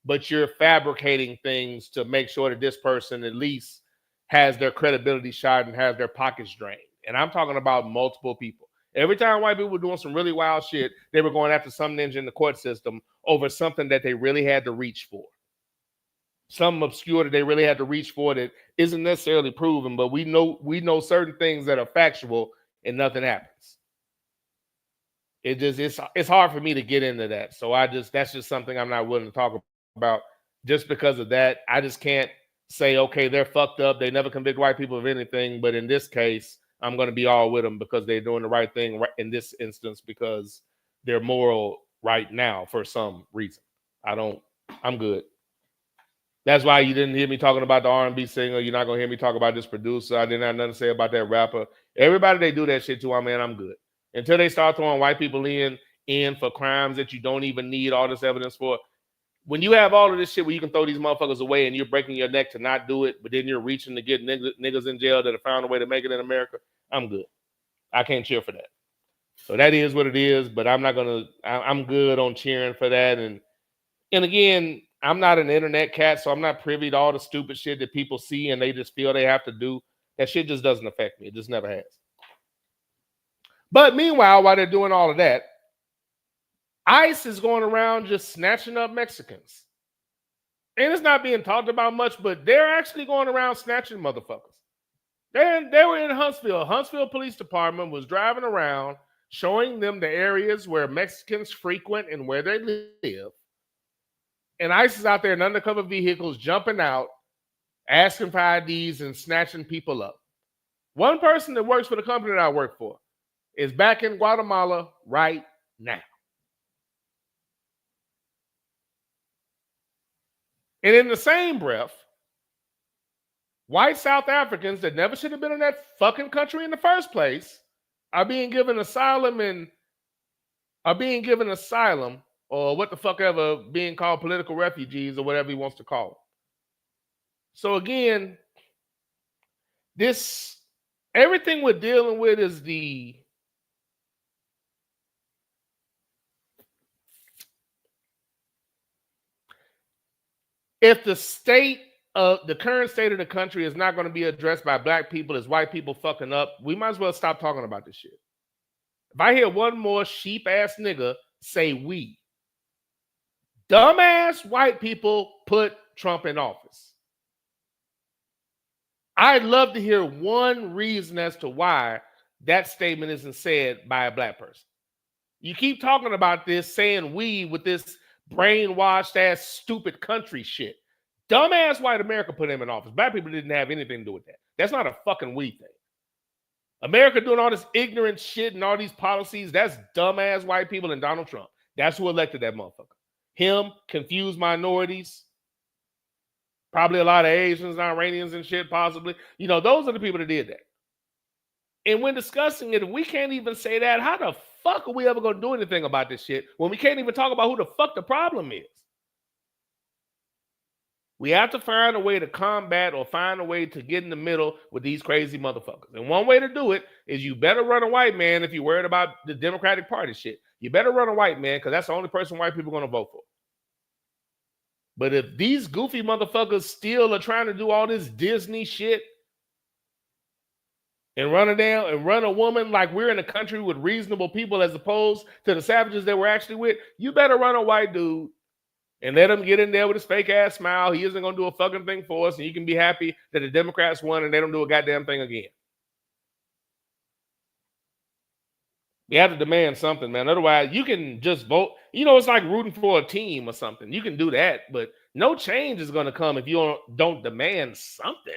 but you're fabricating things to make sure that this person at least has their credibility shot and has their pockets drained. And I'm talking about multiple people. Every time white people were doing some really wild shit, they were going after some ninja in the court system over something that they really had to reach for. Something obscure that they really had to reach for that isn't necessarily proven, but we know certain things that are factual and nothing happens. It's hard for me to get into that. So that's just something I'm not willing to talk about just because of that. I just can't say, okay, they're fucked up. They never convict white people of anything. But in this case, I'm going to be all with them because they're doing the right thing in this instance because they're moral right now for some reason. I'm good. That's why you didn't hear me talking about the R&B singer. You're not going to hear me talk about this producer. I didn't have nothing to say about that rapper. Everybody they do that shit to, I'm good. Until they start throwing white people in for crimes that you don't even need all this evidence for. When you have all of this shit where you can throw these motherfuckers away and you're breaking your neck to not do it, but then you're reaching to get niggas in jail that have found a way to make it in America, I'm good. I can't cheer for that. So that is what it is, but I'm good on cheering for that. And again, I'm not an internet cat, so I'm not privy to all the stupid shit that people see and they just feel they have to do. That shit just doesn't affect me. It just never has. But meanwhile, while they're doing all of that, ICE is going around just snatching up Mexicans. And it's not being talked about much, but they're actually going around snatching motherfuckers. They were in Huntsville. Huntsville Police Department was driving around, showing them the areas where Mexicans frequent and where they live. And ICE is out there in undercover vehicles jumping out, asking for IDs and snatching people up. One person that works for the company that I work for is back in Guatemala right now. And in the same breath, white South Africans that never should have been in that fucking country in the first place are being given asylum or what the fuck ever, being called political refugees or whatever he wants to call them. So again, everything we're dealing with is if the current state of the country is not going to be addressed by black people as white people fucking up, we might as well stop talking about this shit. If I hear one more sheep ass nigga say we, dumbass white people put Trump in office. I'd love to hear one reason as to why that statement isn't said by a black person. You keep talking about this, saying we with this brainwashed ass stupid country shit. Dumbass white America put him in office. Black people didn't have anything to do with that. That's not a fucking we thing. America doing all this ignorant shit and all these policies, that's dumbass white people and Donald Trump. That's who elected that motherfucker. Him, confused minorities, probably a lot of Asians, Iranians and shit, possibly. Those are the people that did that. And when discussing it, if we can't even say that, how the fuck are we ever going to do anything about this shit when we can't even talk about who the fuck the problem is? We have to find a way to combat or find a way to get in the middle with these crazy motherfuckers. And one way to do it is you better run a white man if you're worried about the Democratic Party shit. You better run a white man because that's the only person white people are going to vote for. But if these goofy motherfuckers still are trying to do all this Disney shit and run a woman like we're in a country with reasonable people as opposed to the savages that we're actually with, you better run a white dude and let him get in there with his fake ass smile. He isn't going to do a fucking thing for us, and you can be happy that the Democrats won and they don't do a goddamn thing again. You have to demand something, man. Otherwise, you can just vote. It's like rooting for a team or something. You can do that, but no change is going to come if you don't demand something.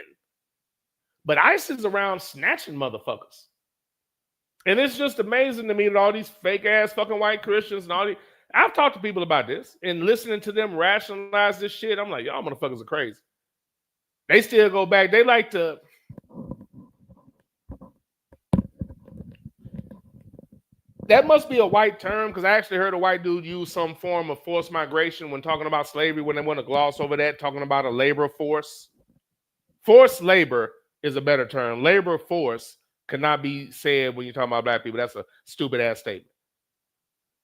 But ICE is around snatching motherfuckers. And it's just amazing to me that all these fake ass fucking white Christians and all these, I've talked to people about this and listening to them rationalize this shit. I'm like, y'all motherfuckers are crazy. They still go back. They like to. That must be a white term because I actually heard a white dude use some form of forced migration when talking about slavery when they want to gloss over that, talking about a labor force. Forced labor is a better term. Labor force cannot be said when you're talking about black people. That's a stupid ass statement.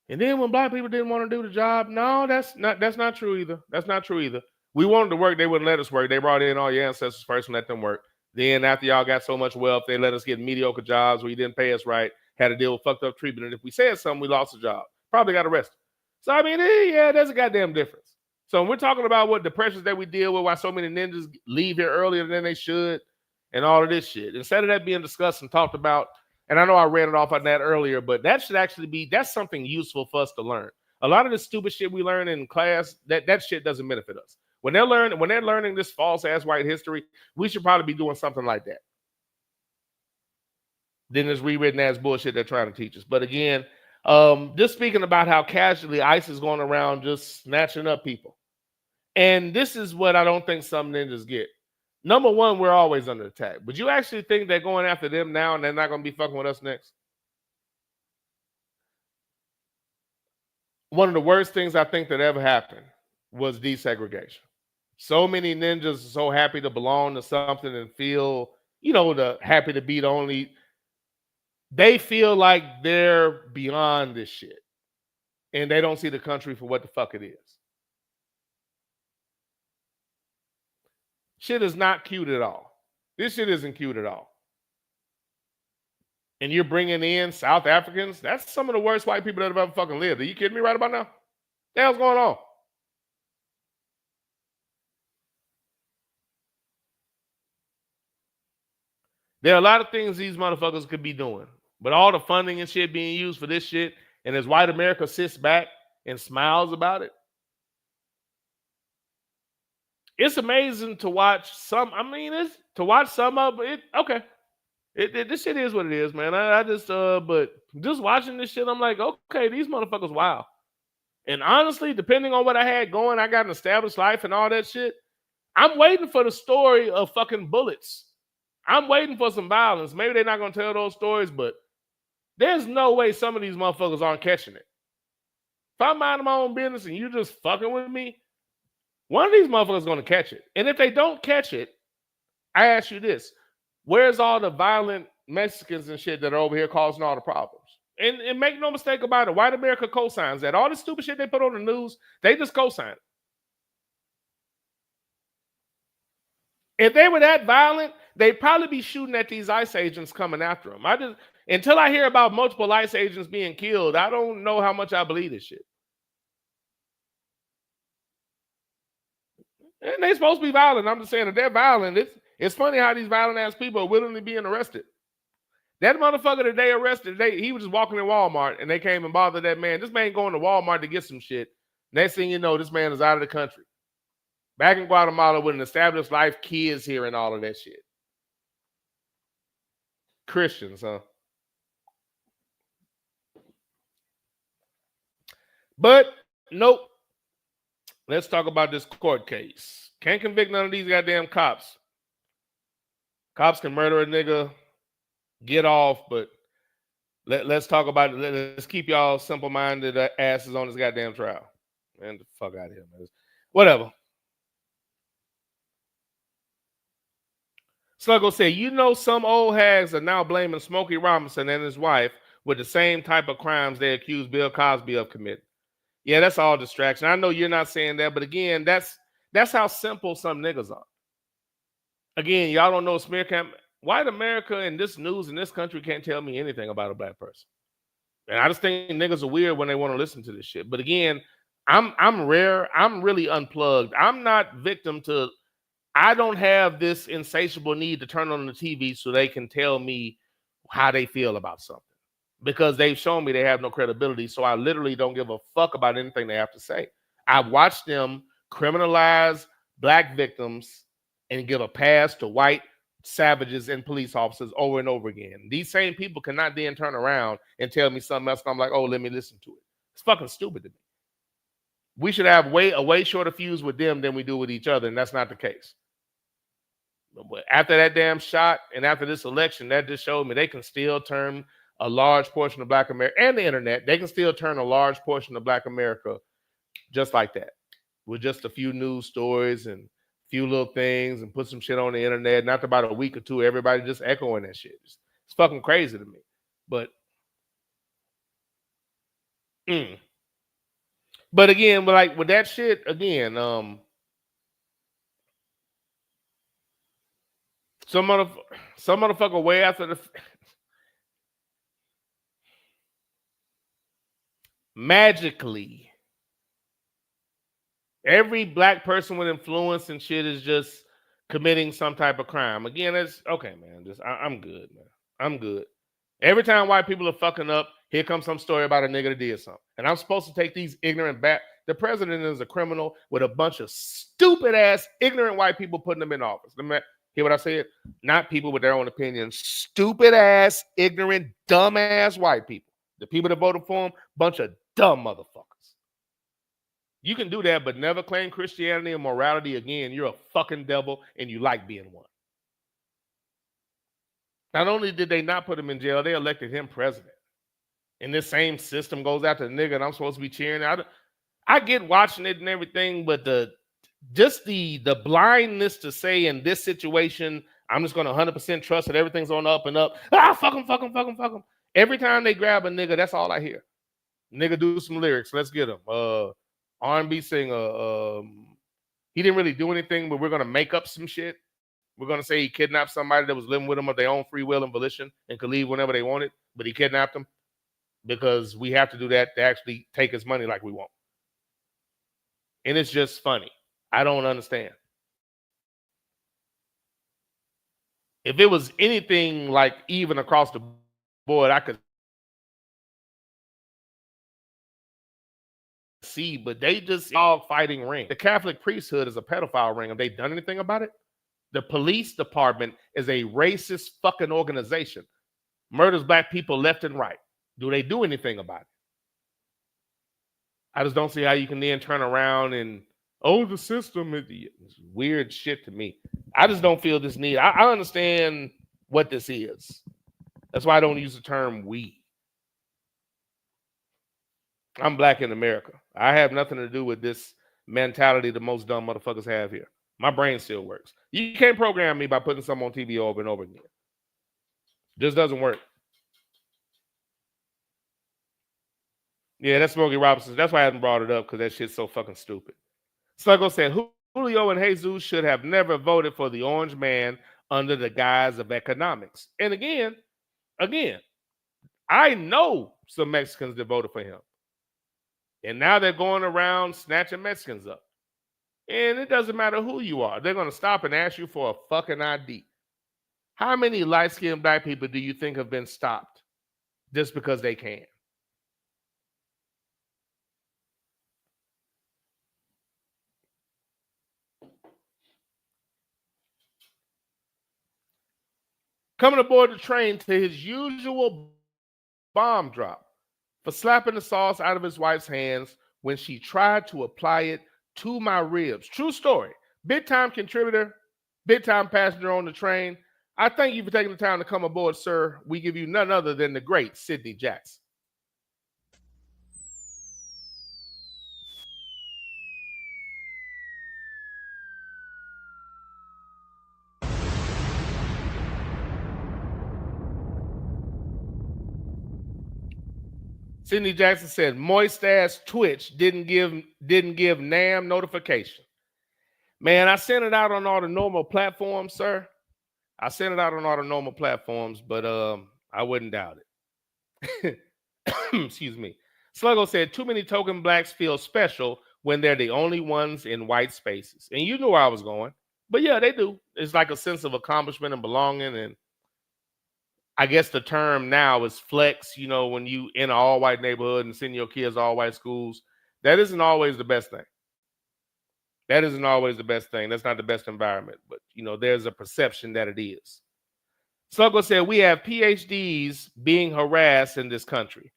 And then when black people didn't want to do the job, no, that's not true either. That's not true either. We wanted to work, they wouldn't let us work. They brought in all your ancestors first and let them work. Then after y'all got so much wealth, they let us get mediocre jobs where you didn't pay us right, had to deal with fucked up treatment. And if we said something, we lost a job. Probably got arrested. So I mean, yeah, there's a goddamn difference. So when we're talking about what the pressures that we deal with, why so many ninjas leave here earlier than they should, and all of this shit, instead of that being discussed and talked about, and I know I read it off on that earlier, but that should actually be, that's something useful for us to learn. A lot of the stupid shit we learn in class, that shit doesn't benefit us. When they're learning this false ass white history, we should probably be doing something like that. Then this rewritten ass bullshit they're trying to teach us. But again, just speaking about how casually ICE is going around just snatching up people. And this is what I don't think some ninjas get. Number one, we're always under attack. But you actually think they're going after them now and they're not going to be fucking with us next? One of the worst things I think that ever happened was desegregation. So many ninjas are so happy to belong to something and feel, happy to be the only. They feel like they're beyond this shit. And they don't see the country for what the fuck it is. Shit is not cute at all. This shit isn't cute at all. And you're bringing in South Africans? That's some of the worst white people that have ever fucking lived. Are you kidding me right about now? What the hell's going on? There are a lot of things these motherfuckers could be doing. But all the funding and shit being used for this shit, and as white America sits back and smiles about it, it's amazing to watch some. I mean, it's to watch some of it. Okay. This shit is what it is, man. I just but just watching this shit, I'm like, okay, these motherfuckers wild. And honestly, depending on what I had going, I got an established life and all that shit. I'm waiting for the story of fucking bullets. I'm waiting for some violence. Maybe they're not gonna tell those stories, but there's no way some of these motherfuckers aren't catching it. If I'm minding my own business and you just fucking with me, one of these motherfuckers is gonna catch it. And if they don't catch it, I ask you this. Where's all the violent Mexicans and shit that are over here causing all the problems? And make no mistake about it, white America co-signs that. All the stupid shit they put on the news, they just co-sign it. If they were that violent, they'd probably be shooting at these ICE agents coming after them. Until I hear about multiple ICE agents being killed, I don't know how much I believe this shit. And they're supposed to be violent. I'm just saying, if they're violent, it's funny how these violent ass people are willingly being arrested. That motherfucker that they arrested, he was just walking in Walmart and they came and bothered that man. This man going to Walmart to get some shit. Next thing you know, this man is out of the country. Back in Guatemala with an established life, kids here and all of that shit. Christians, huh? But nope. Let's talk about this court case. Can't convict none of these goddamn cops. Cops can murder a nigga, get off, but let's talk about it. Let's keep y'all simple-minded asses on this goddamn trial. Man, the fuck out of here, man. Whatever. Sluggo said, some old hags are now blaming Smokey Robinson and his wife with the same type of crimes they accused Bill Cosby of committing. Yeah, that's all distraction. I know you're not saying that, but again, that's how simple some niggas are. Again, y'all don't know smear campaign. White America and this news in this country can't tell me anything about a black person. And I just think niggas are weird when they want to listen to this shit. But again, I'm rare. I'm really unplugged. I'm not victim to. I don't have this insatiable need to turn on the TV so they can tell me how they feel about something. Because they've shown me they have no credibility. So I literally don't give a fuck about anything they have to say. I've watched them criminalize black victims and give a pass to white savages and police officers over and over again. These same people cannot then turn around and tell me something else. I'm like, oh, let me listen to it. It's fucking stupid to me. We should have a way shorter fuse with them than we do with each other, and that's not the case. But after that damn shot and after this election, that just showed me they can still turn a large portion of Black America and the internet. They can still turn a large portion of Black America just like that, with just a few news stories and a few little things and put some shit on the internet. Not about a week or two, everybody just echoing that shit. It's fucking crazy to me. But again, like with that shit, again, some motherfucker way after the magically every Black person with influence and shit is just committing some type of crime. Again, it's okay, man. I'm good, man. I'm good. Every time white people are fucking up, here comes some story about a nigga that did something. And I'm supposed to take these ignorant back. The president is a criminal with a bunch of stupid ass, ignorant white people putting him in office. Hear what I said? Not people with their own opinions. Stupid ass, ignorant, dumb ass white people. The people that voted for him, bunch of dumb motherfuckers. You can do that, but never claim Christianity and morality again. You're a fucking devil and you like being one. Not only did they not put him in jail, they elected him president. And this same system goes after the nigga and I'm supposed to be cheering. I get watching it and everything, but the blindness to say in this situation, I'm just going to 100% trust that everything's on the up and up. Fuck him, fuck him, fuck him, fuck him. Every time they grab a nigga, that's all I hear. Nigga do some lyrics. Let's get him. R&B singer. He didn't really do anything, but we're going to make up some shit. We're going to say he kidnapped somebody that was living with him of their own free will and volition and could leave whenever they wanted, but he kidnapped them because we have to do that to actually take his money like we want. And it's just funny. I don't understand. If it was anything like even across the board, I could see, but they just all fighting ring. The Catholic priesthood is a pedophile ring. Have they done anything about it? The police department is a racist fucking organization. Murders Black people left and right. Do they do anything about it? I just don't see how you can then turn around and, the system is weird shit to me. I just don't feel this need. I understand what this is. That's why I don't use the term we. I'm Black in America. I have nothing to do with this mentality the most dumb motherfuckers have here. My brain still works. You can't program me by putting something on TV over and over again. Just doesn't work. Yeah, that's Smokey Robinson. That's why I haven't brought it up, because that shit's so fucking stupid. Sluggo said, Julio and Jesus should have never voted for the orange man under the guise of economics. And again, I know some Mexicans that voted for him. And now they're going around snatching Mexicans up. And it doesn't matter who you are. They're going to stop and ask you for a fucking ID. How many light-skinned Black people do you think have been stopped just because they can? Coming aboard the train to his usual bomb drop for slapping the sauce out of his wife's hands when she tried to apply it to my ribs. True story. Big time contributor, big time passenger on the train. I thank you for taking the time to come aboard, sir. We give you none other than the great Sidney Jackson. Sidney Jackson said, moist ass Twitch didn't give NAM notification. Man, I sent it out on all the normal platforms, sir. I sent it out on all the normal platforms, but I wouldn't doubt it. Excuse me. Sluggo said, too many token Blacks feel special when they're the only ones in white spaces. And you knew where I was going. But yeah, they do. It's like a sense of accomplishment and belonging. And I guess the term now is flex, when you in an all-white neighborhood and send your kids to all-white schools. That isn't always the best thing. That isn't always the best thing. That's not the best environment. But, there's a perception that it is. Sluggo said, we have PhDs being harassed in this country.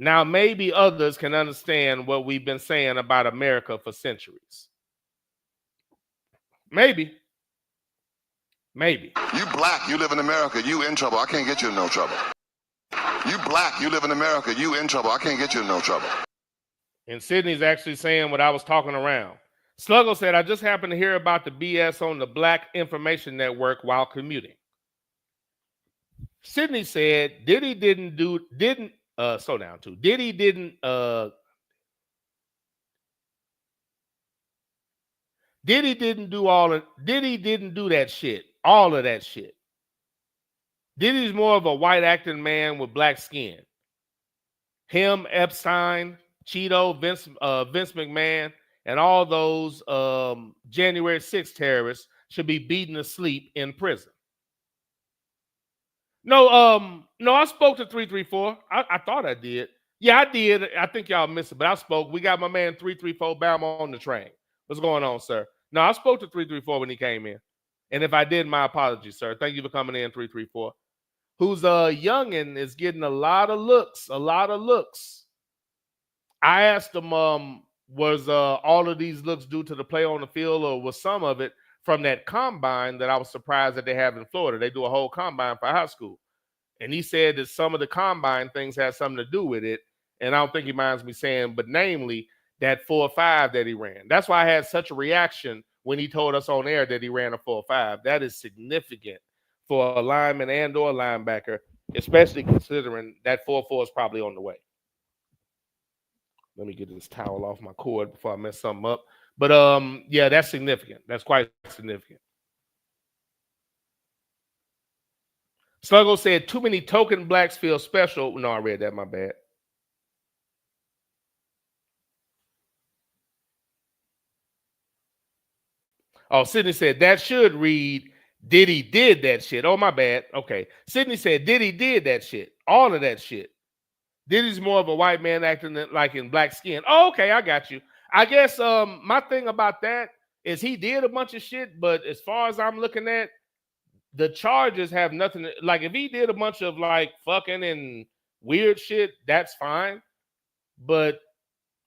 Now, maybe others can understand what we've been saying about America for centuries. Maybe. Maybe. You black, you live in America, you in trouble. I can't get you in no trouble. You black, you live in America, you in trouble. I can't get you in no trouble. And Sydney's actually saying what I was talking around. Sluggo said, I just happened to hear about the BS on the Black Information Network while commuting. Sydney said, Diddy didn't do that shit. All of that shit. Diddy's more of a white acting man with black skin. Him, Epstein, Cheeto, Vince McMahon, and all those January 6th terrorists should be beaten asleep in prison. No, I spoke to 334. I thought I did. Yeah, I did. I think y'all missed it, but I spoke. We got my man 334 Bama on the train. What's going on, sir? No, I spoke to 334 when he came in. And if I did, my apologies, sir. Thank you for coming in, 334. Who's youngin' is getting a lot of looks. I asked him, was all of these looks due to the play on the field, or was some of it from that combine that I was surprised that they have in Florida? They do a whole combine for high school. And he said that some of the combine things had something to do with it. And I don't think he minds me saying, but namely that 4.5 that he ran. That's why I had such a reaction when he told us on air that he ran a 4.5. That is significant for a lineman and or linebacker, especially considering that 4.4 is probably on the way. Let me get this towel off my cord before I mess something up. But yeah, that's significant. That's quite significant. Sluggo said, too many token blacks feel special. No, I read that, my bad. Oh, Sydney said, that should read, Diddy did that shit. Oh, my bad. Okay. Sydney said, Diddy did that shit. All of that shit. Diddy's more of a white man acting like in black skin. Oh, okay, I got you. I guess my thing about that is he did a bunch of shit, but as far as I'm looking at, the charges have nothing to, like, if he did a bunch of like fucking and weird shit, that's fine. But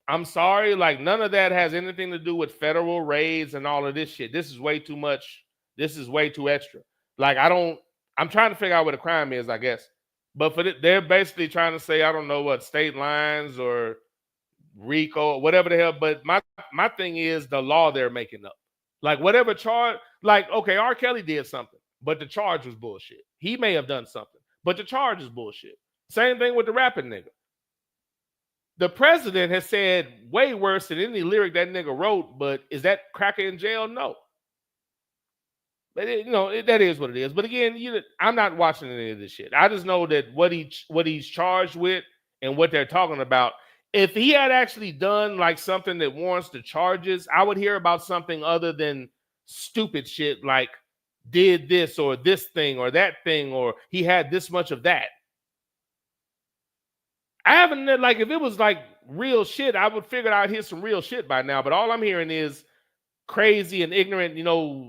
I'm sorry, like none of that has anything to do with federal raids and all of this shit. This is way too much. This is way too extra. Like I'm trying to figure out what the crime is, I guess. But they're basically trying to say, I don't know what, state lines or RICO, whatever the hell. But my thing is the law they're making up. Like whatever charge, like, okay, R. Kelly did something, but the charge was bullshit. He may have done something, but the charge is bullshit. Same thing with the rapping nigga. The president has said way worse than any lyric that nigga wrote, but is that cracker in jail? No. But that is what it is. But again, I'm not watching any of this shit. I just know that what he's charged with and what they're talking about. If he had actually done like something that warrants the charges, I would hear about something other than stupid shit like did this or this thing or that thing or he had this much of that. I haven't, like, if it was like real shit, I would figure out here's some real shit by now. But all I'm hearing is crazy and ignorant,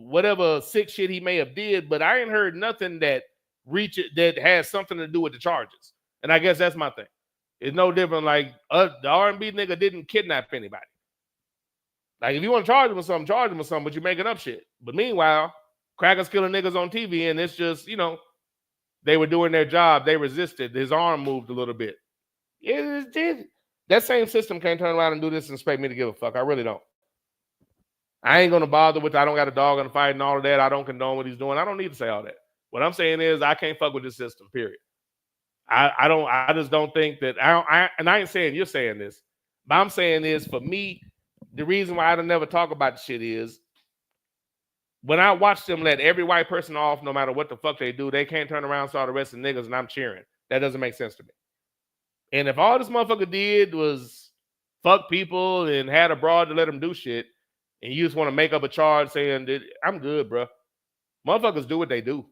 whatever sick shit he may have did. But I ain't heard nothing that has something to do with the charges. And I guess that's my thing. It's no different. Like the R&B nigga didn't kidnap anybody. Like if you want to charge him with something, charge him with something. But you're making up shit. But meanwhile, crackers killing niggas on TV, and it's just they were doing their job. They resisted. His arm moved a little bit. It did. That same system can't turn around and do this and expect me to give a fuck. I really don't. I ain't gonna bother with. I don't got a dog in the fight and all of that. I don't condone what he's doing. I don't need to say all that. What I'm saying is I can't fuck with this system. Period. I don't. I just don't think that. I ain't saying you're saying this, but I'm saying this for me. The reason why I don't never talk about the shit is when I watch them let every white person off, no matter what the fuck they do, they can't turn around and saw the rest of the niggas, and I'm cheering. That doesn't make sense to me. And if all this motherfucker did was fuck people and had a broad to let him do shit, and you just want to make up a charge saying that I'm good, bro. Motherfuckers do what they do.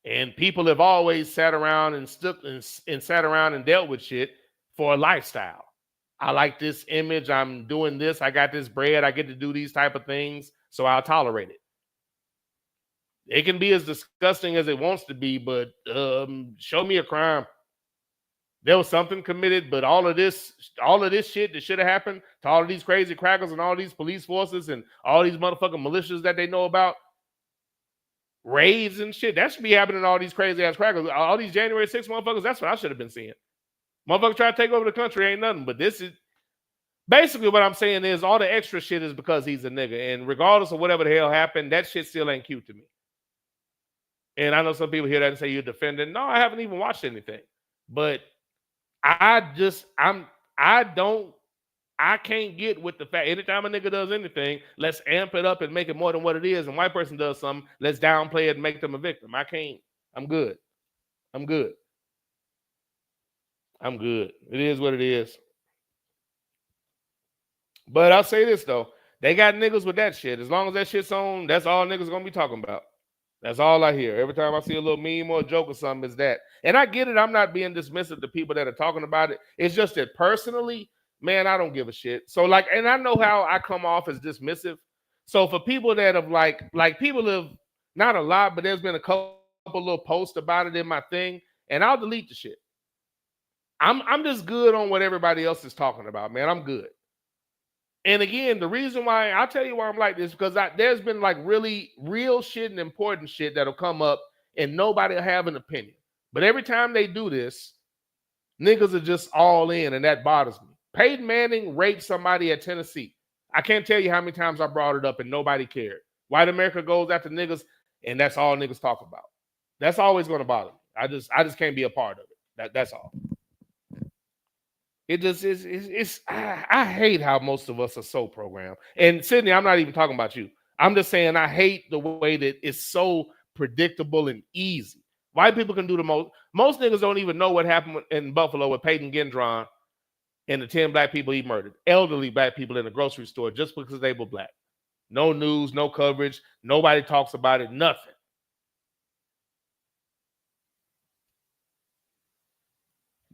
And people have always sat around and sat around and dealt with shit for a lifestyle. I like this image. I'm doing this. I got this bread. I get to do these type of things, so I'll tolerate it. It can be as disgusting as it wants to be, but show me a crime. there was something committed, but all of this shit that should have happened to all of these crazy crackers and all these police forces and all these motherfucking militias that they know about, raids and shit, that should be happening to all these crazy ass crackers. All these January 6th motherfuckers, that's what I should have been seeing. Motherfuckers try to take over the country, ain't nothing. But this is basically what I'm saying is all the extra shit is because he's a nigga. And regardless of whatever the hell happened, that shit still ain't cute to me. And I know some people hear that and say you're defending. No, I haven't even watched anything. But I can't get with the fact anytime a nigga does anything, let's amp it up and make it more than what it is. And white person does something, let's downplay it and make them a victim. I can't. I'm good. I'm good. I'm good. It is what it is. But I'll say this though. They got niggas with that shit. As long as that shit's on, that's all niggas gonna be talking about. That's all I hear. Every time I see a little meme or a joke or something, is that. And I get it. I'm not being dismissive to people that are talking about it. It's just that personally, man, I don't give a shit. So like, and I know how I come off as dismissive. So for people that have like people have, not a lot, but there's been a couple little posts about it in my thing, and I'll delete the shit. I'm just good on what everybody else is talking about, man. I'm good. And again, the reason why I'll tell you why I'm like this, because there's been like really real shit and important shit that'll come up and nobody will have an opinion. But every time they do this, niggas are just all in, and that bothers me. Peyton Manning raped somebody at Tennessee. I can't tell you how many times I brought it up and nobody cared. White America goes after niggas, and that's all niggas talk about. That's always going to bother me. I just can't be a part of it. That's all. It just is. I hate how most of us are so programmed. And Sydney, I'm not even talking about you. I'm just saying I hate the way that it's so predictable and easy. White people can do the most. Most niggas don't even know what happened in Buffalo with Peyton Gendron and the 10 black people he murdered. Elderly black people in the grocery store just because they were black. No news, no coverage. Nobody talks about it, nothing.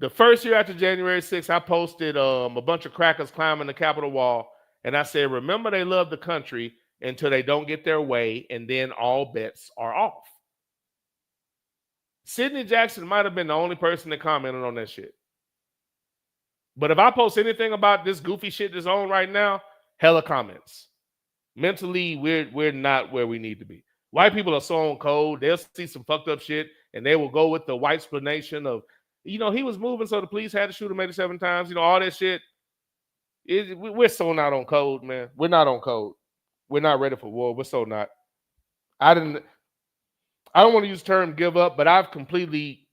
The first year after January 6th, I posted a bunch of crackers climbing the Capitol wall, and I said, remember they love the country until they don't get their way, and then all bets are off. Sidney Jackson might have been the only person that commented on that shit. But if I post anything about this goofy shit that's on right now, hella comments. Mentally, we're not where we need to be. White people are so on code, they'll see some fucked up shit, and they will go with the white explanation of, he was moving, so the police had to shoot him 87 times. All that shit. We're so not on code, man. We're not on code. We're not ready for war. We're so not. I don't want to use the term give up, but I've completely,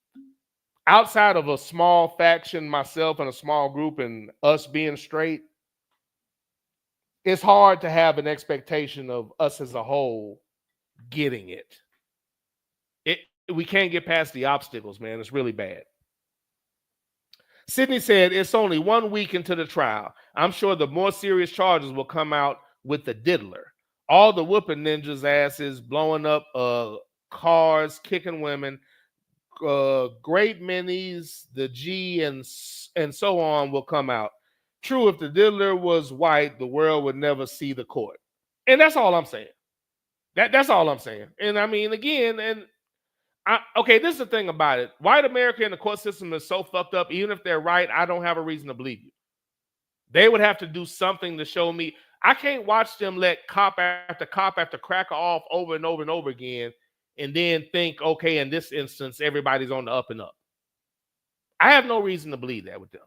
outside of a small faction, myself and a small group and us being straight, it's hard to have an expectation of us as a whole getting it. We can't get past the obstacles, man. It's really bad. Sidney said, it's only 1 week into the trial. I'm sure the more serious charges will come out with the diddler. All the whooping ninjas' asses, blowing up cars, kicking women, great minis, the G, and so on will come out. True, if the diddler was white, the world would never see the court. And that's all I'm saying. That's all I'm saying. And I mean, again, okay, this is the thing about it. White America and the court system is so fucked up. Even if they're right, I don't have a reason to believe you. They would have to do something to show me. I can't watch them let cop after cracker off over and over and over again and then think, okay, in this instance, everybody's on the up and up. I have no reason to believe that with them.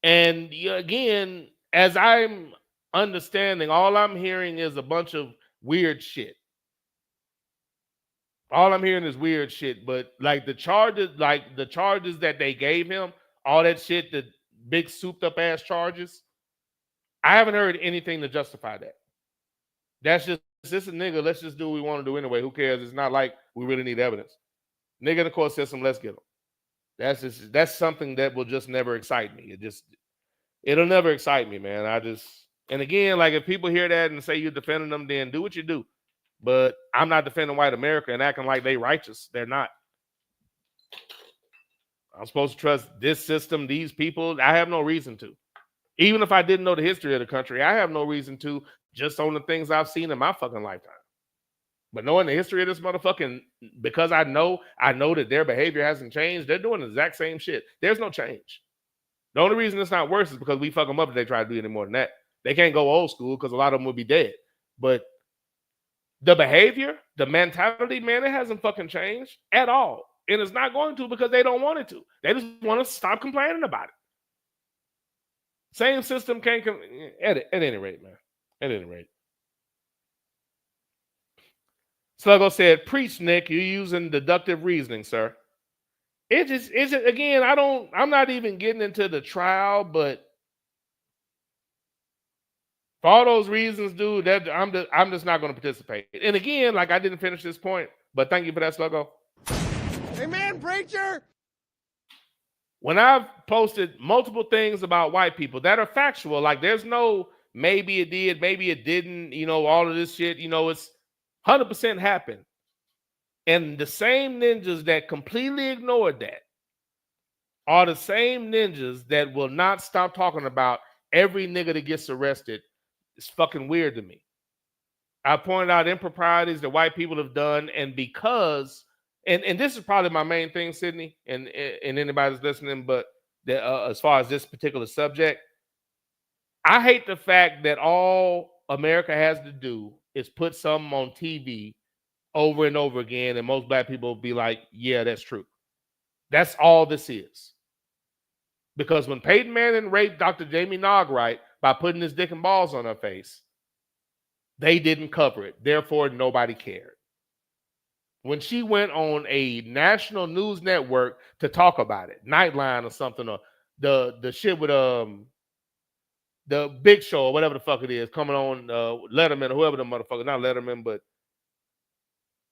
And again, as I'm understanding, all I'm hearing is a bunch of weird shit. All I'm hearing is weird shit, but like the charges that they gave him, all that shit, the big souped up ass charges, I haven't heard anything to justify that. That's just, this is nigga, let's just do what we want to do anyway. Who cares? It's not like we really need evidence. Nigga in the court system, let's get them. That's something that will just never excite me. It'll never excite me, man. And again, like if people hear that and say you're defending them, then do what you do. But I'm not defending white America and acting like they righteous. They're not. I'm supposed to trust this system, these people. I have no reason to. Even if I didn't know the history of the country, I have no reason to, just on the things I've seen in my fucking lifetime. But knowing the history of this motherfucking, because I know that their behavior hasn't changed, they're doing the exact same shit. There's no change. The only reason it's not worse is because we fuck them up if they try to do any more than that. They can't go old school because a lot of them would be dead. But the behavior, the mentality, man, it hasn't fucking changed at all. And it's not going to because they don't want it to. They just want to stop complaining about it. Same system can't at any rate, man. At any rate. Sluggo said, preach, Nick. You're using deductive reasoning, sir. It's just again, I'm not even getting into the trial, but for all those reasons, dude, that I'm just not going to participate. And again, like I didn't finish this point, but thank you for that, Sluggo. Amen, preacher. When I've posted multiple things about white people that are factual, like there's no maybe it did, maybe it didn't, all of this shit, it's 100% happened. And the same ninjas that completely ignored that are the same ninjas that will not stop talking about every nigga that gets arrested. It's fucking weird to me. I pointed out improprieties that white people have done, and because, and this is probably my main thing, Sydney, and anybody's listening, but as far as this particular subject, I hate the fact that all America has to do is put something on TV over and over again, and most black people will be like, yeah, that's true. That's all this is. Because when Peyton Manning raped Dr. Jamie Nogwright by putting his dick and balls on her face, they didn't cover it. Therefore, nobody cared. When she went on a national news network to talk about it, Nightline or something, or the shit with the Big Show or whatever the fuck it is, coming on Letterman or whoever the motherfucker, not Letterman, but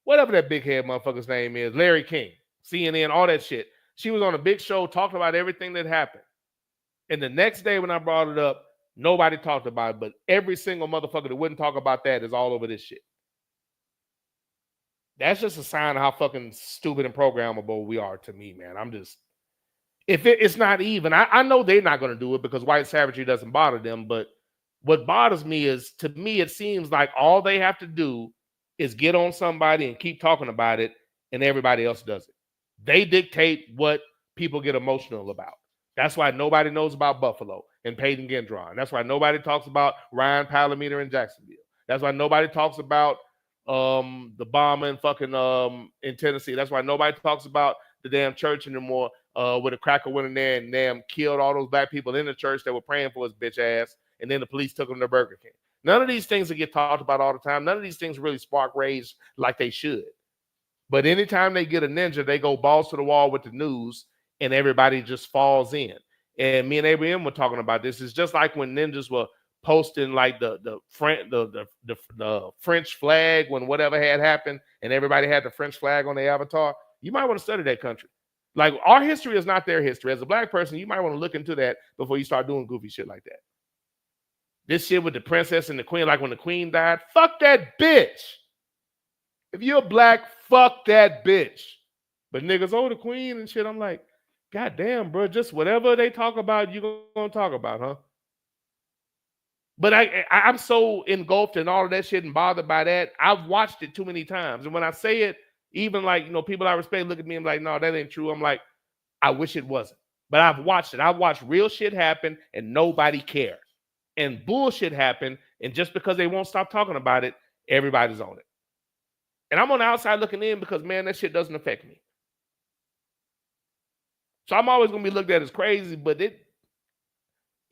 whatever that big head motherfucker's name is, Larry King, CNN, all that shit. She was on a big show talking about everything that happened. And the next day when I brought it up, nobody talked about it, but every single motherfucker that wouldn't talk about that is all over this shit. That's just a sign of how fucking stupid and programmable we are to me, man. I'm just, it's not even, I know they're not going to do it because white savagery doesn't bother them, but what bothers me is, to me, it seems like all they have to do is get on somebody and keep talking about it, and everybody else does it. They dictate what people get emotional about. That's why nobody knows about Buffalo and Peyton Gendron. That's why nobody talks about Ryan Palomino in Jacksonville. That's why nobody talks about the bomber in fucking in Tennessee. That's why nobody talks about the damn church anymore where the cracker went in there and damn killed all those black people in the church that were praying for his bitch ass, and then the police took him to Burger King. None of these things that get talked about all the time, none of these things really spark rage like they should. But anytime they get a ninja, they go balls to the wall with the news, and everybody just falls in. And me and Abraham were talking about this. It's just like when ninjas were posting like the French flag when whatever had happened, and everybody had the French flag on their avatar. You might want to study that country. Like, our history is not their history. As a black person, you might want to look into that before you start doing goofy shit like that. This shit with the princess and the queen, like when the queen died, fuck that bitch. If you're black, fuck that bitch. But niggas, oh, the queen and shit, I'm like, God damn, bro, just whatever they talk about, you're going to talk about, huh? But I'm so engulfed in all of that shit and bothered by that. I've watched it too many times. And when I say it, even like, people I respect look at me and like, no, that ain't true. I'm like, I wish it wasn't. But I've watched it. I've watched real shit happen and nobody cared. And bullshit happen, and just because they won't stop talking about it, everybody's on it. And I'm on the outside looking in because, man, that shit doesn't affect me. So I'm always going to be looked at as crazy, but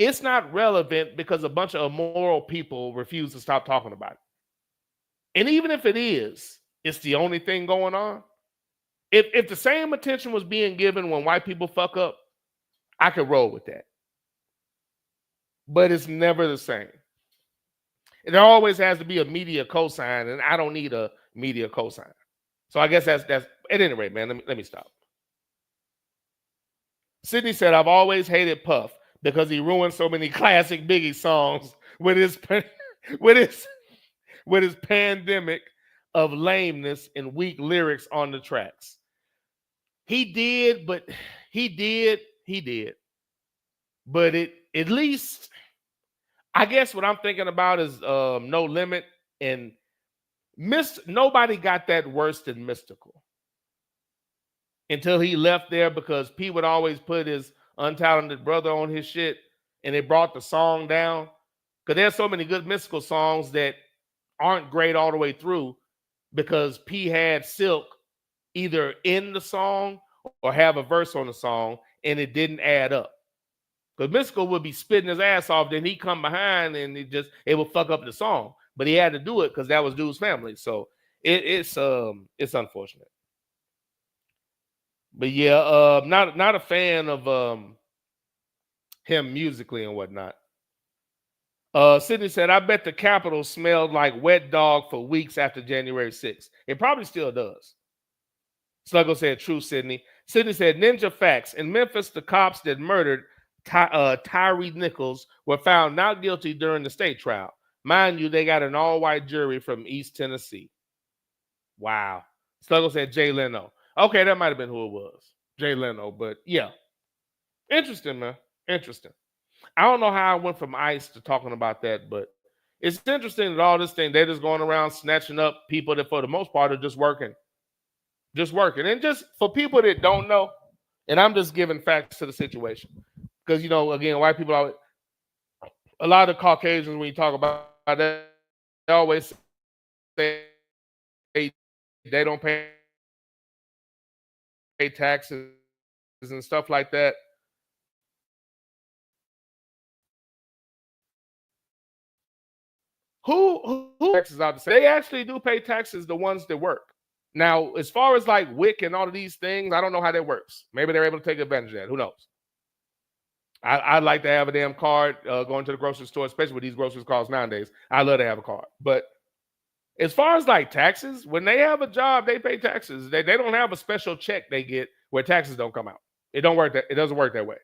it's not relevant because a bunch of immoral people refuse to stop talking about it. And even if it is, it's the only thing going on. If the same attention was being given when white people fuck up, I could roll with that. But it's never the same. And there always has to be a media cosign, and I don't need a media cosign. So I guess that's at any rate, man. Let me stop. Sydney said, I've always hated Puff because he ruined so many classic Biggie songs with his pandemic of lameness and weak lyrics on the tracks. He did. But at least, I guess what I'm thinking about is No Limit. And Nobody got that worse than Mystical until he left there, because P would always put his untalented brother on his shit, and it brought the song down. Because there's so many good Mystical songs that aren't great all the way through, because P had Silk either in the song or have a verse on the song, and it didn't add up. Because Mystical would be spitting his ass off, then he'd come behind and it would fuck up the song. But he had to do it because that was Dude's family. So it's unfortunate. But yeah, not a fan of him musically and whatnot. Sydney said, I bet the Capitol smelled like wet dog for weeks after January 6th. It probably still does. Sluggo said, true, Sydney. Sydney said, ninja facts. In Memphis, the cops that murdered Tyree Nichols were found not guilty during the state trial. Mind you, they got an all-white jury from East Tennessee. Wow. Sluggo said Jay Leno. Okay, that might have been who it was. Jay Leno, but yeah. Interesting, man. Interesting. I don't know how I went from ICE to talking about that, but it's interesting that all this thing, they're just going around snatching up people that for the most part are just working. Just working. And just for people that don't know, and I'm just giving facts to the situation. Because, you know, again, white people always, a lot of Caucasians, when you talk about that, they always say they don't pay taxes and stuff like that. Who taxes out to say they actually do pay taxes, the ones that work. Now, as far as like WIC and all of these things, I don't know how that works. Maybe they're able to take advantage of that. Who knows? I'd like to have a damn card going to the grocery store, especially with these grocery cards nowadays. I love to have a card. But as far as like taxes, when they have a job, they pay taxes. They don't have a special check they get where taxes don't come out. It doesn't work that way.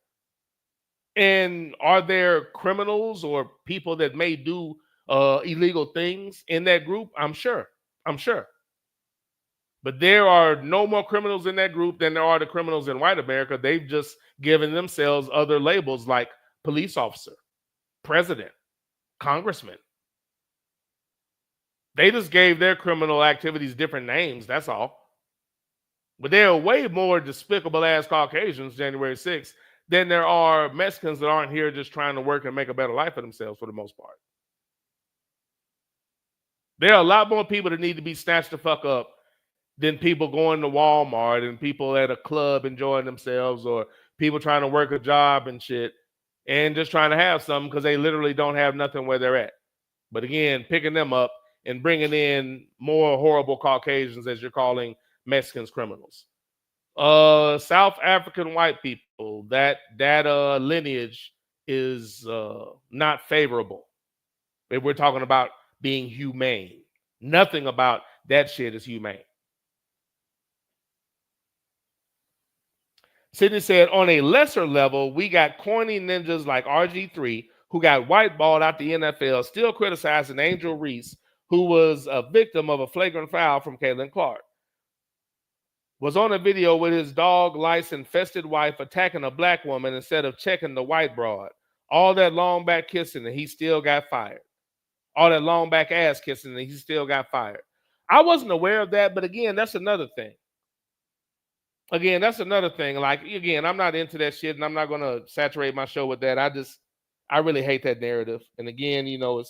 And are there criminals or people that may do illegal things in that group? I'm sure. But there are no more criminals in that group than there are the criminals in white America. They've just given themselves other labels like police officer, president, congressman. They just gave their criminal activities different names, that's all. But there are way more despicable ass Caucasians January 6th than there are Mexicans that aren't here just trying to work and make a better life for themselves for the most part. There are a lot more people that need to be snatched the fuck up than people going to Walmart and people at a club enjoying themselves, or people trying to work a job and shit and just trying to have something because they literally don't have nothing where they're at. But again, picking them up and bringing in more horrible Caucasians, as you're calling Mexicans, criminals. South African white people, that lineage is not favorable. If we're talking about being humane, nothing about that shit is humane. Sydney said, on a lesser level, we got corny ninjas like RG3 who got whiteballed out the NFL, still criticizing Angel Reese, who was a victim of a flagrant foul from Caitlin Clark. Was on a video with his dog lice-infested wife attacking a black woman instead of checking the white broad. All that long back kissing and he still got fired. All that long back ass kissing and he still got fired. I wasn't aware of that, but again, that's another thing. Like, again, I'm not into that shit, and I'm not going to saturate my show with that. I really hate that narrative. And again, you know,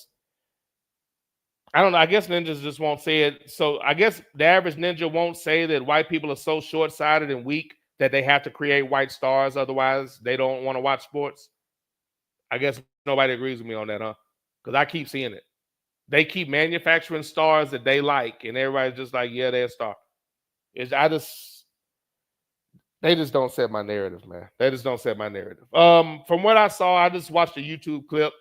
I don't know. I guess ninjas just won't say it. So I guess the average ninja won't say that white people are so short-sighted and weak that they have to create white stars. Otherwise, they don't want to watch sports. I guess nobody agrees with me on that, huh? Because I keep seeing it. They keep manufacturing stars that they like, and everybody's just like, yeah, they're a star. They just don't set my narrative, man. They just don't set my narrative. From what I saw, I just watched a YouTube clip.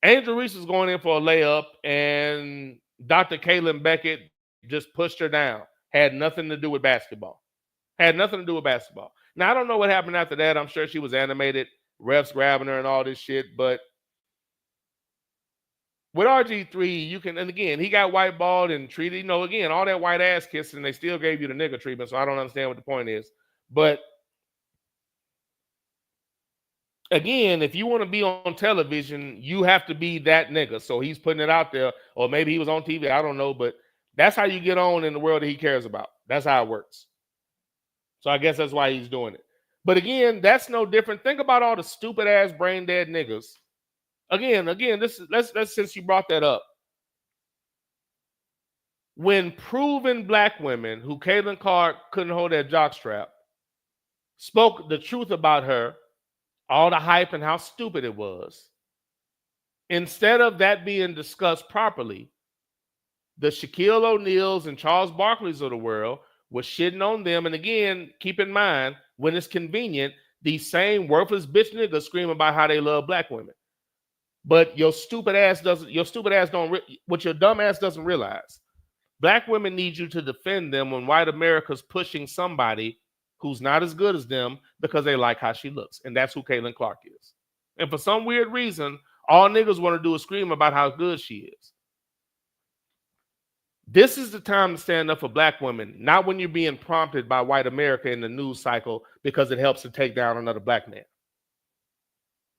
Angel Reese was going in for a layup, and Dr. Caitlin Beckett just pushed her down. Had nothing to do with basketball. Now, I don't know what happened after that. I'm sure she was animated, refs grabbing her and all this shit. But with RG3, you can, and again, he got whiteballed and treated, you know, again, all that white ass kissing, and they still gave you the nigga treatment. So I don't understand what the point is. But again, if you want to be on television, you have to be that nigga. So he's putting it out there, or maybe he was on TV. I don't know, but that's how you get on in the world that he cares about. That's how it works. So I guess that's why he's doing it. But again, that's no different. Think about all the stupid ass brain dead niggas. Again, this is let's since you brought that up. When proven black women who Caitlin Clark couldn't hold that jockstrap spoke the truth about her, all the hype and how stupid it was, instead of that being discussed properly, the Shaquille O'Neals and Charles Barkleys of the world was shitting on them. And again, keep in mind, when it's convenient, these same worthless bitch niggas scream about how they love black women. But your stupid ass doesn't, what your dumb ass doesn't realize. Black women need you to defend them when white America's pushing somebody who's not as good as them because they like how she looks. And that's who Caitlin Clark is. And for some weird reason, all niggas want to do is scream about how good she is. This is the time to stand up for black women, not when you're being prompted by white America in the news cycle because it helps to take down another black man.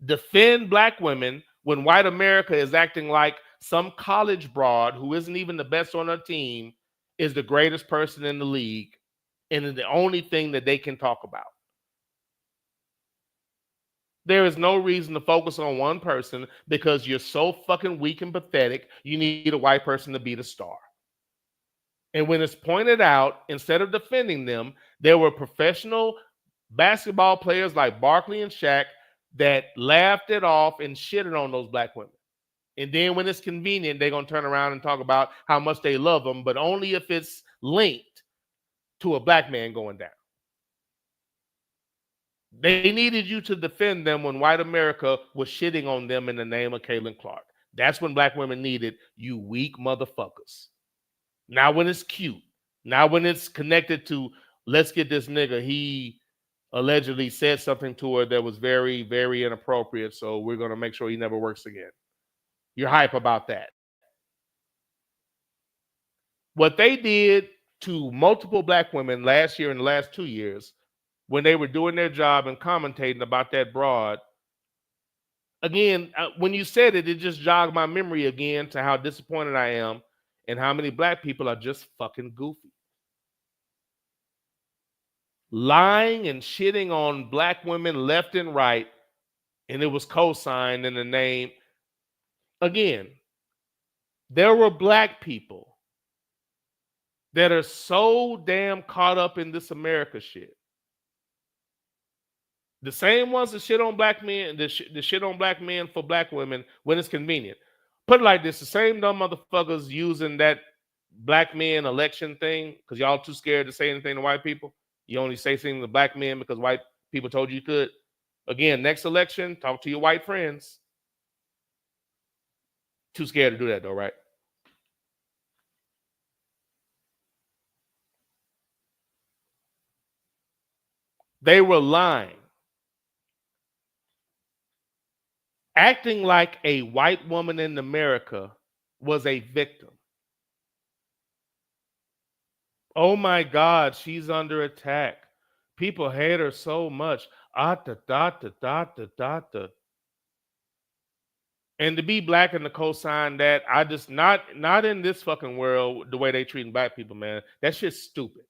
Defend black women when white America is acting like some college broad who isn't even the best on her team is the greatest person in the league and is the only thing that they can talk about. There is no reason to focus on one person because you're so fucking weak and pathetic, you need a white person to be the star. And when it's pointed out, instead of defending them, there were professional basketball players like Barkley and Shaq that laughed it off and shitted on those black women. And then when it's convenient, they're going to turn around and talk about how much they love them, but only if it's linked to a black man going down. They needed you to defend them when white America was shitting on them in the name of Caitlin Clark. That's when black women needed you weak motherfuckers. Now when it's cute. Now when it's connected to, let's get this nigga, he allegedly said something to her that was very, very inappropriate, so we're going to make sure he never works again. You're hype about that. What they did to multiple black women last year and the last 2 years when they were doing their job and commentating about that broad, again, when you said it, it just jogged my memory again to how disappointed I am and how many black people are just fucking goofy. Lying and shitting on black women left and right, and it was co-signed in the name. Again, there were black people that are so damn caught up in this America shit. The same ones that shit on black men, the shit on black men for black women when it's convenient. Put it like this, the same dumb motherfuckers using that black men election thing because y'all too scared to say anything to white people. You only say things to black men because white people told you could. Again, next election, talk to your white friends. Too scared to do that though, right? They were lying. Acting like a white woman in America was a victim. Oh my God, she's under attack. People hate her so much. And to be black and to co-sign that, I just not in this fucking world the way they treating black people, man. That shit's stupid.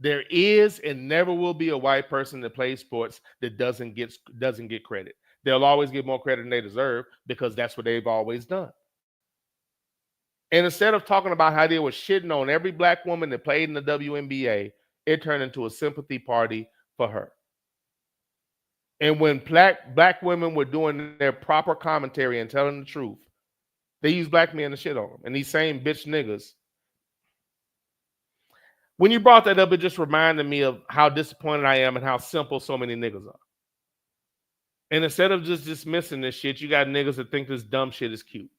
There is and never will be a white person that plays sports that doesn't get credit. They'll always get more credit than they deserve because that's what they've always done. And instead of talking about how they were shitting on every black woman that played in the WNBA, it turned into a sympathy party for her. And when black women were doing their proper commentary and telling the truth, they used black men to shit on them. And these same bitch niggas. When you brought that up, it just reminded me of how disappointed I am and how simple so many niggas are. And instead of just dismissing this shit, you got niggas that think this dumb shit is cute.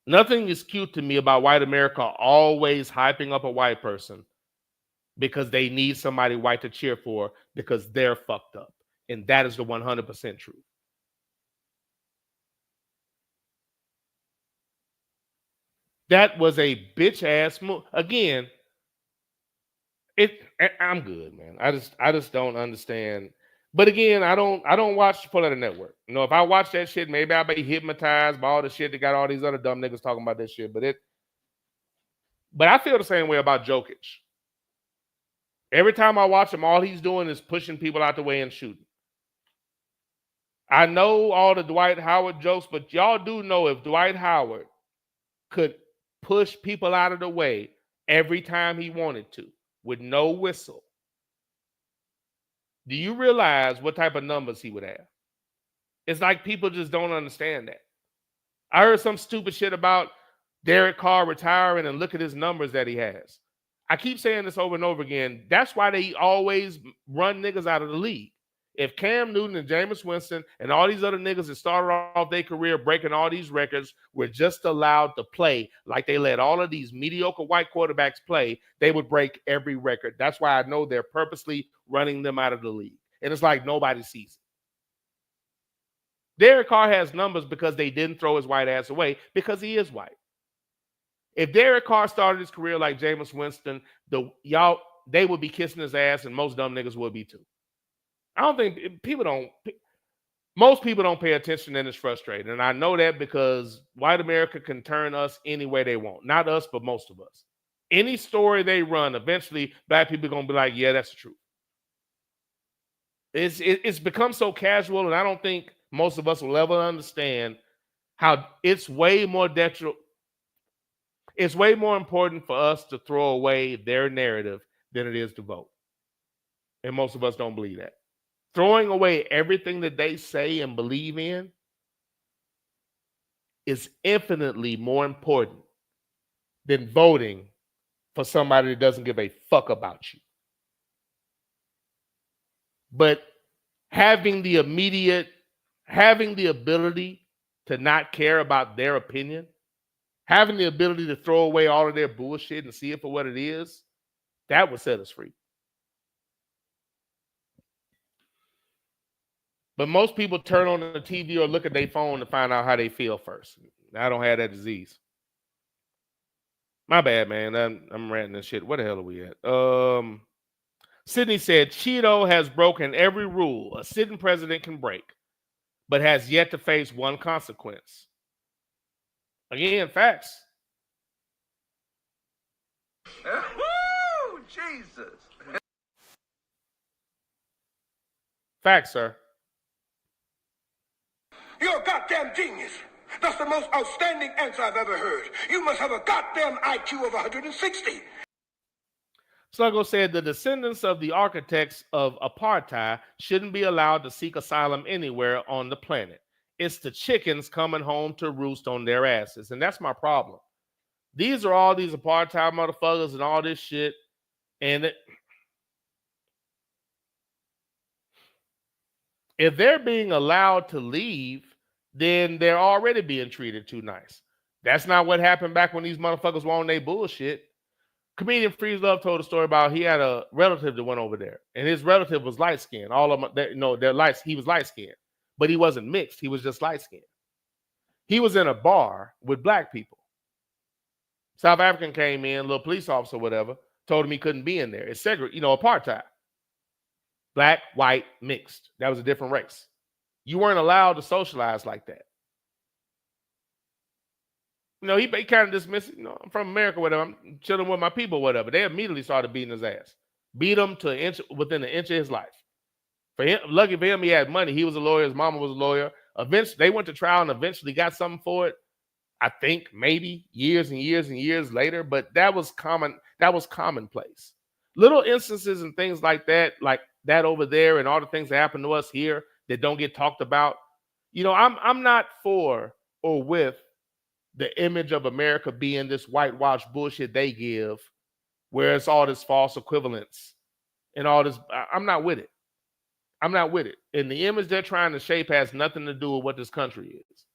Nothing is cute to me about white America always hyping up a white person because they need somebody white to cheer for because they're fucked up. And that is the 100% truth. That was a bitch ass move. Again, I'm good, man. I just don't understand. But again, I don't watch the Political Network. You know, if I watch that shit, maybe I'll be hypnotized by all the shit that got all these other dumb niggas talking about that shit. But I feel the same way about Jokic. Every time I watch him, all he's doing is pushing people out the way and shooting. I know all the Dwight Howard jokes, but y'all do know if Dwight Howard could push people out of the way every time he wanted to with no whistle, do you realize what type of numbers he would have? It's like people just don't understand that. I heard some stupid shit about Derek Carr retiring and look at his numbers that he has. I keep saying this over and over again. That's why they always run niggas out of the league. If Cam Newton and Jameis Winston and all these other niggas that started off their career breaking all these records were just allowed to play like they let all of these mediocre white quarterbacks play, they would break every record. That's why I know they're purposely running them out of the league. And it's like nobody sees it. Derek Carr has numbers because they didn't throw his white ass away because he is white. If Derek Carr started his career like Jameis Winston, they would be kissing his ass and most dumb niggas would be too. I don't think most people don't pay attention and it's frustrating. And I know that because white America can turn us any way they want. Not us, but most of us. Any story they run, eventually black people are going to be like, yeah, that's the truth. It's become so casual, and I don't think most of us will ever understand how it's way more detrimental. It's way more important for us to throw away their narrative than it is to vote. And most of us don't believe that. Throwing away everything that they say and believe in is infinitely more important than voting for somebody that doesn't give a fuck about you. But having the ability to not care about their opinion, having the ability to throw away all of their bullshit and see it for what it is, that would set us free. But most people turn on the TV or look at their phone to find out how they feel first. I don't have that disease. My bad, man. I'm ranting and shit. Where the hell are we at? Sydney said, Cheeto has broken every rule a sitting president can break, but has yet to face one consequence. Again, facts. Woo! Jesus. Facts, sir. You're a goddamn genius. That's the most outstanding answer I've ever heard. You must have a goddamn IQ of 160. Sluggo said the descendants of the architects of apartheid shouldn't be allowed to seek asylum anywhere on the planet. It's the chickens coming home to roost on their asses. And that's my problem. These are all these apartheid motherfuckers and all this shit. And if they're being allowed to leave, then they're already being treated too nice. That's not what happened back when these motherfuckers were on their bullshit. Comedian Freeze Love told a story about he had a relative that went over there, and his relative was light skinned. All of them, they're light. He was light skinned, but he wasn't mixed. He was just light skinned. He was in a bar with black people. South African came in, little police officer, whatever, told him he couldn't be in there. It's apartheid. Black, white, mixed. That was a different race. You weren't allowed to socialize like that. He kind of dismissed it. I'm from America, whatever. I'm chilling with my people, whatever. They immediately started beating his ass. Beat him within an inch of his life. For him, lucky for him, he had money. He was a lawyer. His mama was a lawyer. Eventually, they went to trial and eventually got something for it. I think maybe years and years and years later, but that was common. That was commonplace. Little instances and things like that over there, and all the things that happen to us here that don't get talked about. I'm not for or with the image of America being this whitewashed bullshit they give, where it's all this false equivalence and all this. I'm not with it. I'm not with it. And the image they're trying to shape has nothing to do with what this country is.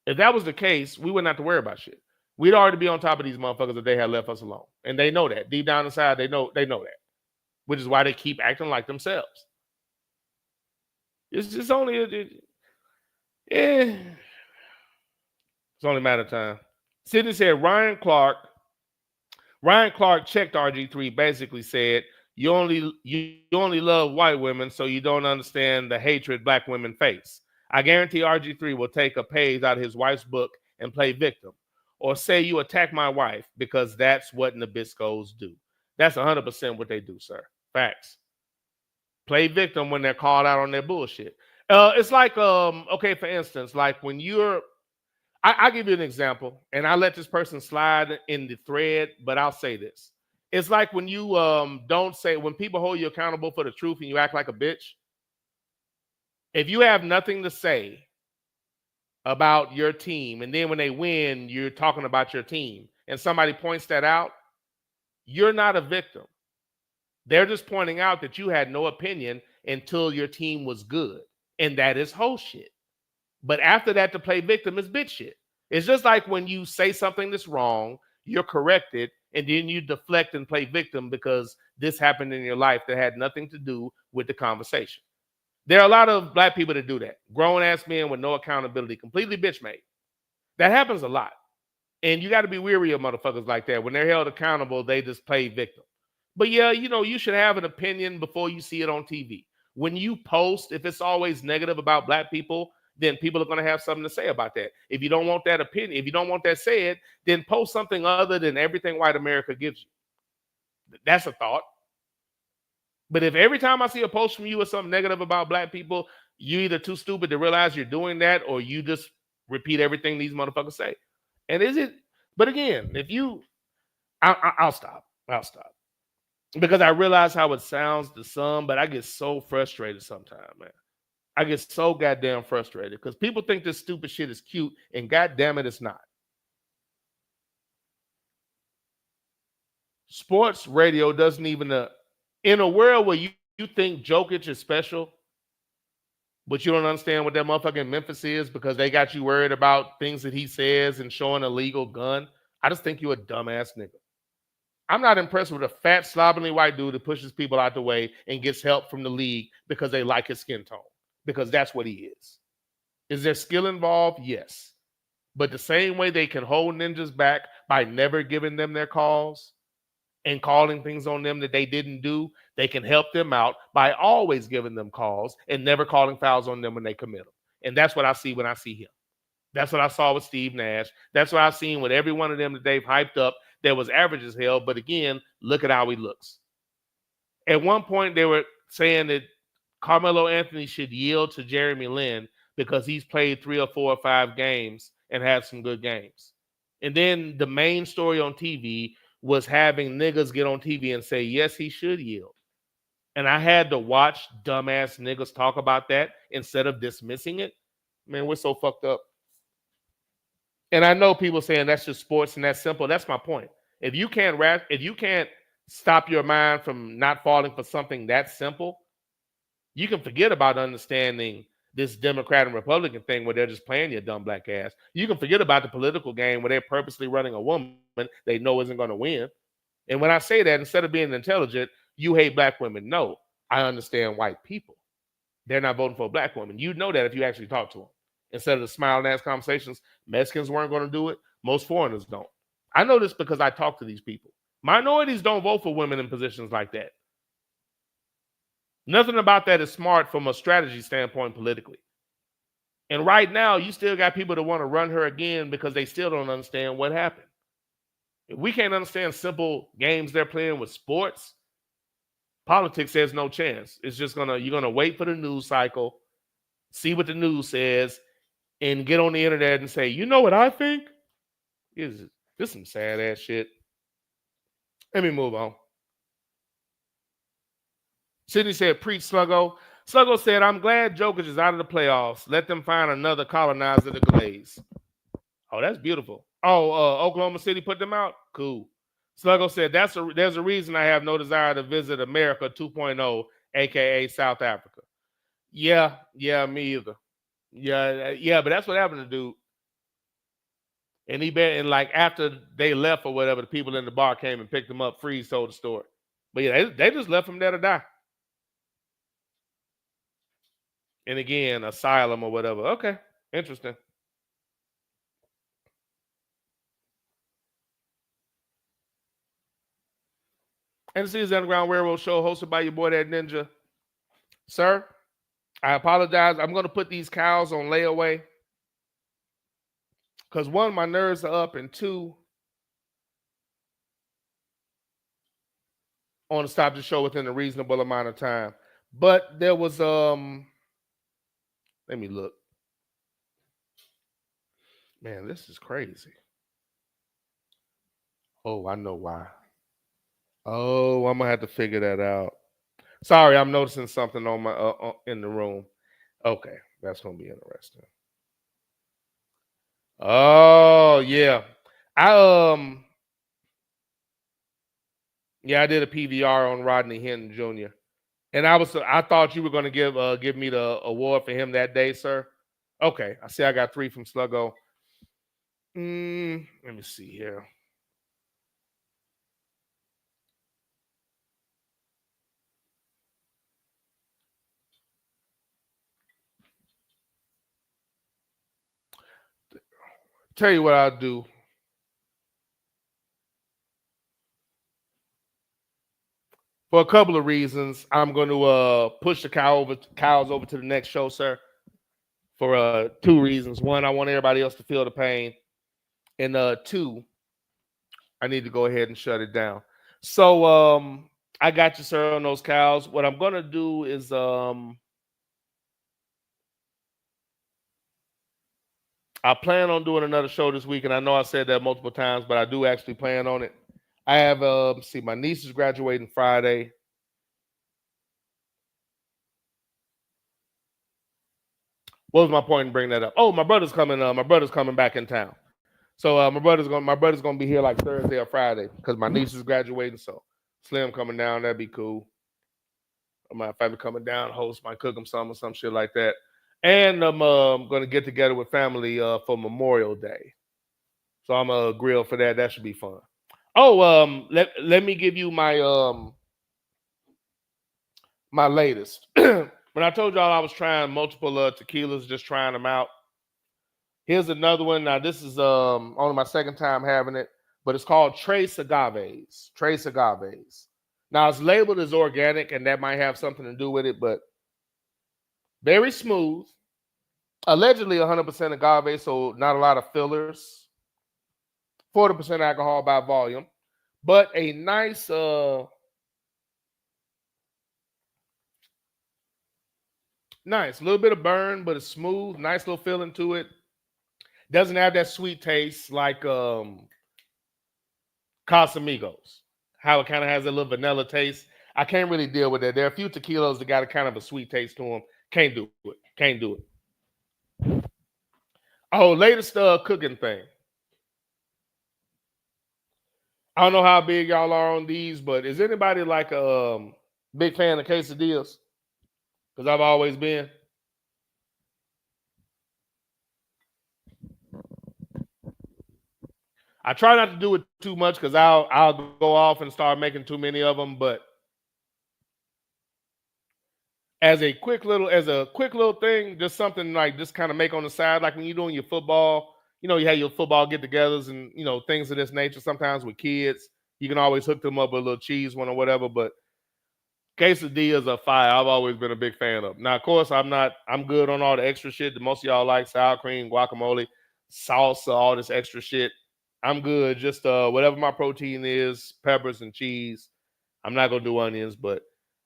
If that was the case, we wouldn't have to worry about shit. We'd already be on top of these motherfuckers if they had left us alone. And they know that. Deep down inside, they know that. Which is why they keep acting like themselves. It's just only it's only a matter of time. Sydney said Ryan Clark checked RG3, basically said, You only love white women, so you don't understand the hatred black women face. I guarantee RG3 will take a page out of his wife's book and play victim. Or say you attack my wife because that's what Nabiscos do. That's 100% what they do, sir. Facts. Play victim when they're called out on their bullshit. It's like, okay, for instance, like when I give you an example, and I let this person slide in the thread, but I'll say this. It's like when you when people hold you accountable for the truth and you act like a bitch. If you have nothing to say about your team, and then when they win, you're talking about your team, and somebody points that out, you're not a victim. They're just pointing out that you had no opinion until your team was good, and that is whole shit. But after that, to play victim is bitch shit. It's just like when you say something that's wrong, you're corrected, and then you deflect and play victim because this happened in your life that had nothing to do with the conversation. There are a lot of black people that do that. Grown-ass men with no accountability, completely bitch made. That happens a lot. And you got to be weary of motherfuckers like that. When they're held accountable, they just play victim. But yeah, you should have an opinion before you see it on TV. When you post, if it's always negative about black people, then people are going to have something to say about that. If you don't want that opinion, if you don't want that said, then post something other than everything white America gives you. That's a thought. But if every time I see a post from you with something negative about black people, you're either too stupid to realize you're doing that, or you just repeat everything these motherfuckers say. And is it? But again, if you, I'll stop. I'll stop. Because I realize how it sounds to some, but I get so frustrated sometimes, man. I get so goddamn frustrated because people think this stupid shit is cute, and goddamn it, it's not. Sports radio doesn't even, in a world where you think Jokic is special, but you don't understand what that motherfucking Memphis is because they got you worried about things that he says and showing a legal gun. I just think you're a dumbass nigga. I'm not impressed with a fat, slovenly white dude that pushes people out the way and gets help from the league because they like his skin tone, because that's what he is. Is there skill involved? Yes. But the same way they can hold ninjas back by never giving them their calls and calling things on them that they didn't do, they can help them out by always giving them calls and never calling fouls on them when they commit them. And that's what I see when I see him. That's what I saw with Steve Nash. That's what I've seen with every one of them that they've hyped up that was average as hell. But again, look at how he looks. At one point, they were saying that Carmelo Anthony should yield to Jeremy Lin because he's played 3 or 4 or 5 games and had some good games. And then the main story on TV was having niggas get on TV and say, yes, he should yield. And I had to watch dumbass niggas talk about that instead of dismissing it. Man, we're so fucked up. And I know people saying that's just sports and that's simple. That's my point. If you can't stop your mind from not falling for something that simple, you can forget about understanding this Democrat and Republican thing where they're just playing your dumb black ass. You can forget about the political game where they're purposely running a woman they know isn't going to win. And when I say that, instead of being intelligent, you hate black women. No, I understand white people. They're not voting for a black woman. You know that if you actually talk to them. Instead of the smiling ass conversations, Mexicans weren't going to do it. Most foreigners don't. I know this because I talk to these people. Minorities don't vote for women in positions like that. Nothing about that is smart from a strategy standpoint politically. And right now, you still got people that want to run her again because they still don't understand what happened. If we can't understand simple games they're playing with sports, politics has no chance. It's just you're gonna wait for the news cycle, see what the news says, and get on the internet and say, you know what I think? This is some sad ass shit. Let me move on. Sydney said, preach, Sluggo. Sluggo said, I'm glad Jokic is out of the playoffs. Let them find another colonizer to glaze. Oh, that's beautiful. Oh, Oklahoma City put them out? Cool. Sluggo said, there's a reason I have no desire to visit America 2.0, a.k.a. South Africa. Yeah, me either. Yeah, but that's what happened to dude. And like after they left or whatever, the people in the bar came and picked him up. Freeze told the story. But yeah, they just left him there to die. And again, asylum or whatever. Okay, interesting. And this is the Underground Railroad Show hosted by your boy, that ninja. Sir, I apologize. I'm going to put these cows on layaway because one, my nerves are up, and two, I want to stop the show within a reasonable amount of time. But there was let me look. Man, this is crazy. Oh, I know why. Oh, I'm gonna have to figure that out. Sorry, I'm noticing something on my in the room. Okay, that's gonna be interesting. Oh yeah, I yeah, I did a PVR on Rodney Hinton Jr. And I thought you were gonna give me the award for him that day, sir. Okay, I see. I got 3 from Sluggo. Let me see here. Tell you what I'll do. For a couple of reasons, I'm going to push the cows over to the next show, sir. For 2 reasons. One, I want everybody else to feel the pain, and 2, I need to go ahead and shut it down. So I got you, sir, on those cows. What I'm going to do is I plan on doing another show this week, and I know I said that multiple times, but I do actually plan on it. I have my niece is graduating Friday. What was my point in bringing that up? Oh, my brother's coming. My brother's coming back in town. So my brother's gonna be here like Thursday or Friday because my niece is graduating. So Slim coming down, that'd be cool. I might be coming down, host, might cook him some shit like that. And I'm gonna get together with family for Memorial Day. So I'm gonna grill for that. That should be fun. Oh, let me give you my my latest. When I told y'all I was trying multiple tequilas, just trying them out. Here's another one. Now this is only my second time having it, but it's called Tres Agaves. Tres Agaves. Now it's labeled as organic, and that might have something to do with it, but very smooth. Allegedly 100% agave, so not a lot of fillers. 40% alcohol by volume, but a nice nice little bit of burn, but it's smooth. Nice little feeling to it. Doesn't have that sweet taste like Casamigos. How it kind of has a little vanilla taste. I can't really deal with that. There are a few tequilas that got a kind of a sweet taste to them. Can't do it. Can't do it. Oh, latest cooking thing. I don't know how big y'all are on these, but is anybody like a big fan of quesadillas? Because I've always been. I try not to do it too much because I'll go off and start making too many of them. But as a quick little thing, just something like just kind of make on the side, like when you're doing your football, you have your football get-togethers and things of this nature. Sometimes with kids, you can always hook them up with a little cheese one or whatever. But quesadillas are fire. I've always been a big fan of. Now, of course, I'm good on all the extra shit that most of y'all like: sour cream, guacamole, salsa, all this extra shit. I'm good. Just whatever my protein is, peppers and cheese. I'm not gonna do onions, but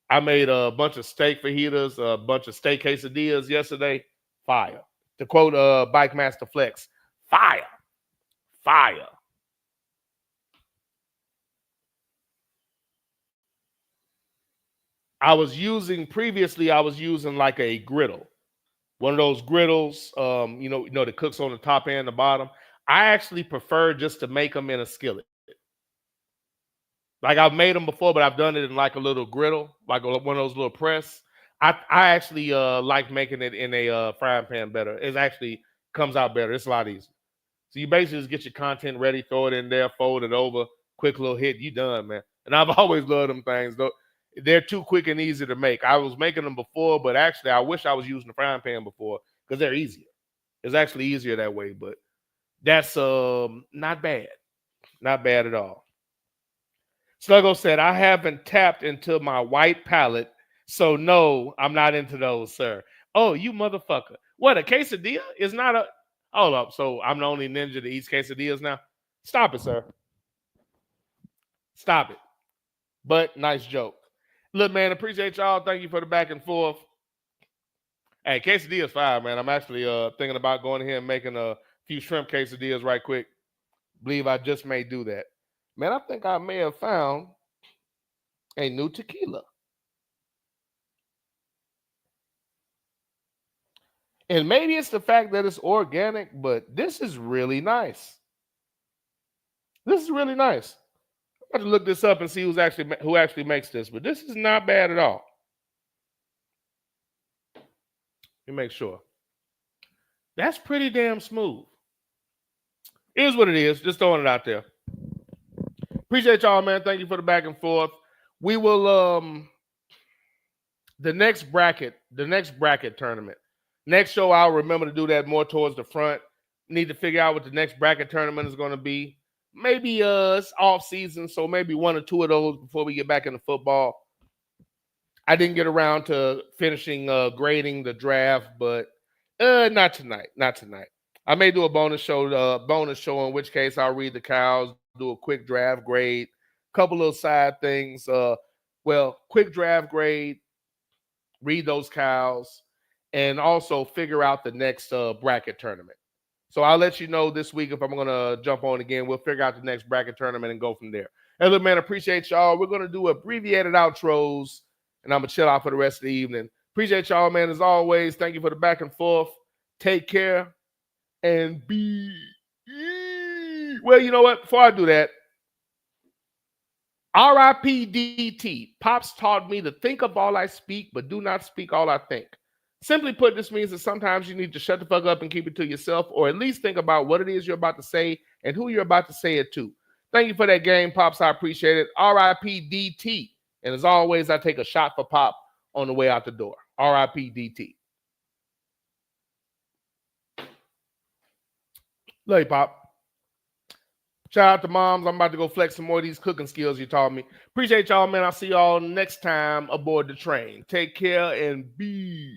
I made a bunch of steak fajitas, a bunch of steak quesadillas yesterday. Fire. To quote Bike Master Flex, fire. Fire. Previously I was using like a griddle. One of those griddles, that cooks on the top and the bottom. I actually prefer just to make them in a skillet. Like I've made them before, but I've done it in like a little griddle, like one of those little press. I actually like making it in a frying pan better. It actually comes out better. It's a lot easier. So you basically just get your content ready, throw it in there, fold it over, quick little hit, you done, man. And I've always loved them things, though. They're too quick and easy to make. I was making them before, but actually I wish I was using the frying pan before because they're easier. It's actually easier that way, but that's not bad. Not bad at all. Sluggo said, I haven't tapped into my white palate, so no, I'm not into those, sir. Oh, you motherfucker. What, a quesadilla is not a... Hold up, so I'm the only ninja that eats quesadillas now? Stop it, sir. Stop it. But nice joke. Look, man, appreciate y'all. Thank you for the back and forth. Hey, quesadillas fire, man. I'm actually thinking about going here and making a few shrimp quesadillas right quick. Believe I just may do that. Man, I think I may have found a new tequila. And maybe it's the fact that it's organic, but this is really nice. This is really nice. I have to look this up and see who actually makes this, but this is not bad at all. Let me make sure. That's pretty damn smooth. Here's what it is. Just throwing it out there. Appreciate y'all, man. Thank you for the back and forth. We will the next bracket tournament. Next show, I'll remember to do that more towards the front. Need to figure out what the next bracket tournament is going to be. Maybe it's off season, so maybe one or two of those before we get back into football. I didn't get around to finishing grading the draft, but not tonight. Not tonight. I may do a bonus show, in which case I'll read the cows, do a quick draft grade, couple little side things. Quick draft grade, read those cows, and also figure out the next bracket tournament. So I'll let you know this week if I'm going to jump on again. We'll figure out the next bracket tournament and go from there. Hey, look, man, appreciate y'all. We're going to do abbreviated outros, and I'm going to chill out for the rest of the evening. Appreciate y'all, man, as always. Thank you for the back and forth. Take care and be... Well, you know what? Before I do that, R.I.P. DT. Pops taught me to think of all I speak, but do not speak all I think. Simply put, this means that sometimes you need to shut the fuck up and keep it to yourself, or at least think about what it is you're about to say and who you're about to say it to. Thank you for that game, Pops. I appreciate it. R.I.P. DT. And as always, I take a shot for Pop on the way out the door. R.I.P. DT. Love you, Pop. Shout out to moms. I'm about to go flex some more of these cooking skills you taught me. Appreciate y'all, man. I'll see y'all next time aboard the train. Take care and be...